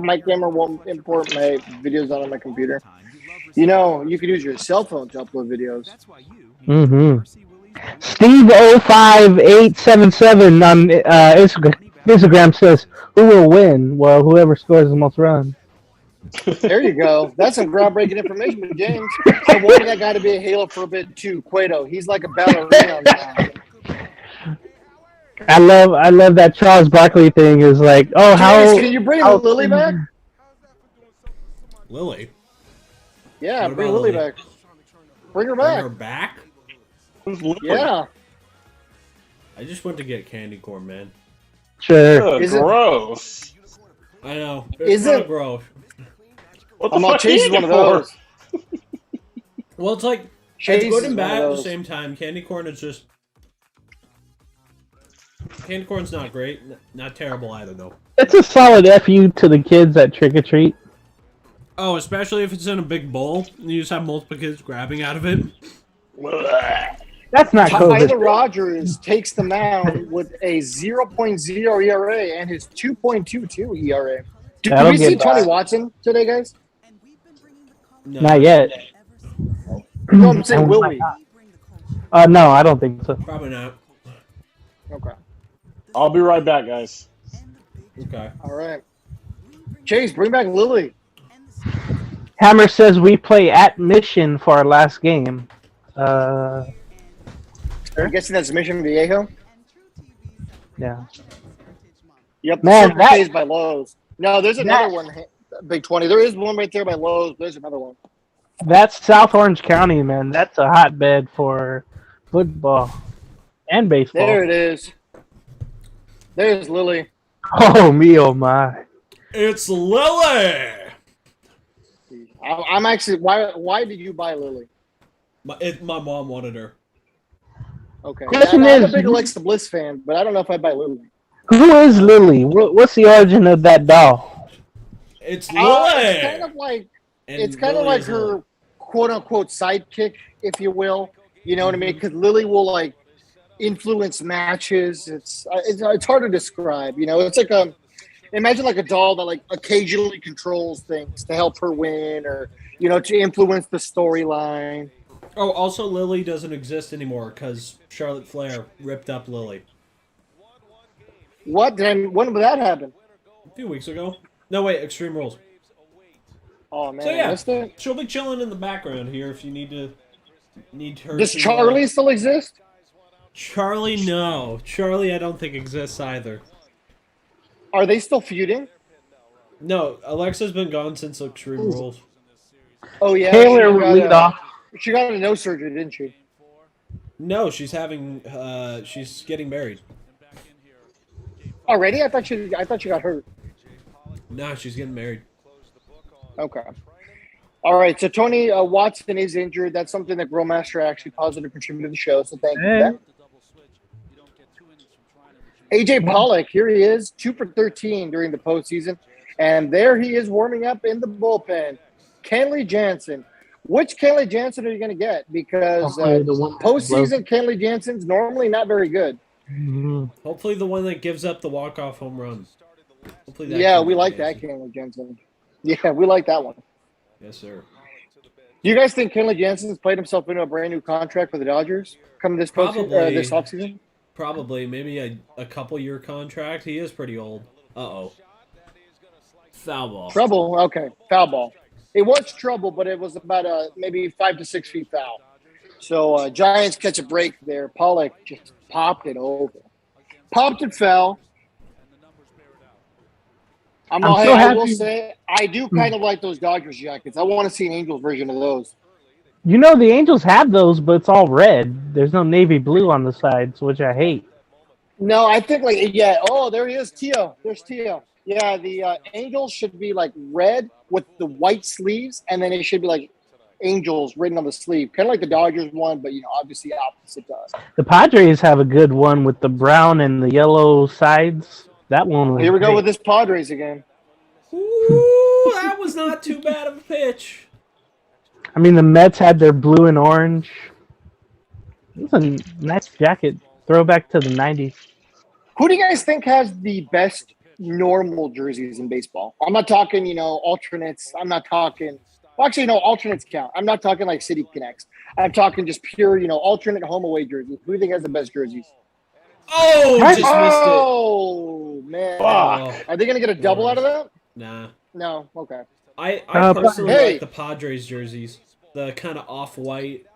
My camera won't import my videos on my computer. You know, you could use your cell phone to upload videos. Mm-hmm. Steve05877 on Instagram says, who will win? Well, whoever scores the most runs. There you go. That's some groundbreaking information, but James. I wanted that guy to be a Halo for a bit too. Cueto. He's like a ballerina on that. I love that Charles Barkley thing is like, oh, how... James, can you bring how- Lily back? Lily. Yeah, What bring about Lily Lily? back. Bring her Bring her back. back? Who's Lily? Yeah. I just went to get candy corn, man. Sure. Ugh, Is it- gross. I know. Is kinda it- gross? What the I'm not fuck are you chasing one eating of for? those. Well, it's like Chase it's good is and one bad of at the those. same time. Candy corn is just candy corn's not great, not terrible either though. It's a solid FU to the kids at Trick or Treat. Oh, especially if it's in a big bowl and you just have multiple kids grabbing out of it. That's not Tyler COVID. Rogers takes the mound with a 0.0 ERA and his 2.22 ERA. Did That'll we see get Tony by. Watson today, guys? No, Not yet. No, I'm saying, will we? No, I don't think so. Probably not. Okay. I'll be right back, guys. Okay. All right. Chase, bring back Lily. Hammer says we play at Mission for our last game. I'm guessing that's Mission Viejo. Yeah. Yep, Man, Circle K is by Lowe's. No, there's another one, Big 20. There is one right there by Lowe's. There's another one. That's South Orange County, man. That's a hotbed for football and baseball. There it is. There's Lily. Oh, me, oh, my. It's Lily! I'm actually. Why did you buy Lily? My mom wanted her. Okay. Question I'm a is- big Alexa Bliss fan, but I don't know if I'd buy Lily. Who is Lily? What's the origin of that doll? It's Lily! It's kind of like And it's kind of Lily like is her Lily. quote unquote sidekick, if you will. You know what I mean? Because Lily will like influence matches. It's hard to describe. You know, it's like imagine like a doll that like occasionally controls things to help her win, or to influence the storyline. Oh, also Lily doesn't exist anymore because Charlotte Flair ripped up Lily. What? When did that happen? A few weeks ago. No, wait, Extreme Rules. Oh man, So I yeah, missed it. she'll be chilling in the background here if you need her. Does to, Charlie still exist? Charlie, no. Charlie, I don't think exists either. Are they still feuding? No, Alexa's been gone since Extreme Rules. Oh yeah, Taylor will lead off. She got a nose surgery, didn't she? No, she's getting married. Already? I thought she got hurt. Nah, she's getting married. Okay. All right. So Tony Watson is injured. That's something that Grillmaster actually positive contributed to the show. So thank you for that. AJ Pollock, here he is, 2 for 13 during the postseason, and there he is warming up in the bullpen. Kenley Jansen. Which Kenley Jansen are you going to get? Because postseason Kenley Jansen's normally not very good. Mm-hmm. Hopefully the one that gives up the walk-off home run. Hopefully that Yeah, Kenley we like Jansen. that Kenley Jansen. Yeah, we like that one. Yes, sir. Do you guys think Kenley Jansen's played himself into a brand new contract for the Dodgers coming this Probably. this offseason? Probably, maybe a couple-year contract. He is pretty old. Uh-oh. Foul ball. Trouble? Okay, foul ball. It was trouble, but it was about maybe 5 to 6 feet foul. So Giants catch a break there. Pollock just popped it over. Popped and fell. I will say, I do kind of like those Dodgers jackets. I want to see an Angels version of those. You know, the Angels have those, but it's all red. There's no navy blue on the sides, which I hate. No, I think there he is, Tio. There's Tio. Yeah, the Angels should be like red with the white sleeves, and then it should be like Angels written on the sleeve. Kind of like the Dodgers one, but, obviously opposite does. The Padres have a good one with the brown and the yellow sides. That one was Here we go great. with this Padres again. Ooh, that was not too bad of a pitch. I mean, the Mets had their blue and orange. It was a nice jacket. Throwback to the 90s. Who do you guys think has the best normal jerseys in baseball? I'm not talking, alternates. I'm not talking – well, actually, no, alternates count. I'm not talking like City Connects. I'm talking just pure, alternate home-away jerseys. Who do you think has the best jerseys? Oh, just missed it. Oh, man. Fuck. Are they going to get a double out of that? Nah. No. Okay. I personally like the Padres jerseys. The kind of off-white,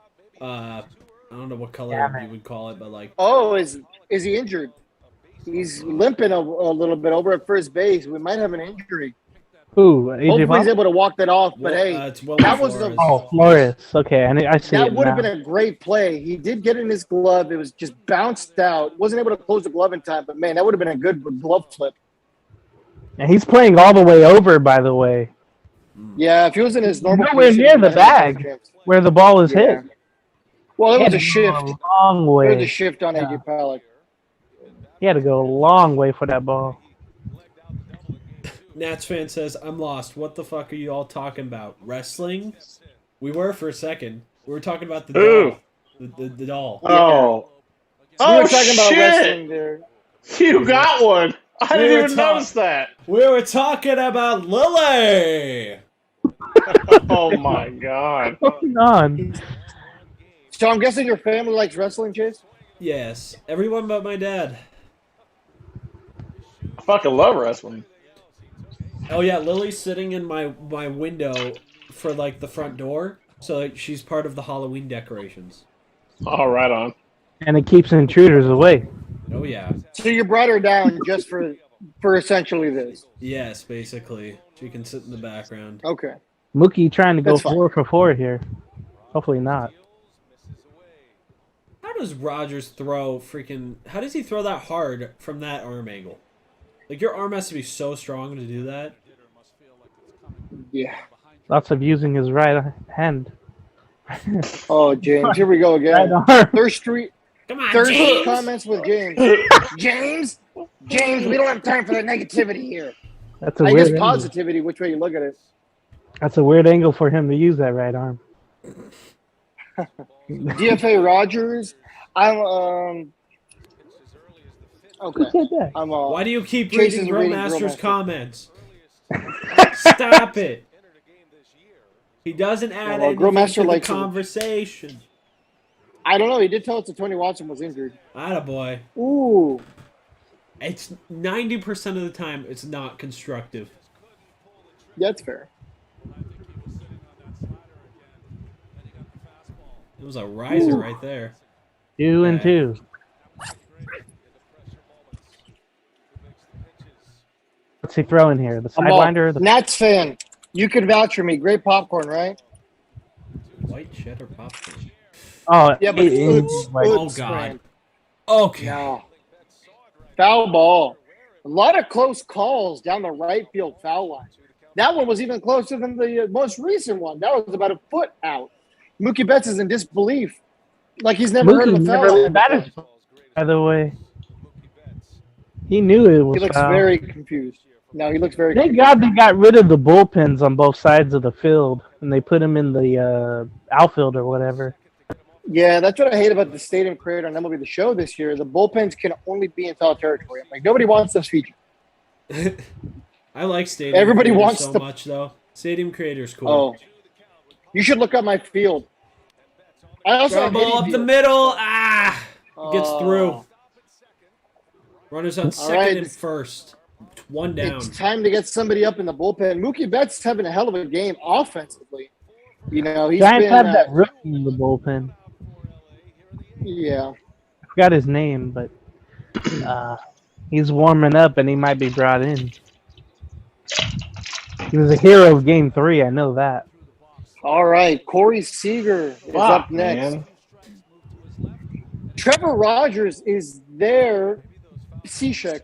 I don't know what color you would call it, but like... Oh, is he injured? He's limping a little bit over at first base. We might have an injury. Who? AJ Hopefully he's Bob? able to walk that off, but hey, it's Will that was Flores. Oh, Flores. Okay, I see that it would have now. been a great play. He did get in his glove. It was just bounced out. Wasn't able to close the glove in time, but man, that would have been a good glove flip. And he's playing all the way over, by the way, Yeah, if he was in his normal nowhere position, near he the might have had a bag chance. where the ball is Yeah. hit. Well, it He was had a to shift. go a long It was a way. shift on AJ Pollock. He had to go a long way for that ball. Nats fan says, I'm lost. What the fuck are you all talking about? Wrestling? We were for a second. We were talking about the doll. The doll. Oh. We Oh, were talking about shit. wrestling there. You got one. I We didn't were even notice that. We were talking about Lily! Oh, my God. What's going on? So I'm guessing your family likes wrestling, Chase? Yes. Everyone but my dad. I fucking love wrestling. Oh yeah, Lily's sitting in my window for like the front door, so like, she's part of the Halloween decorations. Oh, right on. And it keeps intruders away. Oh yeah. So you brought her down just for essentially this. Yes, basically. She can sit in the background. Okay. Mookie trying to go That's fine. 4 for 4 here. Hopefully not. How does Rogers throw freaking... How does he throw that hard from that arm angle? Like, your arm has to be so strong to do that. Yeah. Lots of using his right hand. Oh, James, here we go again. Right arm. Thirsty Come on, James! comments with James. James, we don't have time for the negativity here. That's a I weird guess angle. positivity, which way you look at it. That's a weird angle for him to use that right arm. DFA Rogers, I'm okay. Who said that? I'm Why do you keep Jason's reading reading Grillmaster's Grillmaster. comments? Stop it! He doesn't add Well, anything Grillmaster to the likes it. conversation. I don't know. He did tell us that Tony Watson was injured. Attaboy. Ooh, It's 90% of the time, it's not constructive. that's fair. It was a riser right there. 2 and 2. What's he throwing here? The I'm all sidewinder or the Nats fan. You could vouch for me. Great popcorn, right? White cheddar popcorn. Oh, Yeah, but it's like, Oh, God. Okay. No. Foul ball. A lot of close calls down the right field foul line. That one was even closer than the most recent one. That was about a foot out. Mookie Betts is in disbelief. Like he's never heard of Mookie's a foul never line batted, before. by the way. He knew it was He looks foul. very confused. No, he looks very Thank confused. God they got rid of the bullpens on both sides of the field, and they put them in the outfield or whatever. Yeah, that's what I hate about the stadium created on MLB The Show this year. The bullpens can only be in foul territory. I'm like, nobody wants this feature. I like Stadium Everybody Creator wants so to- much, though. Stadium Creator's cool. Oh. You should look up my field. I also Ground have ball hitty up the field. middle. Ah! Gets Oh. through. Runners on second right. and first. One down. It's time to get somebody up in the bullpen. Mookie Betts is having a hell of a game offensively. You know, he's Giants been have that rookie in the bullpen. yeah. I forgot his name, but he's warming up, and he might be brought in. He was a hero of Game 3. I know that. All right, Corey Seager is up next. Man. Trevor Rogers is there. Cishek.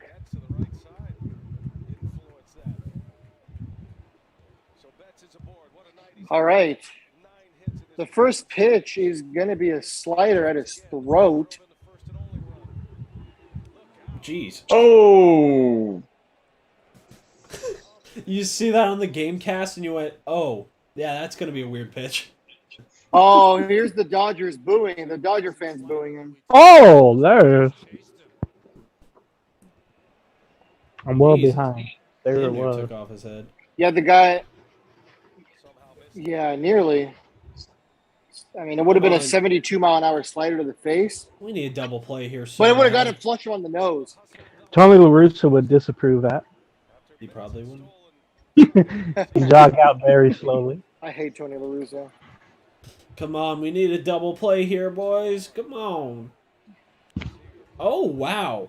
All right. The first pitch is going to be a slider at his throat. Jeez. Oh. You see that on the game cast and you went, oh, yeah, that's going to be a weird pitch. Oh, here's the Dodgers booing. The Dodger fans booing him. Oh, there's. I'm well Jeez. behind. There it Damn near was. took off his head. Yeah, the guy. Yeah, nearly. I mean, it would have been a 72-mile-an-hour slider to the face, We need a double play here soon. but it would have got him flush on the nose. Tony La Russa would disapprove that. He probably wouldn't. He jogged out very slowly. I hate Tony La Russa. Come on, we need a double play here, boys. Come on. Oh, wow.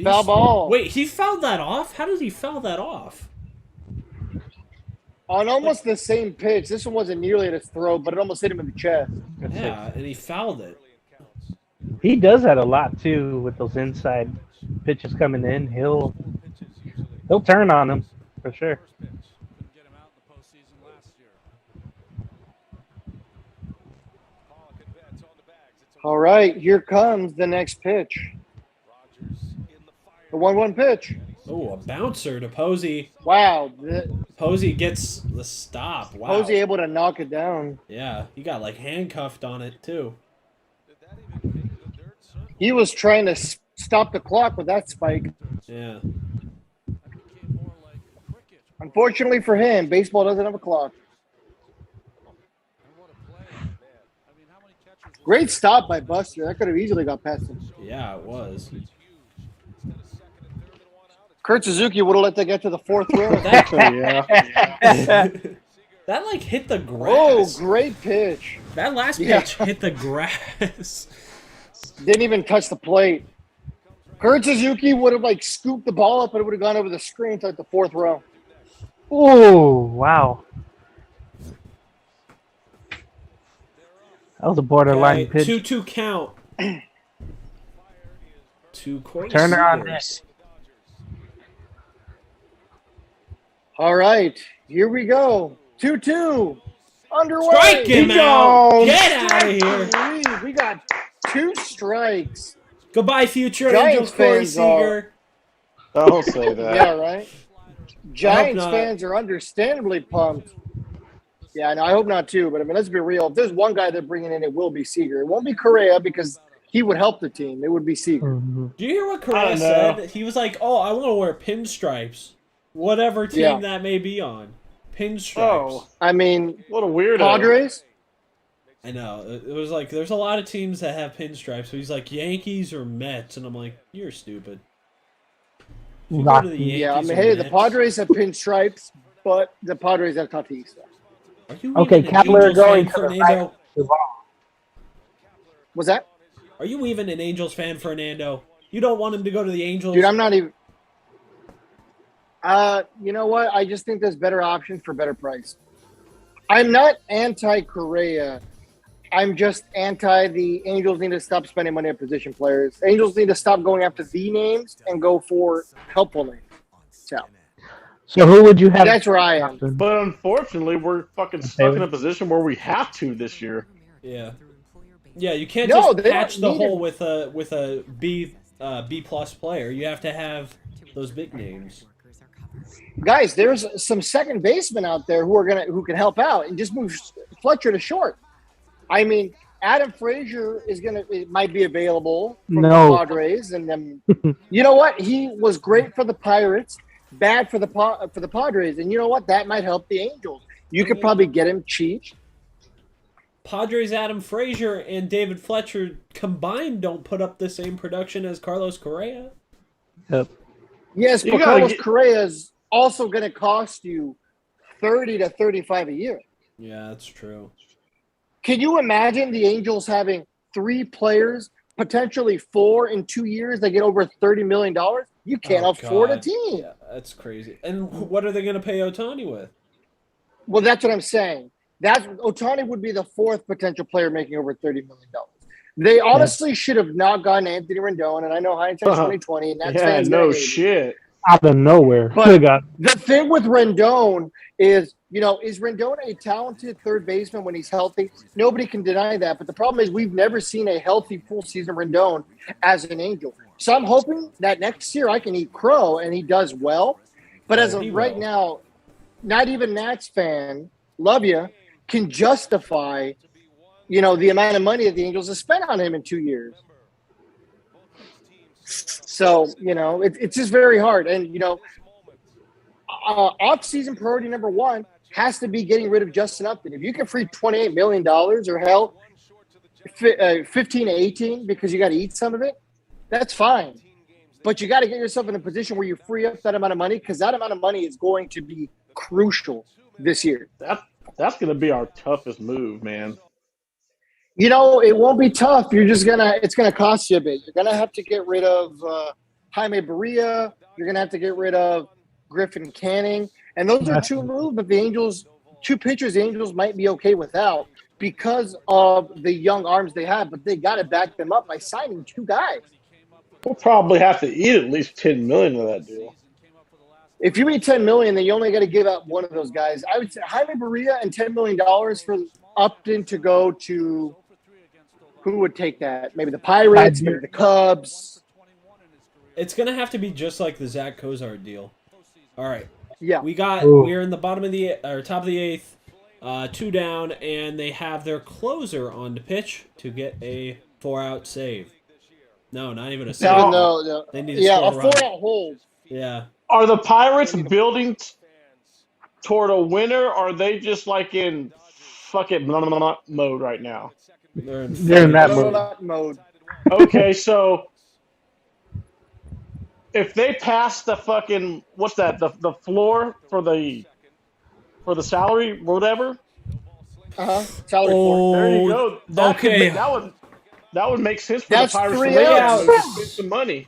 Foul ball. Wait, he fouled that off? How did he foul that off? On almost the same pitch. This one wasn't nearly at his throat, but it almost hit him in the chest. Yeah, and he fouled it. He does that a lot too with those inside pitches coming in. He'll turn on them for sure. All right, here comes the next pitch. The 1-1 pitch. Oh, a bouncer to Posey. Wow. Posey gets the stop. Wow. Posey able to knock it down. Yeah, he got like handcuffed on it too. He was trying to stop the clock with that spike. Yeah. Unfortunately for him, baseball doesn't have a clock. Great stop by Buster. That could have easily got past him. Yeah, it was. Kurt Suzuki would have let that get to the fourth row. That like hit the grass. Oh, great pitch. That last pitch hit the grass. Didn't even touch the plate. Kurt Suzuki would have like scooped the ball up and it would have gone over the screen to like the fourth row. Oh, wow. That was a borderline pitch. 2-2 count. 2 quarters. Turner on this. All right, here we go. 2-2. Underway. Strike him out. Get out of here. We got 2 strikes. Goodbye, future Giants Angels, Corey fans Seager. Don't say that. Yeah, right. Giants not. fans are understandably pumped. Yeah, no, I hope not too. But I mean, let's be real. If there's one guy they're bringing in, it will be Seager. It won't be Correa because he would help the team. It would be Seager. Do you hear what Correa said? He was like, "Oh, I want to wear pinstripes, whatever team that may be on. Pinstripes." Oh, I mean, what a weirdo. Padres. I know. It was like there's a lot of teams that have pinstripes. So he's like Yankees or Mets, and I'm like, you're stupid. Not, Yeah, I mean, hey, the Padres have pinstripes, but the Padres have Tatis. Are you okay, even an Kepler Angels going fan, to the Fernando? Was that? Are you even an Angels fan, Fernando? You don't want him to go to the Angels? Dude, I'm not even. You know what? I just think there's better options for better price. I'm not anti-Correa. I'm just anti the Angels need to stop spending money on position players. Angels need to stop going after the names and go for helpful names. So who would you have? That's where I am. But unfortunately, we're fucking stuck in a position where we have to this year. Yeah. Yeah, you can't just patch the hole with a B plus player. You have to have those big names. Guys, there's some second basemen out there who can help out and just move Fletcher to short. I mean, Adam Frazier might be available from the Padres, and then you know what? He was great for the Pirates, bad for the Padres, and you know what? That might help the Angels. You could probably get him cheap. Padres, Adam Frazier, and David Fletcher combined don't put up the same production as Carlos Correa. Yep. Yes, but Carlos Correa is also going to cost you $30 to $35 a year. Yeah, that's true. Can you imagine the Angels having 3 players, potentially 4 in 2 years? They get over $30 million. You can't afford a team. Yeah, that's crazy. And what are they going to pay Ohtani with? Well, that's what I'm saying. Ohtani would be the 4th potential player making over $30 million. They honestly should have not gotten Anthony Rendon, and I know hindsight's 2020, and that's fans. No shit. Out of nowhere. But the thing with Rendon is, is Rendon a talented third baseman when he's healthy? Nobody can deny that. But the problem is we've never seen a healthy full season Rendon as an Angel. So I'm hoping that next year I can eat crow and he does well. But as of right now, not even Nats fan, love you, can justify, the amount of money that the Angels have spent on him in 2 years. So, it's just very hard. And, off-season priority number 1 has to be getting rid of Justin Upton. If you can free $28 million or hell, 15 to 18 because you got to eat some of it, that's fine. But you got to get yourself in a position where you free up that amount of money because that amount of money is going to be crucial this year. That's going to be our toughest move, man. It won't be tough. It's going to cost you a bit. You're going to have to get rid of Jaime Barria. You're going to have to get rid of Griffin Canning. And those are 2 moves that the Angels, 2 pitchers the Angels might be okay without because of the young arms they have, but they got to back them up by signing 2 guys. We'll probably have to eat at least $10 million of that deal. If you eat $10 million, then you only got to give up one of those guys. I would say Jaime Barria and $10 million for Upton to go to who would take that? Maybe the Pirates, maybe the Cubs. It's going to have to be just like the Zach Cozart deal. All right. Yeah. We're in the top of the 8th, 2 down, and they have their closer on the pitch to get a 4-out save. No, not even a save. No. They need to score a 4-out hold. Yeah. Are the Pirates building toward a winner, or are they just like in fuck it mode right now? They're in that mode. Okay, so if they pass the fucking what's that the floor for the salary whatever. Salary floor. There you go. That could okay. that would make sense for That's the Pirates to 3 look at outs. and just get some money.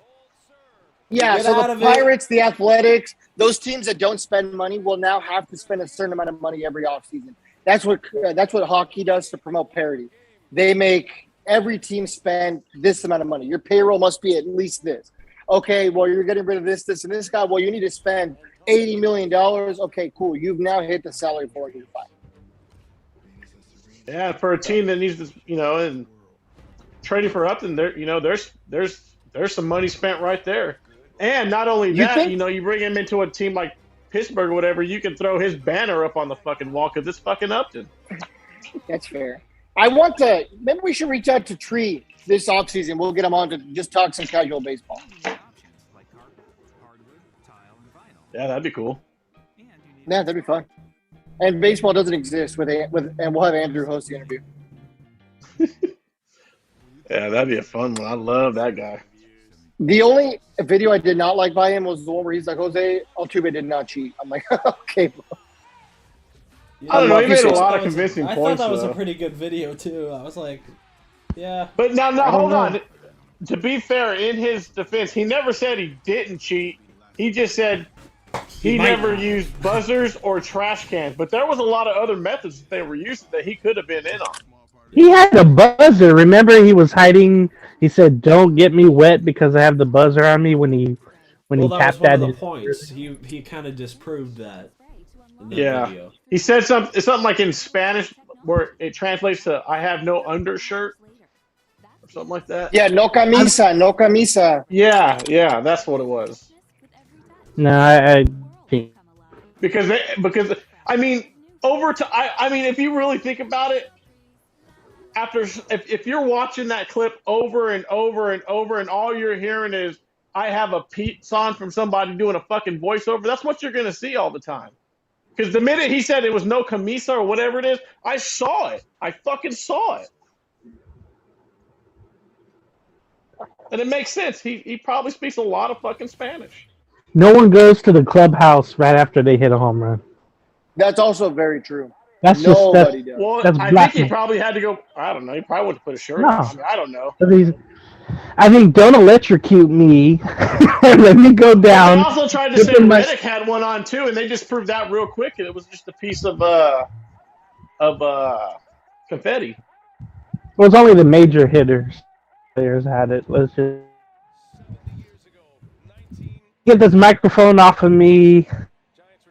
Yeah, Get so out the of it. Pirates, the Athletics, those teams that don't spend money will now have to spend a certain amount of money every offseason. That's what hockey does to promote parity. They make every team spend this amount of money. Your payroll must be at least this. Okay, well, you're getting rid of this, and this guy. Well, you need to spend $80 million. Okay, cool. You've now hit the salary floor. You're fine. Yeah, for a team that needs to, and trading for Upton, there's some money spent right there. And not only You that, think- you bring him into a team like Pittsburgh or whatever, you can throw his banner up on the fucking wall because it's fucking Upton. That's fair. Maybe we should reach out to Tree this offseason. We'll get him on to just talk some casual baseball. Yeah, that'd be cool. Yeah, that'd be fun. And baseball doesn't exist and we'll have Andrew host the interview. Yeah, that'd be a fun one. I love that guy. The only video I did not like by him was the one where he's like, Jose Altuve did not cheat. I'm like, okay, bro. I don't know. He made a I lot of convincing I points. thought that was though. a pretty good video too. I was like, yeah. But now, don't hold know. on. To be fair, in his defense, he never said he didn't cheat. He just said he might never not. used buzzers or trash cans. But there was a lot of other methods that they were using that he could have been in on. He had a buzzer. Remember, he was hiding. He said, "Don't get me wet because I have the buzzer on me." When he Well, that was tapped one that of the in. points. He kind of disproved that in that Yeah. video. He said something like in Spanish where it translates to "I have no undershirt" or something like that. Yeah, no camisa, no camisa. Yeah, that's what it was. No, I think Because I mean, if you really think about it, if you're watching that clip over and over and over, and all you're hearing is "I have a Pete song" from somebody doing a fucking voiceover, that's what you're gonna see all the time. Because the minute he said it was no camisa or whatever it is, I saw it. I fucking saw it. And it makes sense. He probably speaks a lot of fucking Spanish. no one goes to the clubhouse right after they hit a home run. That's also very true. That's Nobody does. Well, That's I think blasphemy. he probably had to go. I don't know. He probably wouldn't put a shirt No. on. I mean, I don't know. I think don't electrocute me. Let me go They down. also tried to Give say him my- Reddick had one on too, and they just proved that real quick. And it was just a piece of confetti. It was only the major hitters. Players had it. Let's just get this microphone off of me.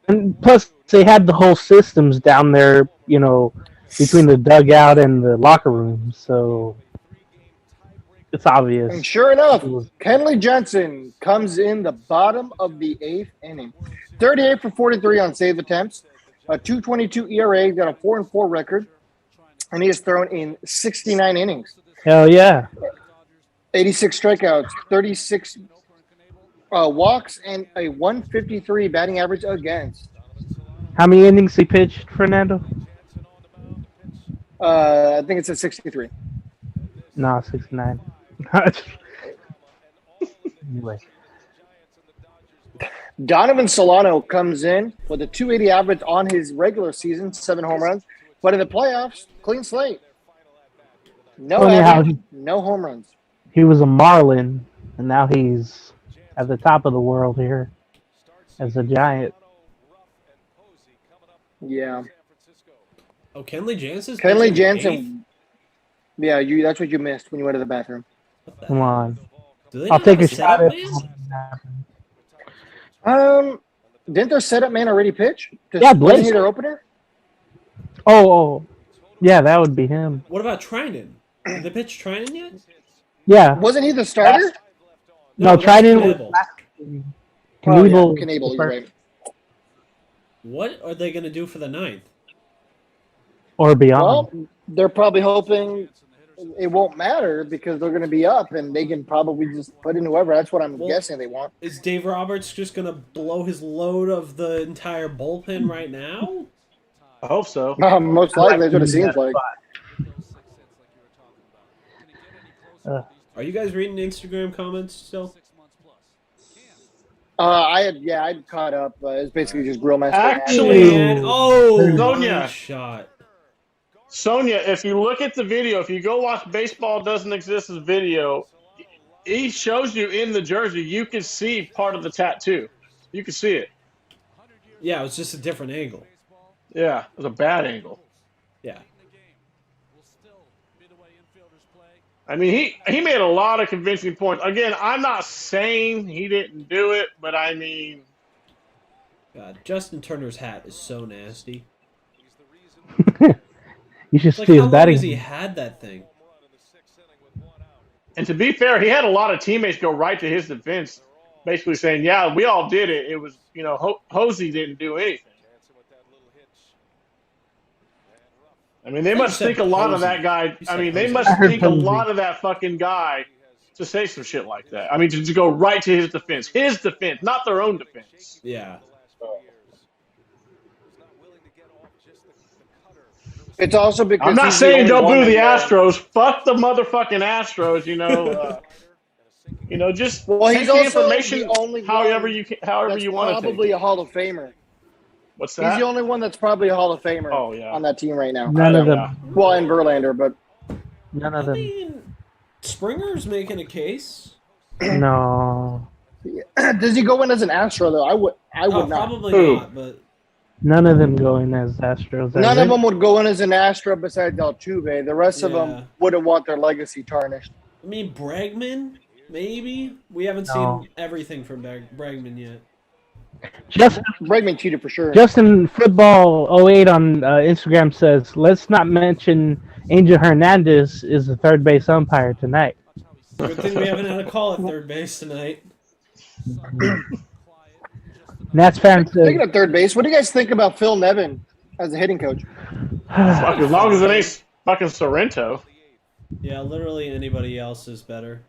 And plus, they had the whole systems down there, between the dugout and the locker room. So it's obvious. And sure enough, Kenley Jensen comes in the bottom of the 8th inning. 38 for 43 on save attempts, a 2.22 ERA, got a 4-4 record, and he has thrown in 69 innings. Hell yeah. 86 strikeouts, 36 walks, and a 153 batting average against. How many innings he pitched, Fernando? I think it's at 63. No, 69. Anyway. Donovan Solano comes in with a 280 average on his regular season, 7 home runs. But in the playoffs, clean slate. No Funny how average, no home runs. he was a Marlin, and now he's at the top of the world here as a Giant. Yeah. Oh, Kenley Jansen's Kenley pitching Jansen. eighth? Yeah, that's what you missed when you went to the bathroom. What the Come hell? on. Do they I'll not take have a shot at setup man? Didn't their setup man already pitch? Yeah, Blake. Wasn't he their opener? Oh, yeah, that would be him. What about Trinan? Did they pitch Trinan yet? Yeah. Wasn't he the starter? No, that's Trinan was Knebel. Knebel. Knebel, you're right. What are they going to do for the 9th? Or beyond. Well, they're probably hoping it won't matter because they're going to be up and they can probably just put in whoever. That's what I'm guessing they want. Is Dave Roberts just going to blow his load of the entire bullpen right now? I hope so. Most likely, that's what it seems like. Are you guys reading Instagram comments still? I'd caught up. It's basically just grill master. Actually, Man, oh, Sonia. line shot. Sonia, if you look at the video, if you go watch Baseball Doesn't Exist's video, he shows you in the jersey, you can see part of the tattoo. You can see it. Yeah, it was just a different angle. Yeah, it was a bad angle. Yeah. I mean, he made a lot of convincing points. Again, I'm not saying he didn't do it, but I mean... God, Justin Turner's hat is so nasty. You should Like, see how his long batting. has he had that thing? And to be fair, he had a lot of teammates go right to his defense, basically saying, yeah, we all did it. It was, Hosey didn't do anything. I mean, they must think a lot of that guy. I mean, they must think a lot of that fucking guy to say some shit like that. I mean, to go right to his defense. His defense, not their own defense. Yeah. It's also because I'm not he's saying the don't only boo one the that- Astros. Fuck the motherfucking Astros, just Well, take he's the also information the only however one you that's want to take probably it. a Hall of Famer. What's He's that? the only one that's probably a Hall of Famer Oh, yeah. on that team right now. None of them. Yeah. Well, and Verlander, but None I of them. mean, Springer's making a case. No. does he go in as an Astro though? I would not. Probably Who? not, but None of them go in as Astros. None of them would go in as an Astro besides Altuve. The rest of Yeah. them wouldn't want their legacy tarnished. I mean, Bregman, maybe? We haven't No. seen everything from Bregman yet. Bregman cheated for sure. Justin Football 08 on Instagram says, let's not mention Angel Hernandez is the third base umpire tonight. Good thing we haven't had a call at third base tonight. Nats fan says, Speaking of third base, what do you guys think about Phil Nevin as a hitting coach? Fuck, as long as it ain't fucking Sorrento. Yeah, literally anybody else is better.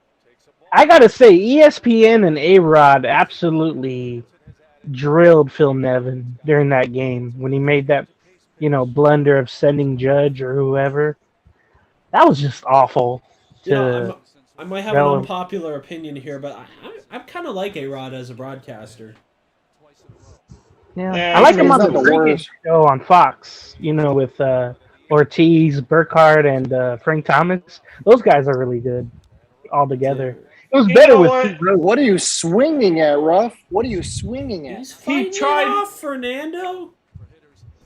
I gotta say, ESPN and A-Rod absolutely drilled Phil Nevin during that game when he made that, blunder of sending Judge or whoever. That was just awful. I might have an unpopular opinion here, but I kind of like A-Rod as a broadcaster. Yeah, I like him on the pregame show on Fox. With Ortiz, Burkhardt, and Frank Thomas. Those guys are really good all together. It was better with. What are you swinging at, Ruff? What are you swinging at? He's fighting it off, Fernando.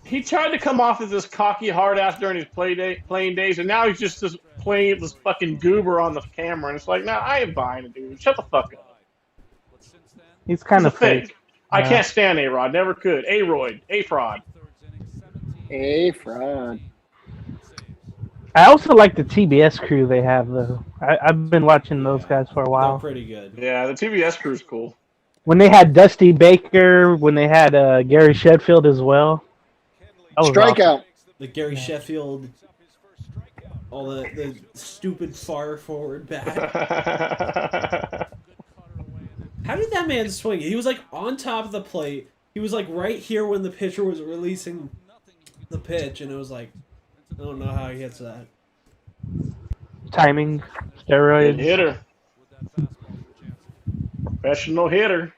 He tried to come off as this cocky hard ass during his playing days, and now he's just playing this fucking goober on the camera, and it's like, nah, I ain't buying it, dude. Shut the fuck up. He's kind of fake. I can't stand A-Rod. Never could. A-Royd. A-Fraud. A-Fraud. I also like the TBS crew they have, though. I've been watching those guys for a while. They're pretty good. Yeah, the TBS crew's cool. When they had Dusty Baker, when they had Gary Sheffield as well. Strikeout. Awesome. The Gary Sheffield, all the stupid far forward bat. How did that man swing? He was like on top of the plate. He was like right here when the pitcher was releasing the pitch, and it was like, I don't know how he hits that. Timing, steroids. Good hitter. Professional hitter.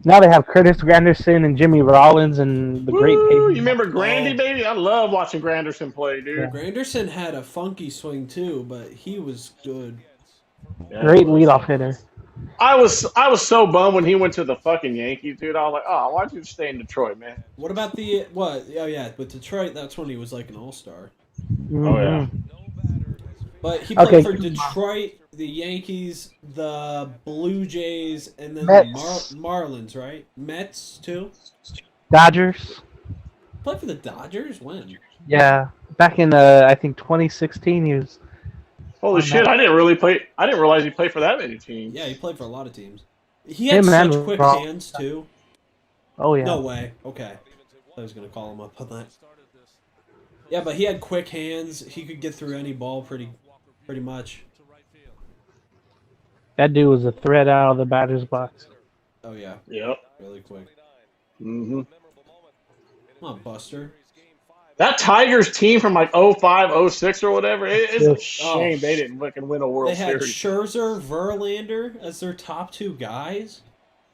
Now they have Curtis Granderson and Jimmy Rollins and the great. You remember Grandy, baby? I love watching Granderson play, dude. Yeah. Granderson had a funky swing too, but he was good. Yeah, great leadoff hitter. I was so bummed when he went to the fucking Yankees, dude. I was like, oh, why'd you stay in Detroit, man? What about the what? Oh yeah, with Detroit, that's when he was like an all-star. Mm-hmm. Oh yeah. But he played for Detroit, the Yankees, the Blue Jays, and then the Marlins, right? Mets too. Dodgers. Played for the Dodgers when? Yeah, back in I think 2016 he was. Holy shit! I didn't realize he played for that many teams. Yeah, he played for a lot of teams. He had such quick hands too. Oh yeah. No way. Okay, I was gonna call him up on that. Yeah, but he had quick hands. He could get through any ball pretty much. That dude was a threat out of the batter's box. Oh yeah. Yep. Really quick. Mm-hmm. Come on, Buster. That Tigers team from like 05, 06 or whatever, it's a shame they didn't fucking win a World They had Series. Scherzer, Verlander as their top 2 guys.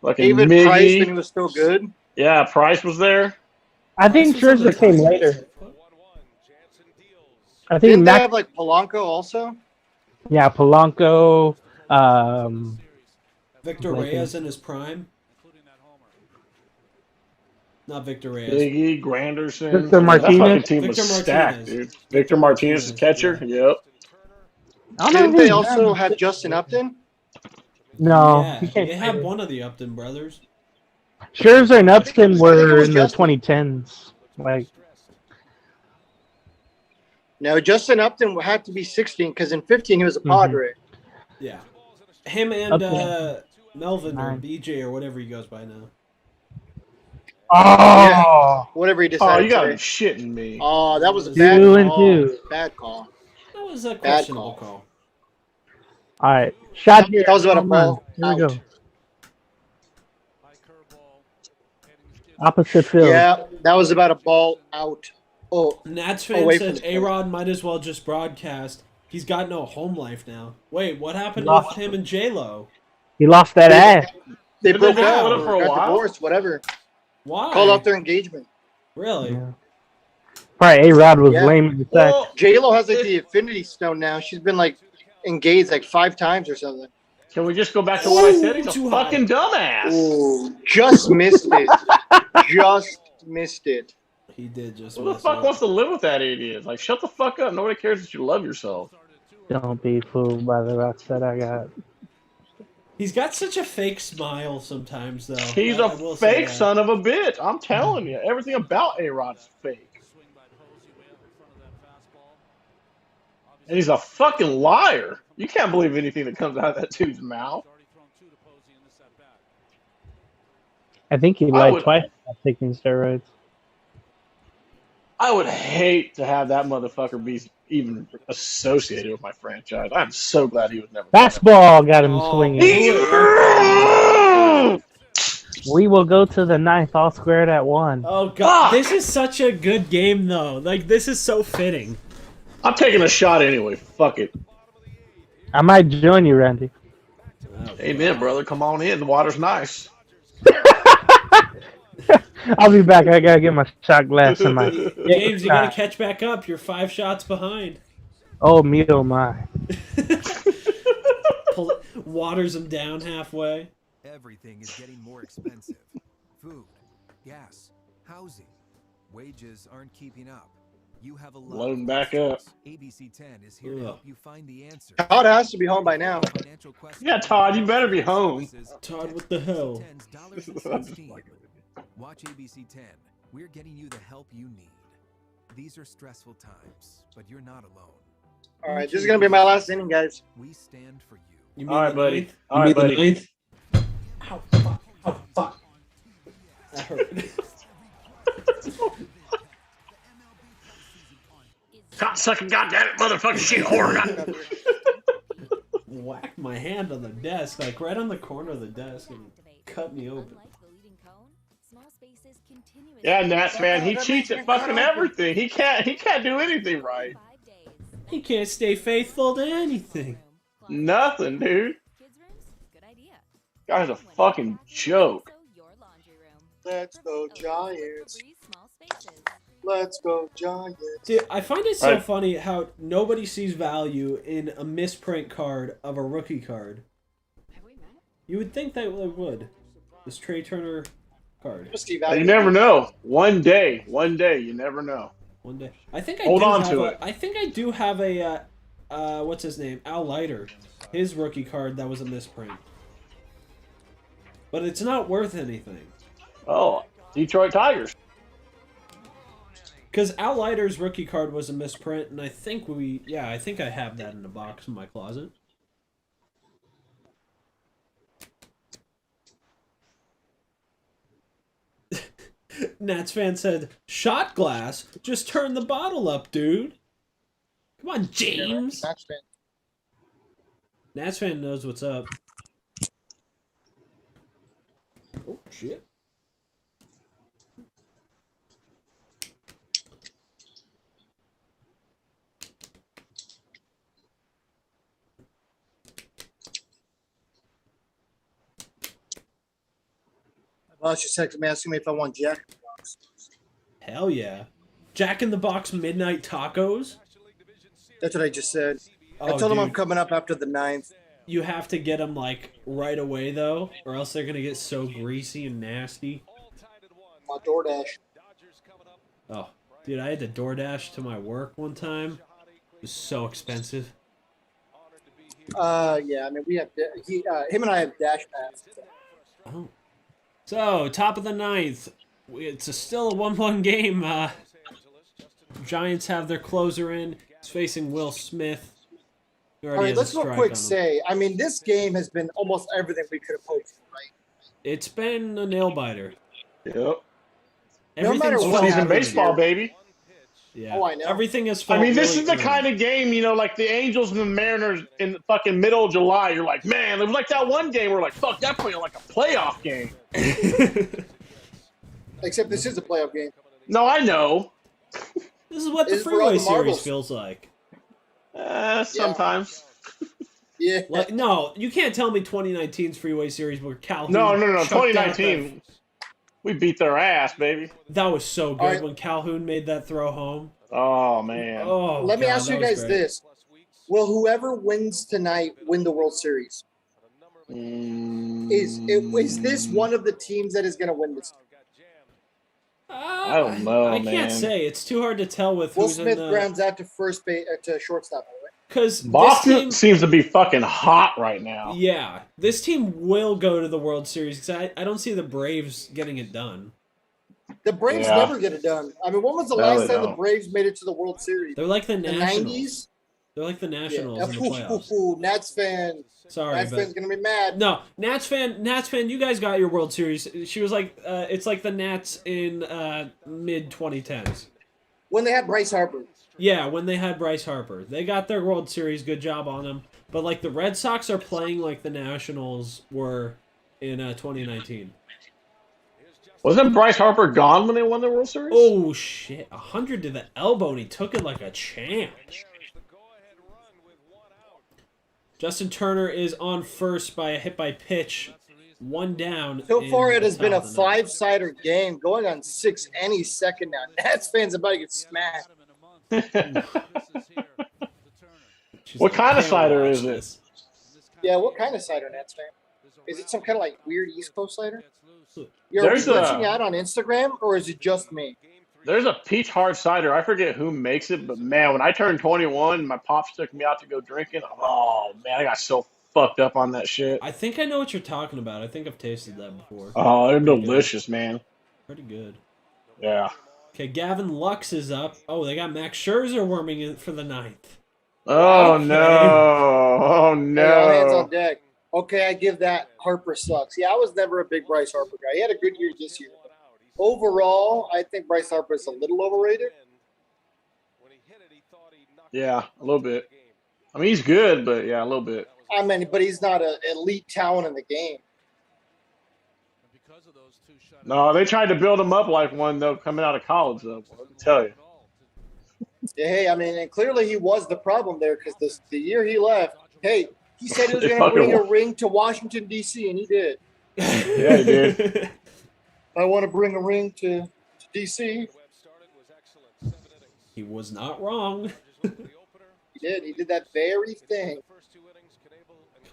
Like David Miggy. Price when he was still good. Yeah, Price was there. I think Price was on the Scherzer came Tigers. later. I think Didn't they Max, have like Polanco also? yeah, Polanco. Victor Blanking. Reyes in his prime. Not Victor Reyes. Biggie, Granderson. Victor That Martinez. fucking team Victor was stacked, Martinez. dude. Victor Martinez is catcher. Yeah. Yep. I don't know Didn't who they he's also done. have Justin Upton? No, Yeah, he came they had later. one of the Upton brothers. Scherzer and Upton I think it were was in the Justin. 2010s. Like, No, Justin Upton had to be 16 because in 15 he was a Padre. Yeah. Him and Upton. Melvin or Nine. BJ or whatever he goes by now. oh, Whatever he Oh, decided you gotta be today. shitting me. Oh, that was a 2 bad and call. 2. Bad call. That was a questionable call. All right. Shot here. That was about a Home run. ball Here we out. go. Opposite field. Yeah, that was about a ball out. Oh, Nats fan Away from said the plate. A-Rod might as well just broadcast. He's got no home life now. Wait, what happened Lost. with him and J-Lo? He lost that ass. they Did broke they up split up or for a got while? divorced, whatever. Why? Called off their engagement. Really? Yeah. Probably A-Rod was Yeah. lame in the sack. Well, J-Lo has like the Infinity Stone now. She's been like engaged like 5 times or something. can we just go back to what I said? He's a Too high. fucking dumbass. Ooh, just missed it. Just missed it. He did just Who the mess fuck up. wants to live with that idiot? Like, shut the fuck up. Nobody cares that you love yourself. Don't be fooled by the rocks that I got. He's got such a fake smile sometimes, though. He's I will a say fake that. son of a bitch. I'm telling you. Everything about A-Rod is fake. And he's a fucking liar. You can't believe anything that comes out of that dude's mouth. I think he I lied would- twice about taking steroids. I would hate to have that motherfucker be even associated with my franchise. I'm so glad he was never. Fastball got him Oh, swinging. We will go to the 9th, all squared at 1. Oh, God. Fuck! This is such a good game, though. Like, this is so fitting. I'm taking a shot anyway. Fuck it. I might join you, Randy. Oh, Amen, brother. Come on in. The water's nice. I'll be back. I gotta get my shot glass in my. James, you gotta catch back up. You're 5 shots behind. Oh, me, oh my. Waters him down halfway. Everything is getting more expensive. Food, gas, housing. Wages aren't keeping up. You have a lot Loading of back up. ABC 10 is here to help you find the answer. Todd has to be home by now. Financial questions. Yeah, Todd, you better be home. Todd, what the hell? Watch ABC 10. We're getting you the help you need. These are stressful times, but you're not alone. All right, this is gonna be my last inning, guys. We stand for you. You mean All right, the buddy. ninth? All right, buddy. Ow, fuck. Oh, fuck. That hurt. Cocksucking goddamn motherfucking shit whore. Whacked my hand on the desk, like right on the corner of the desk, and cut me open. Yeah, Nats man, he cheats at fucking everything. He can't do anything right. He can't stay faithful to anything. Nothing, dude. Guy's a fucking joke. Let's go Giants. Let's go Giants. Dude, I find it so Right. funny how nobody sees value in a misprint card of a rookie card. You would think they would. This Trey Turner card. You never know. One day, you never know. One day. I think I Hold do on have to a, it. I think I do have a what's his name? Al Leiter. His rookie card that was a misprint. But it's not worth anything. Oh, Detroit Tigers. Because Al Leiter's rookie card was a misprint, and I think I think I have that in a box in my closet. Nats fan said, "Shot glass, just turn the bottle up, dude. Come on, James." Nats fan knows what's up. Oh shit. She texted me asking me if I want Jack in the Box. Hell yeah. Jack in the Box midnight tacos? That's what I just said. I Oh, told him I'm dude. coming up after the 9th. You have to get them, like, right away, though, or else they're going to get so greasy and nasty. My DoorDash. Oh, dude, I had to DoorDash to my work one time. It was so expensive. Yeah, I mean, we have him and I have Dash Pass. Oh. So, top of the 9th. It's still a 1-1 game. Giants have their closer in. He's facing Will Smith. All right, let's real quick say, I mean, this game has been almost everything we could have hoped for, right? It's been a nail biter. Yep. No matter what Season happens baseball, here. baby. Yeah. Oh, I know. Everything is. I mean, this really is the early. kind of game, you know, like the Angels and the Mariners in the fucking middle of July. You're like, man, it was like that one game where like, fuck, that playing like a playoff game. Except this is a playoff game. No, I know. This is what the This is for all Freeway the Series marbles. feels like. Sometimes. Yeah. Like, no, you can't tell me 2019's Freeway Series where Calhoun. No. chucked out 2019. We beat their ass, baby. That was so good All right. when Calhoun made that throw home. Oh, man. Oh, Let me God, ask you that was guys great. this. Will whoever wins tonight win the World Series? Is this one of the teams that is going to win this? I don't know, I man. can't say. It's too hard to tell with Will who's Smith in the... grounds out to first base to shortstop, by the way. Because this Boston team... seems to be fucking hot right now. Yeah, this team will go to the World Series because I don't see the Braves getting it done. The Braves Yeah. never get it done. I mean, when was the No, last they time the don't. Braves made it to the World Series? They're like the The Nationals. 90s? They're like the Nationals in the Ooh, playoffs. ooh, ooh, Nats fan. Sorry, Nats but... fan's going to be mad. No, Nats fan, you guys got your World Series. She was like, it's like the Nats in mid 2010s. When they had Bryce Harper. Yeah, when they had Bryce Harper, they got their World Series. Good job on them. But like the Red Sox are playing like the Nationals were in 2019. Wasn't Bryce Harper gone when they won the World Series? Oh shit! 100 to the elbow, and he took it like a champ. Justin Turner is on first by a hit by pitch. One down. So in far, it the has been top a of the ninth. five-sider game going on 6 any second now. Nats fans about to get smacked. She's What like, kind of "Can't cider watch is it?" this." Yeah, what kind of cider, Nats fan? Is it some kind of like weird East Coast cider? You're There's reaching a- out on Instagram, or is it just me? There's a peach hard cider. I forget who makes it, but man, when I turned 21, my pops took me out to go drinking. Oh man, I got so fucked up on that shit. I think I know what you're talking about. I think I've tasted that before. Oh, they're Pretty good. delicious, man. Pretty good. Yeah. Okay, Gavin Lux is up. Oh, they got Max Scherzer warming in for the 9th. Oh Okay. no! Oh Hey, all hands on no! deck. Okay, I give that. Harper sucks. Yeah, I was never a big Bryce Harper guy. He had a good year this year. Overall, I think Bryce Harper is a little overrated. Yeah, a little bit. I mean, he's good, but yeah, a little bit. I mean, but he's not an elite talent in the game. No, they tried to build him up like one though coming out of college though. Let me tell you. Yeah, hey, I mean, and clearly he was the problem there because the year he left, hey, he said he was They going to bring a fucking- ring to Washington, D.C., and he did. Yeah, he did. I want to bring a ring to D.C. He was not wrong. He did. He did that very thing.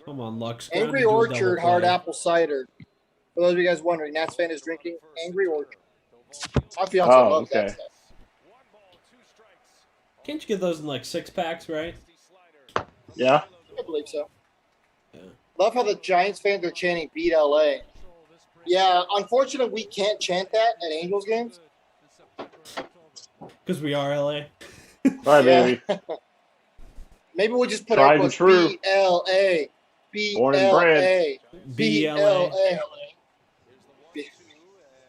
Come on, Lux. Angry Ground to do a Orchard double hard play. apple cider. For those of you guys wondering, Nats fan is drinking Angry Orchard. My fiance Oh, loves that okay. stuff. Can't you get those in like 6-packs, right? Yeah. I believe so. Yeah. Love how the Giants fans are chanting "Beat LA." Yeah, unfortunately, we can't chant that at Angels games. Because we are LA. All right, Yeah. baby. Maybe we'll just put Tried out and true. BLA. Born and bred. BLA.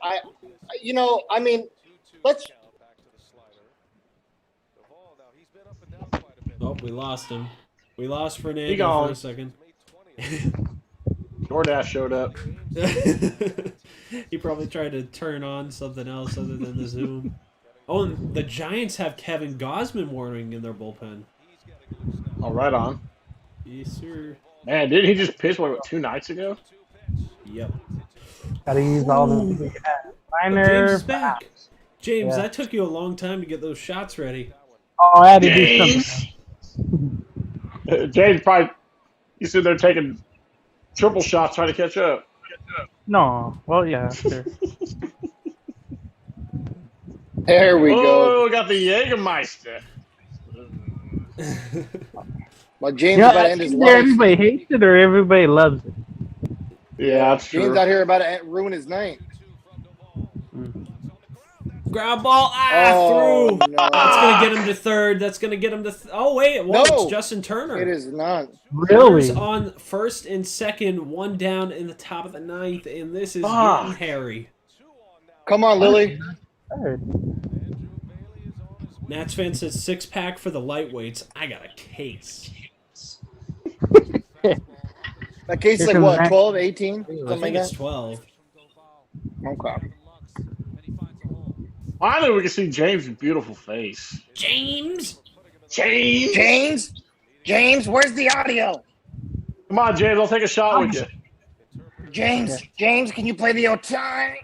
I mean, let's. Oh, we lost him. We lost Fernando He gone. for a second. DoorDash showed up. He probably tried to turn on something else other than the Zoom. Oh, and the Giants have Kevin Gosman warning in their bullpen. Oh, right on. Yes, sir. Man, didn't he just pitch what 2 nights ago? Yep. Gotta use all the we have. Minor. James is back. James, Yeah. that took you a long time to get those shots ready. Oh, I had to do James. something. James probably he's sitting there taking triple shots trying to catch up. No. Well, yeah, sure. There we go. Oh, got the Jägermeister. Well, James Yeah, about to end his either life. everybody hates it or everybody loves it. Yeah, that's James true. out here about to ruin his night. Grab ball. Oh, Through. no. That's going to get him to third. That's going to get him to... oh, wait. It won't. No. It's Justin Turner. It is not. Really? Turner's on first and second, one down in the top of the ninth, and this is Fuck. getting hairy. Come on, Lily. Third. Nats fan says 6-pack for the lightweights. I got a case. That case is Here like comes what, Max. 12, 18? I Something think like it's that? 12. Okay. Finally, we can see James' beautiful face. James! James! James? James, where's the audio? Come on, James, I'll take a shot with you. James, James, can you play the Otani?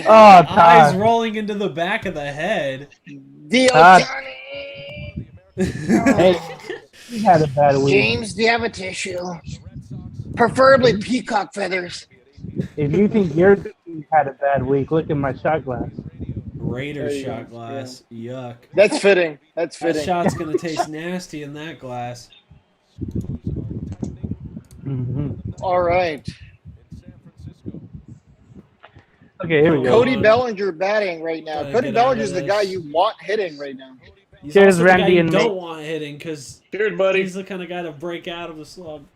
Oh, Eyes Todd. rolling into the back of the head. The Todd. Otani. Hey, he had a bad week. James, do you have a tissue? Preferably peacock feathers. If you think your team had a bad week, look at my shot glass. Raider There you shot go. glass. Yuck. That's fitting. That's That fitting. shot's going to taste nasty in that glass. All right. Okay, here we go. Cody Ballinger batting right now. Gotta Cody get out of Ballinger's the this. guy you want hitting right now. He's Cheers, also the guy Randy you and don't Nate. want hitting because Cheers, buddy. he's the kind of guy to break out of the slump.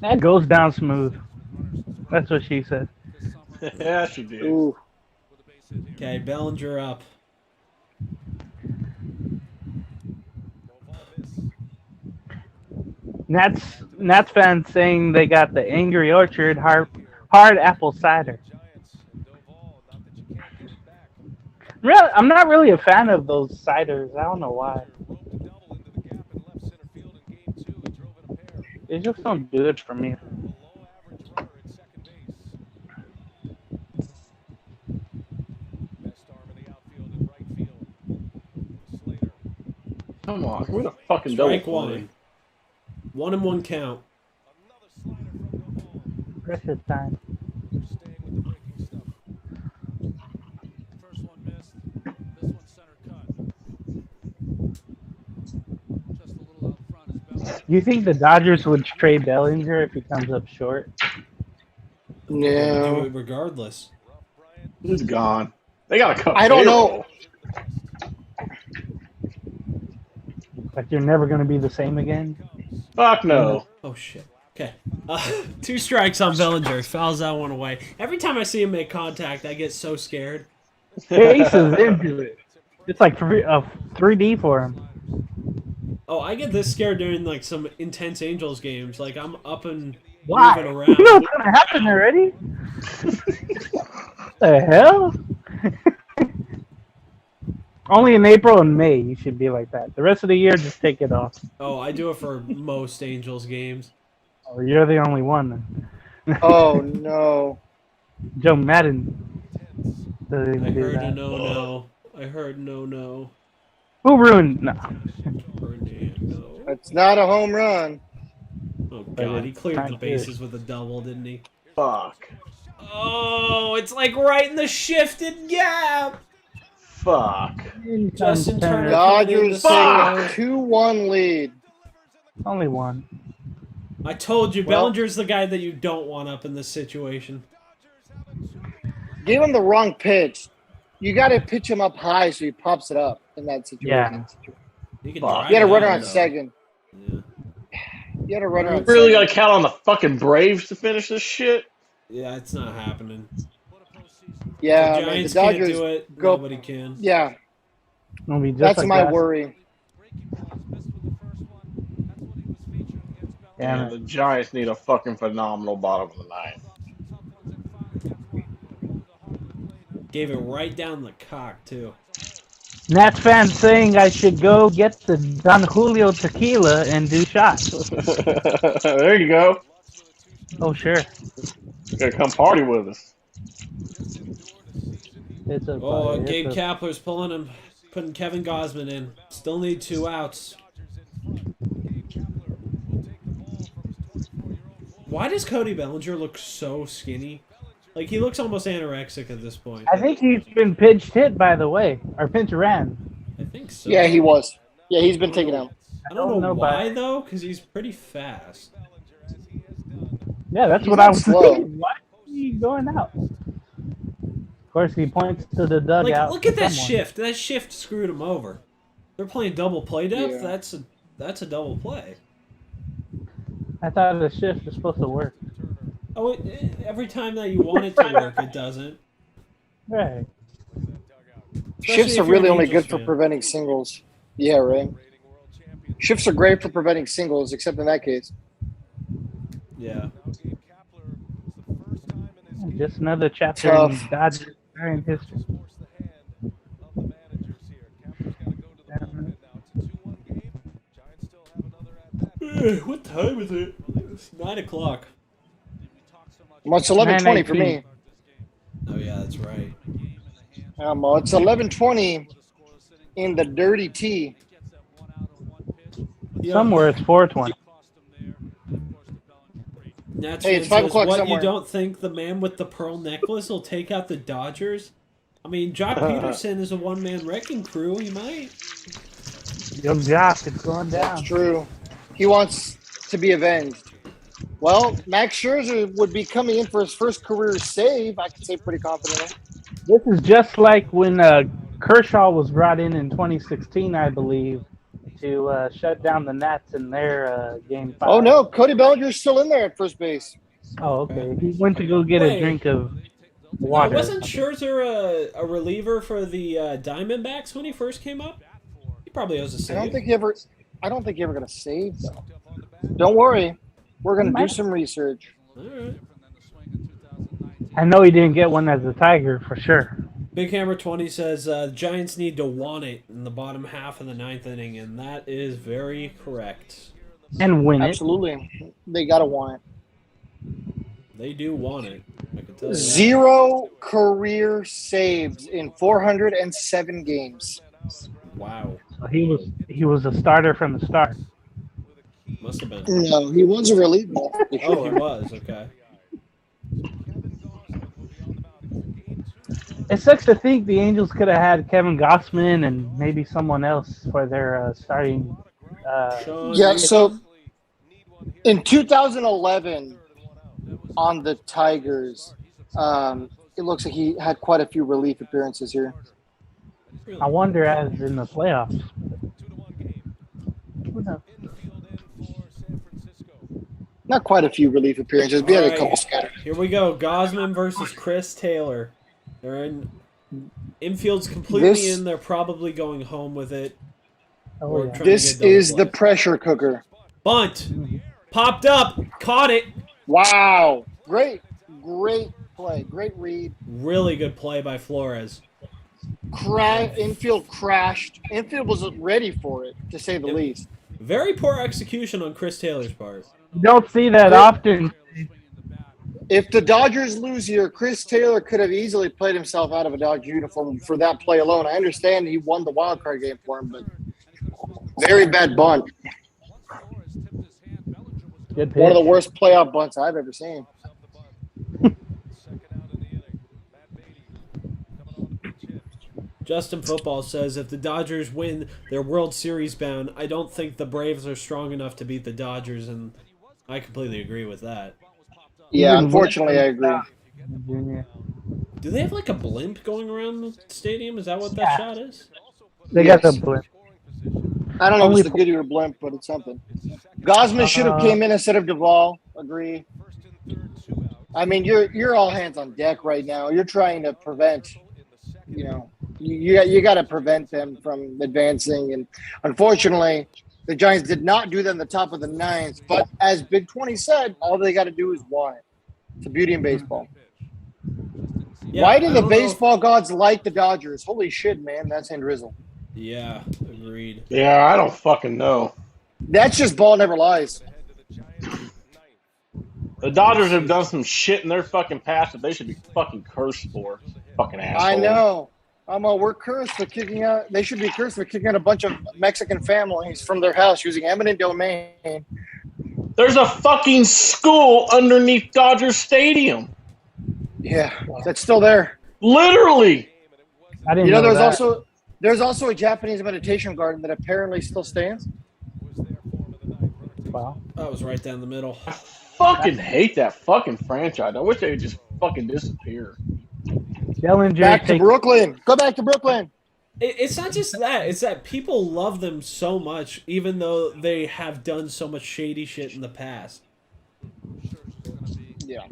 That goes down smooth. That's what she said. Yeah, she did. Ooh. Okay, Bellinger up. Nats fans saying they got the Angry Orchard hard apple cider. I'm not really a fan of those ciders. I don't know why. They just don't do it for me. Come on, we're the fucking double Strike play. one. 1-1 count. Precious time. You think the Dodgers would trade Bellinger if he comes up short? Do No. it regardless. He's gone. They got to cut. I don't payroll. know. Like you're never going to be the same again? Fuck no. Oh, shit. Okay. 2 strikes on Bellinger. Fouls that one away. Every time I see him make contact, I get so scared. Ace is into it. It's like 3D for him. Oh, I get this scared during like some intense Angels games. Like I'm up and Why? moving You around. know what's going to happen already? The hell? Only in April and May you should be like that. The rest of the year, just take it off. Oh, I do it for most Angels games. Oh, you're the only one. Then. Oh, no. Joe Madden doesn't I even do heard a that. no. I heard no. Who ruined? No. Fernando. That's not a home run. Oh god, he cleared the bases with a double, didn't he? Fuck. Oh, it's like right in the shifted gap. Fuck. Justin Turner. Dodgers Fuck! take a 2-1 lead. Only one. I told you, Well- Bellinger's the guy that you don't want up in this situation. Gave him the wrong pitch. You got to pitch him up high so he pops it up in that situation. Yeah. You can Fuck. drive You got to it run out, around though. second. Yeah. You got to run You around really got second. to count on the fucking Braves to finish this shit? Yeah, it's not happening. Yeah, The man, the Giants Dodgers. can't do it. go- Nobody can. Yeah, It'll be just that's like my that. worry. Yeah, And the Giants need a fucking phenomenal bottom of the ninth. Gave it right down the cock, too. Nats fans saying I should go get the Don Julio tequila and do shots. There you go. Oh, sure. You gotta come party with us. It's a Oh, it's Gabe a- Kapler's pulling him, putting Kevin Gosman in. Still need 2 outs. Why does Cody Ballinger look so skinny? Like, he looks almost anorexic at this point. I think he's been pinch hit, by the way, or pinch ran. I think so. Yeah, he was. Yeah, he's been taken out. I don't know about why, it. though, because he's pretty fast. Yeah, that's He's what not I was slow. thinking. Why is he going out? Of course, he points to the dugout. Like, look at that someone. shift. That shift screwed him over. They're playing double play depth. Yeah. That's a double play. I thought the shift was supposed to work. Oh, every time that you want it to work, it doesn't. Right. Shifts if are you're really an only Angels good for fan. preventing singles. Yeah, right. Shifts are great for preventing singles, except in that case. Yeah. Just another chapter Tough. in Dodgers starring history. What time is it? It's 9 o'clock. Well, it's 11:20 for me. Oh, yeah, that's right. It's 11:20 in the dirty T. Yeah. Somewhere it's 420. Nats Hey, it's fan 5 says, o'clock what, somewhere. you don't think the man with the pearl necklace will take out the Dodgers? I mean, Jock Peterson is a one-man wrecking crew. He might. Young Jock, it's going That's down. true. He wants to be avenged. Well, Max Scherzer would be coming in for his first career save, I can say pretty confidently. This is just like when Kershaw was brought in 2016, I believe, to shut down the Nats in their Game 5. Oh, no. Cody Bellinger's still in there at first base. Oh, okay. He went to go get Wait. a drink of Now, water. wasn't Scherzer a reliever for the Diamondbacks when he first came up? He probably owes a I save. don't think he ever got a save, though. Don't worry. We're going to do Might- some research. All right. I know he didn't get one as a Tiger for sure. Big Hammer 20 says Giants need to want it in the bottom half of the 9th inning, and that is very correct. And win it. Absolutely. They got to want They do want it. I can tell it. you that. 0 career saves in 407 games. Wow. He was a starter from the start. Must have been. No, he was a reliever. Oh, he was. Okay. It sucks to think the Angels could have had Kevin Gossman and maybe someone else for their starting. Sean, Yeah, so in 2011 on the Tigers, it looks like he had quite a few relief appearances here. I wonder as in the playoffs. Who knows? Not quite a few relief appearances, but he had a couple scattered. Here we go. Gosman versus Chris Taylor. They're in. Infield's completely This- in. They're probably going home with it. Oh, Or yeah. trying to This get double is the play. pressure cooker. Bunt. Popped up. Caught it. Wow. Great play. Great read. Really good play by Flores. Infield crashed. Infield wasn't ready for it, to say the Yep. least. Very poor execution on Chris Taylor's part. You don't see that often. If the Dodgers lose here, Chris Taylor could have easily played himself out of a Dodger uniform for that play alone. I understand he won the wild card game for him, but very bad bunt. Good One of the pitch. worst playoff bunts I've ever seen. Justin Football says if the Dodgers win, they're World Series bound. I don't think the Braves are strong enough to beat the Dodgers, and I completely agree with that. Yeah, Even unfortunately, I agree. Junior. Do they have like a blimp going around the stadium? Is that what that Yeah. shot is? They Yes. got the blip. I don't know if Only it's the Goodyear blimp, but it's something. Gosman should have came in instead of Duvall. Agree. I mean, you're all hands on deck right now. You're trying to prevent, you got to prevent them from advancing. And unfortunately, the Giants did not do that in the top of the ninth. But as Big 20 said, all they got to do is win. It's a beauty in baseball. Yeah, Why do I the don't know if- baseball gods like the Dodgers? Holy shit, man. That's Hand Drizzle. Yeah, agreed. Yeah, I don't fucking know. That's just ball never lies. The Dodgers have done some shit in their fucking past that they should be fucking cursed for. Fucking assholes. I know. We're cursed for kicking out. They should be cursed for kicking out a bunch of Mexican families from their house using eminent domain. There's a fucking school underneath Dodger Stadium. Yeah, that's still there. Literally. I didn't know there's also a Japanese meditation garden that apparently still stands. Wow. That was right down the middle. I fucking hate that fucking franchise. I wish they would just fucking disappear. Bellinger Back to Brooklyn. Go back to Brooklyn. It's not just that. It's that people love them so much, even though they have done so much shady shit in the past. Yeah.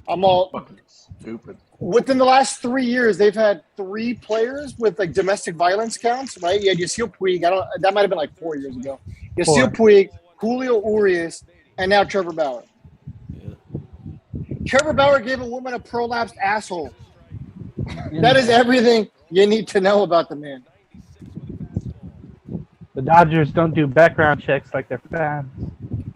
I'm all Fucking stupid. within the last 3 years. They've had 3 players with like domestic violence counts, right? You had Yasiel Puig. That might have been like 4 years ago. Yasiel Puig, Julio Urias, and now Trevor Bauer. Yeah. Trevor Bauer gave a woman a prolapsed asshole. That is everything you need to know about the man. The Dodgers don't do background checks like their fans.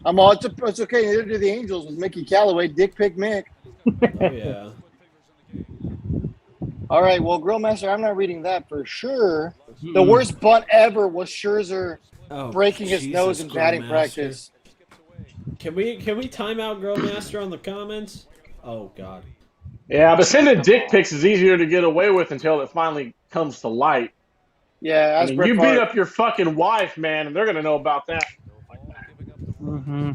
It's okay. Neither do the Angels with Mickey Callaway, Dick Pick Mick. Oh, yeah. All right, well, Grillmaster, I'm not reading that for sure. The worst bunt ever was Scherzer breaking his nose in batting practice. Can we time out Grillmaster on the comments? Oh, God. Yeah, but sending dick pics is easier to get away with until it finally comes to light. Yeah, I mean, you beat up your fucking wife, man, and they're going to know about that. Mm-hmm.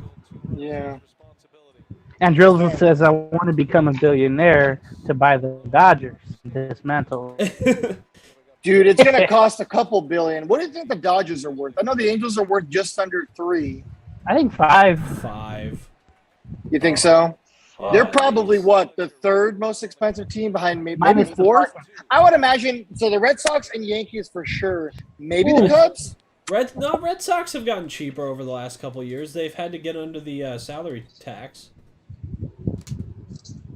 Yeah. And Drills says, I want to become a billionaire to buy the Dodgers. Dismantle. Dude, it's going to cost a couple billion. What do you think the Dodgers are worth? I know the Angels are worth just under 3. I think 5. 5. You think so? They're probably, the 3rd most expensive team behind maybe 4th? I would imagine, so the Red Sox and Yankees for sure. Maybe the Cubs? Red Sox have gotten cheaper over the last couple of years. They've had to get under the salary tax.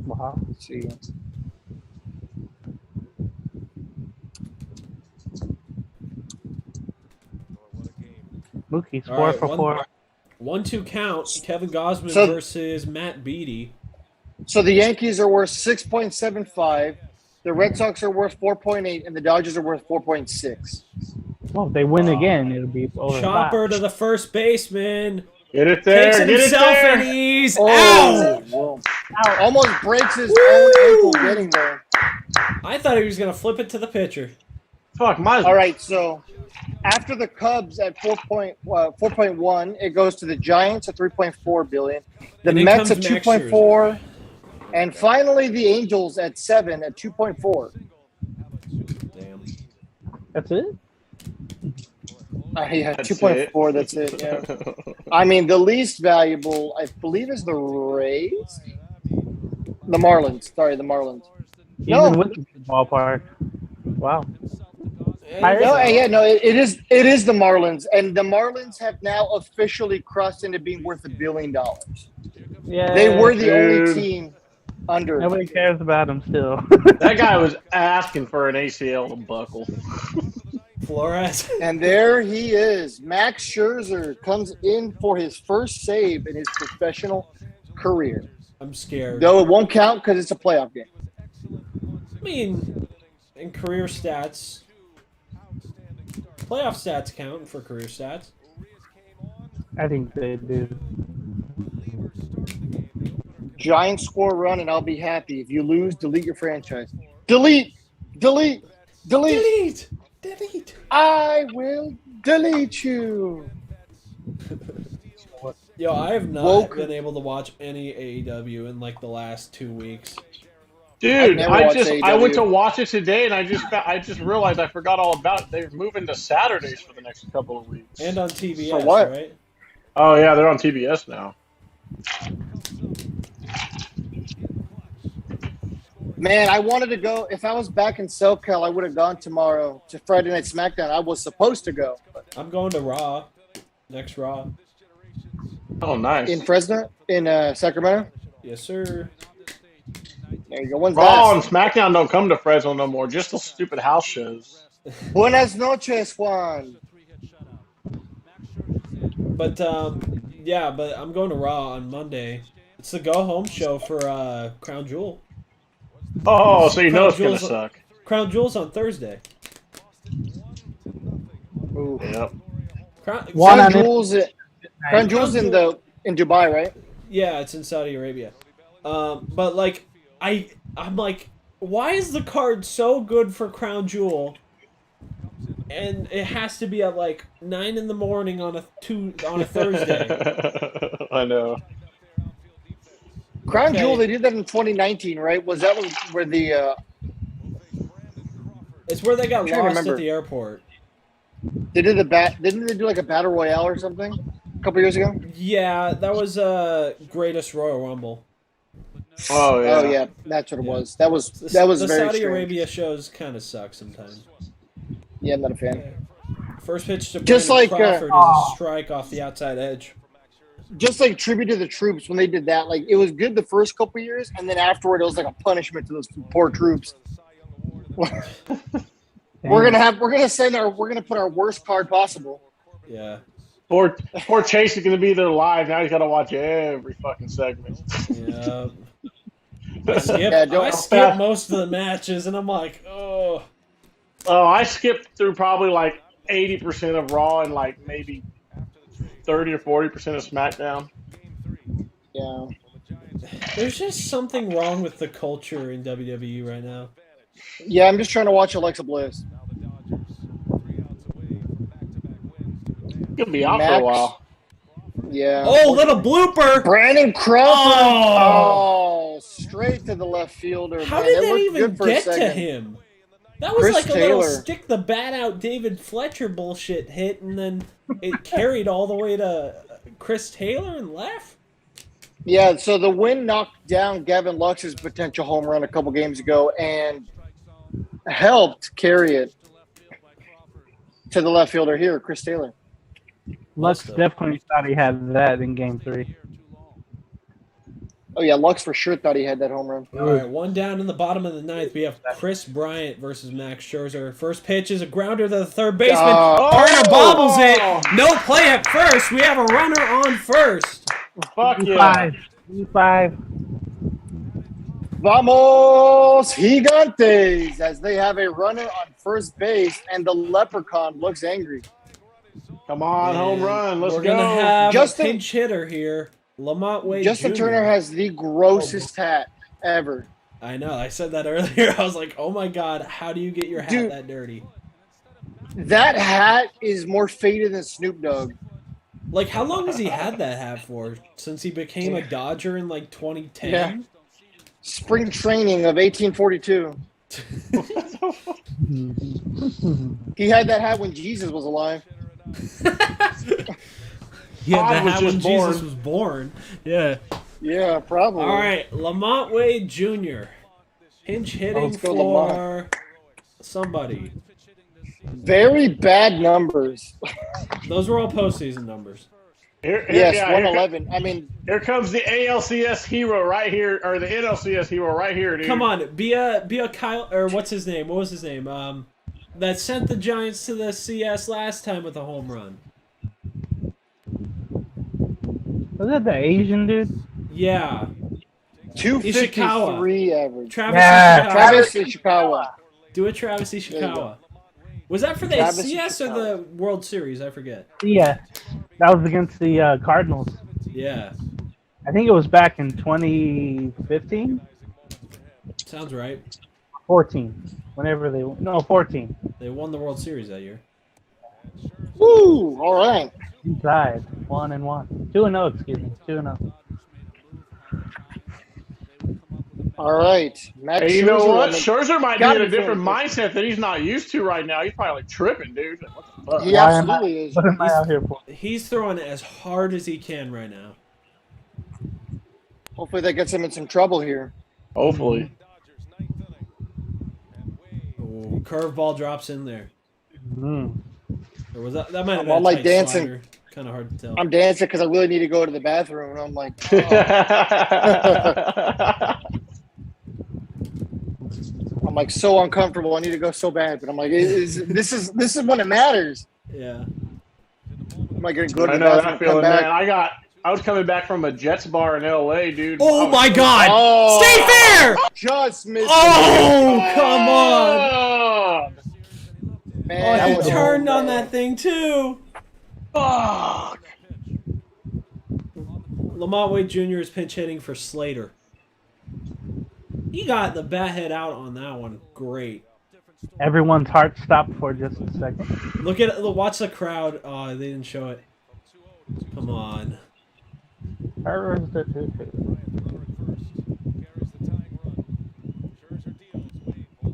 Wow. Let's see. Mookie's All 4 right, for 4. 1-2 count. Kevin Gausman versus Matt Beattie. So the Yankees are worth 6.75. The Red Sox are worth 4.8, and the Dodgers are worth 4.6. Well, if they win again, it'll be over Chopper 5. to the first baseman. Get it there. Takes it Get it himself there. and he's out. Whoa. Almost breaks his own ankle getting there. I thought he was going to flip it to the pitcher. Fuck, my. All right, so after the Cubs at 4.1, it goes to the Giants at 3.4 billion, the Mets at 2.4, and finally the Angels at 7 at 2.4. Damn. That's it? Yeah, 2.4. That's it. Yeah. I mean, the least valuable, I believe, is the Rays. The Marlins. Sorry, the Marlins. Even with the ballpark. Wow. It is the Marlins, and the Marlins have now officially crossed into being worth $1 billion. Yeah. They were the only team under. Nobody cares about him still. That guy was asking for an ACL to buckle. Flores. And there he is. Max Scherzer comes in for his first save in his professional career. I'm scared. Though it won't count because it's a playoff game. I mean, in career stats, playoff stats count for career stats. I think they do. Giants score a run, and I'll be happy. If you lose, delete your franchise. Delete! Delete! Delete! Delete! I will delete you. Yo, I have not been able to watch any AEW in like the last 2 weeks. Dude, I went to AEW. watch it today, and I just realized I forgot all about it. They're moving to Saturdays for the next couple of weeks. And on TBS, For what? right? Oh yeah, they're on TBS now. Man, I wanted to go. If I was back in SoCal, I would have gone tomorrow to Friday Night SmackDown. I was supposed to go. I'm going to Raw. Next Raw. Oh, nice. In Fresno? In Sacramento? Yes, sir. There you go. When's Raw and that? SmackDown don't come to Fresno no more. Just the stupid house shows. Buenas noches, Juan. But yeah, but I'm going to Raw on Monday. It's the go home show for Crown Jewel. Oh, so you know it's gonna Jewel's suck. Crown Jewel's on Thursday. Ooh. Yep. Crown Jewel's in Dubai, right? Yeah, it's in Saudi Arabia. But like I'm like, why is the card so good for Crown Jewel? And it has to be at like 9 in the morning on a Thursday. I know. Crown Jewel, they did that in 2019, right? Was that where the? It's where they got trying to lost remember. at the airport. They did Didn't they do like a battle royale or something a couple years ago? Yeah, that was Greatest Royal Rumble. Oh yeah. Oh yeah, that's what it was. That was The very Saudi strange. Arabia shows kind of suck sometimes. Yeah, I'm not a fan. First pitch to Just Brandon like, Crawford is a strike off the outside edge. Just like tribute to the troops when they did that, like it was good the first couple years, and then afterward it was like a punishment to those poor troops. we're gonna put our worst card possible. Yeah. Poor Chase is gonna be there live. Now he's gotta watch every fucking segment. Yeah. I skip most of the matches, and I'm like, oh. Oh, I skipped through probably like 80% of Raw and like maybe 30 or 40% of SmackDown. Yeah. There's just something wrong with the culture in WWE right now. Yeah, I'm just trying to watch Alexa Bliss. He'll be out for a while. Yeah. Oh, little blooper! Brandon Crawford. Oh! Straight to the left fielder. How man. did It that looked even good for a get to second. him? That was Chris like a little Taylor. stick the bat out David Fletcher bullshit hit, and then it carried all the way to Chris Taylor and left. Yeah, so the win knocked down Gavin Lux's potential home run a couple games ago and helped carry it to the left fielder here, Chris Taylor. Lux definitely thought he had that in Game 3. Oh, yeah, Lux for sure thought he had that home run. All right, one down in the bottom of the ninth. We have Chris Bryant versus Max Scherzer. First pitch is a grounder to the third baseman. Turner bobbles it. No play at first. We have a runner on first. Fuck yeah. 5. Vamos Gigantes, as they have a runner on first base, and the leprechaun looks angry. Come on, home run. Let's We're go. going to have Justin- a pinch hitter here. Lamont Wade Justin Jr. Turner has the grossest hat ever. I know. I said that earlier. I was like, oh my God, how do you get your hat Dude. that dirty? That hat is more faded than Snoop Dogg. Like, how long has he had that hat for? Since he became a Dodger in like 2010? Yeah. Spring training of 1842. He had that hat when Jesus was alive. Yeah, Todd the was hat just when born. Jesus was born. Yeah. Yeah, probably. All right, Lamont Wade Jr. Pinch hitting Let's go, for somebody. Very bad numbers. Those were all postseason numbers. Yes, 111. I mean, Here comes the ALCS hero right here, or the NLCS hero right here, dude. Come on, be a Kyle, or what's his name? What was his name? That sent the Giants to the CS last time with a home run. Was that the Asian dude? Yeah. 253 average. Travis Ishikawa. Travis Ishikawa. Do it, Travis Ishikawa. Was that for the Travis CS or Ishikawa. the World Series? I forget. Yeah. That was against the Cardinals. Yeah. I think it was back in 2015? Sounds right. 14. Whenever they... No, 14. They won the World Series that year. Woo! All right. Inside. 1-1. 2-0, excuse me. 2-0. All right. Max Hey, you know Scherzer what? on the- Scherzer might be gotta in a be different feeling mindset that he's not used to right now. He's probably like tripping, dude. What the fuck? He Why am I- absolutely is. What am I out here for? He's throwing as hard as he can right now. Hopefully that gets him in some trouble here. Hopefully. Oh, curveball drops in there. Mm. Or was that might have I'm been all a like tight dancing. slider. Kind of hard to tell. I'm dancing because I really need to go to the bathroom. And I'm like, oh. I'm like so uncomfortable. I need to go so bad, but I'm like, this is when it matters. Yeah. Am I gonna go to I the know bathroom that and come feeling, man. back? I was coming back from a Jets bar in LA, dude. Oh my God! Oh, Stay fair! Just missed. Oh, come on! Oh, Man, Oh, he that was turned on bad. that thing too. fuck. Lamont Wade Jr. is pinch hitting for Slater. He got the bat head out on that one. Great. Everyone's heart stopped for just a second. Watch the crowd. Oh, they didn't show it. Come on.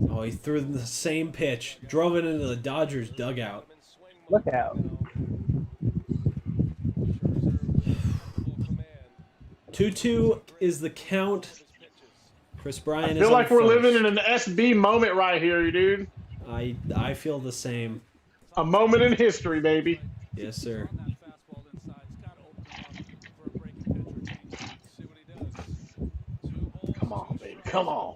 Oh, he threw the same pitch. Drove it into the Dodgers dugout. Look out. 2-2 is the count. Chris Bryan is I feel like we're first. living in an SB moment right here, dude. I feel the same. A moment in history, baby. Yes, sir. Come on, baby. Come on.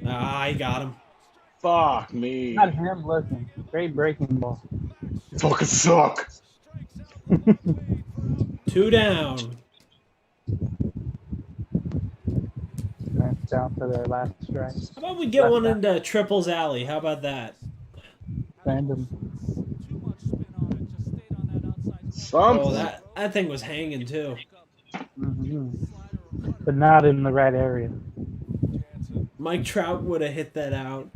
I got him. Fuck me. Not him looking. Great breaking ball. Fucking suck. 2 down. That's down to their last strike. How about we get one into Triple's alley? How about that? Random. Something. Oh, that thing was hanging too. But not in the right area. Mike Trout would have hit that out.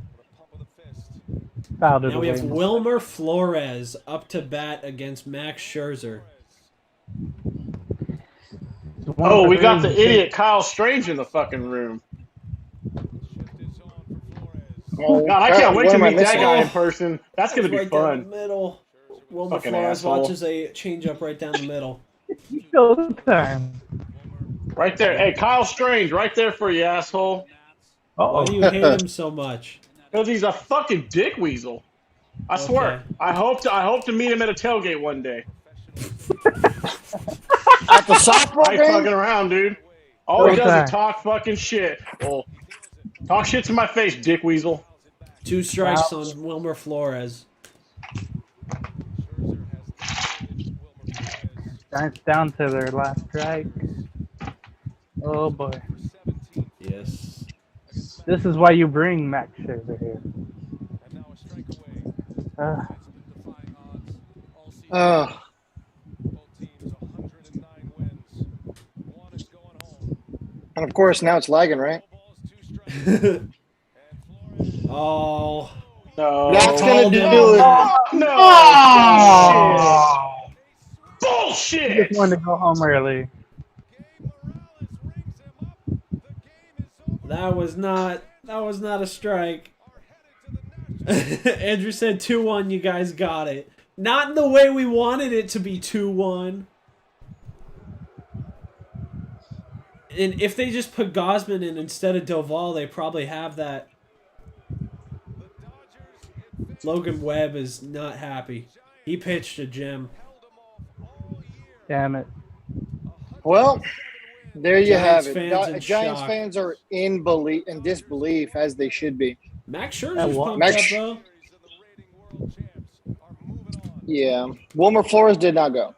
Fouled it Now we away. have Wilmer Flores up to bat against Max Scherzer. Oh, we got the idiot Kyle Strange in the fucking room. Oh, God, I can't wait what to am I meet that missing? guy in person. That's gonna be right down fun. the middle. Wilmer Fucking Flores asshole. watches a changeup right down the middle. Showtime. Right there. Hey, Kyle Strange, right there for you, asshole. Why do you hate him so much? Because he's a fucking dick weasel. I swear. I hope to meet him at a tailgate one day. At the softball I ain't game? fucking around, dude. All he does Okay. is talk fucking shit. Well, talk shit to my face, dick weasel. 2 strikes on Wilmer Flores. Giants down to their last strike. Oh boy. Yes. This is why you bring Max Scherzer here. And of course, now it's lagging, right? Oh. No. That's gonna Called do him. it. No. Oh! Bullshit. Just wanted to go home early. That was not a strike. Andrew said 2-1, you guys got it. Not in the way we wanted it to be 2-1. And if they just put Gosman in instead of Doval, they probably have that. Logan Webb is not happy. He pitched a gem. Damn it. Well, there you Giants have it. fans in Giants shock. fans are in disbelief, as they should be. Max Scherzer's pumped Max- up, though. Yeah. Wilmer Flores did not go.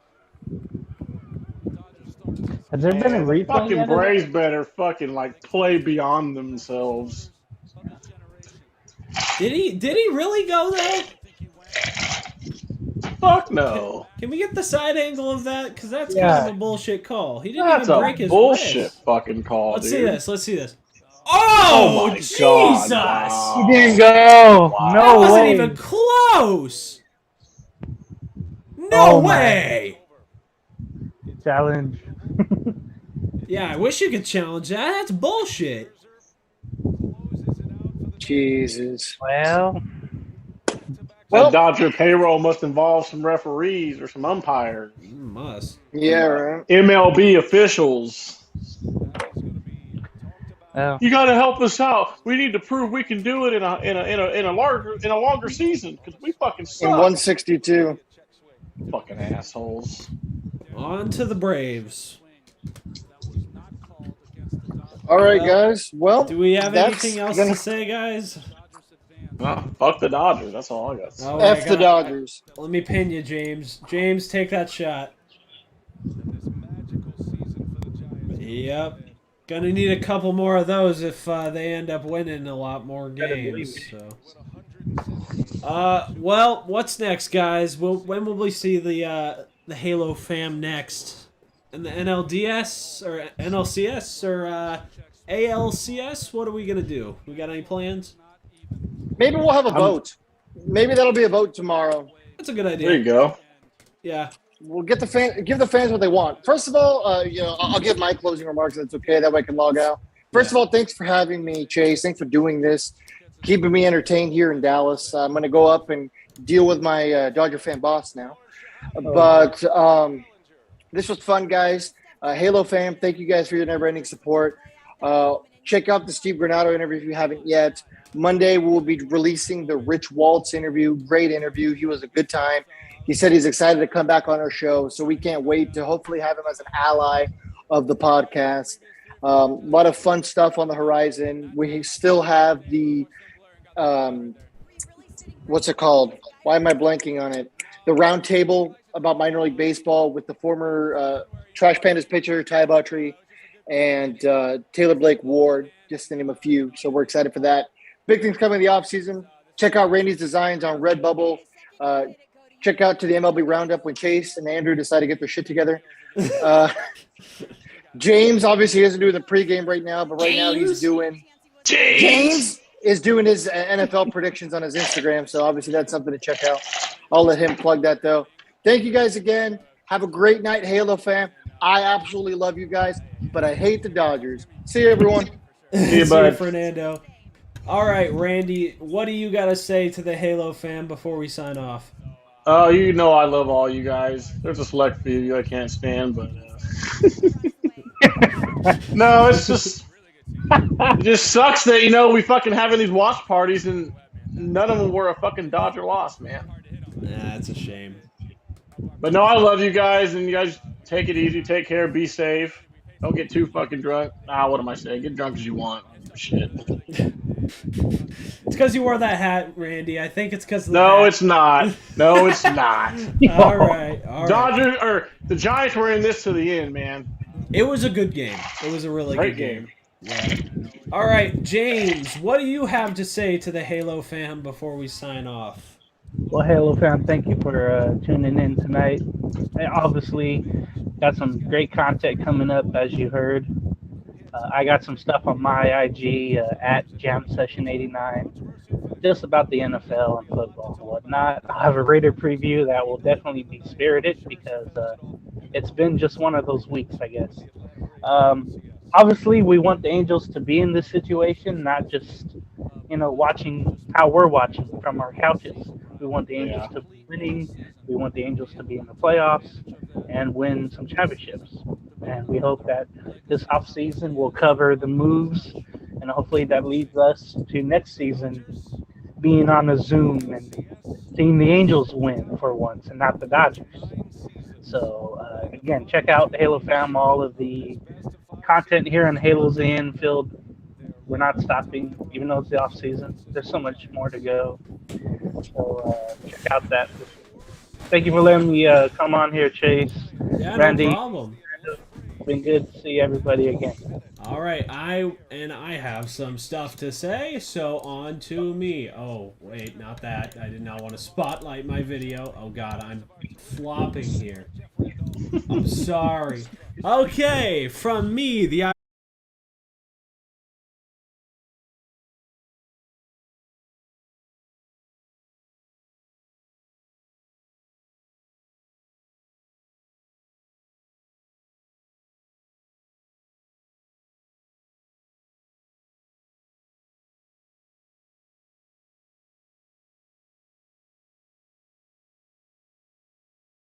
Has there been a replay Fucking yet? Braves better fucking like play beyond themselves. Did he really go, though? Fuck no. Can we get the side angle of that? Because that's Yeah. kind of a bullshit call. He didn't That's even a break his bullshit wrist. fucking call, Let's dude. see this. Let's see this. Oh, my Jesus! God, wow. He didn't go. Wow. No That wasn't way. even close. No Oh, my. way. Challenge. Yeah, I wish you could challenge that. That's bullshit. Jesus. Well, Well- That Dodger payroll must involve some referees or some umpires. Must. Yeah, right. MLB officials. well, You got to help us out. We need to prove we can do it in a longer season because we fucking In suck. 162. Fucking assholes. On to the Braves. All right, Well, guys. Well, do we have that's anything else gonna to say, guys? Fuck the Dodgers. That's all I got. Oh, wait, F the Dodgers. let me pin you, James. James, take that shot. Yep. Gonna need a couple more of those if they end up winning a lot more games. So. Well, what's next, guys? When will we see the Halo fam next? In the NLDS or NLCS or ALCS? What are we gonna do? We got any plans? Maybe we'll have a vote. Maybe that'll be a vote tomorrow. That's a good idea. There you go. Yeah. We'll give the fans what they want. First of all, I'll give my closing remarks. That's okay. That way I can log out. First of all, thanks for having me, Chase. Thanks for doing this, keeping me entertained here in Dallas. I'm going to go up and deal with my Dodger fan boss now. But this was fun, guys. Halo fam, thank you guys for your never-ending support. Check out the Steve Granado interview if you haven't yet. Monday, we'll be releasing the Rich Waltz interview. Great interview. He was a good time. He said he's excited to come back on our show, so we can't wait to hopefully have him as an ally of the podcast. A lot of fun stuff on the horizon. We still have the what's it called? Why am I blanking on it? The roundtable about minor league baseball with the former Trash Pandas pitcher, Ty Buttrey, and Taylor Blake Ward, just to name a few. So we're excited for that. Big things coming in the offseason. Check out Randy's designs on Redbubble. Check out to the MLB Roundup when Chase and Andrew decide to get their shit together. James obviously isn't doing the pregame right now, but right now he's doing – James is doing his NFL predictions on his Instagram, so obviously that's something to check out. I'll let him plug that, though. Thank you guys again. Have a great night, Halo fam. I absolutely love you guys, but I hate the Dodgers. See you, everyone. See you, See bud. you, Fernando. All right, Randy, what do you got to say to the Halo fam before we sign off? Oh, you know I love all you guys. There's a select few I can't stand, but no, it's just it just sucks that we fucking having these watch parties and none of them were a fucking Dodger loss, man. Nah, it's a shame. But no, I love you guys, and you guys take it easy, take care, be safe, don't get too fucking drunk. What am I saying? Get drunk as you want. Shit. It's because you wore that hat, Randy. I think it's because of the No, hat. it's not. No, it's not. All right. Dodgers or the Giants were in this to the end, man. It was a good game. It was a really Great good game. game. Yeah. All right, James, what do you have to say to the Halo fam before we sign off? Well, Halo fam, thank you for tuning in tonight. I obviously got some great content coming up, as you heard. I got some stuff on my IG at JamSession89, just about the NFL and football and whatnot. I have a Raider preview that will definitely be spirited because it's been just one of those weeks, I guess. Obviously, we want the Angels to be in this situation, not just watching how we're watching from our couches. We want the Angels to be winning. We want the Angels to be in the playoffs and win some championships. And we hope that this offseason will cover the moves, and hopefully that leads us to next season being on a Zoom and seeing the Angels win for once and not the Dodgers. So, again, check out Halo Fam, all of the content here on Halo's the Infield. We're not stopping, even though it's the off season. There's so much more to go. So check out that. Thank you for letting me come on here, Chase. Yeah, Randy. no problem. It's been good to see everybody again. All right, I have some stuff to say, so on to me. Oh, wait, not that. I did not want to spotlight my video. Oh, God, I'm flopping here. I'm sorry. Okay, from me, the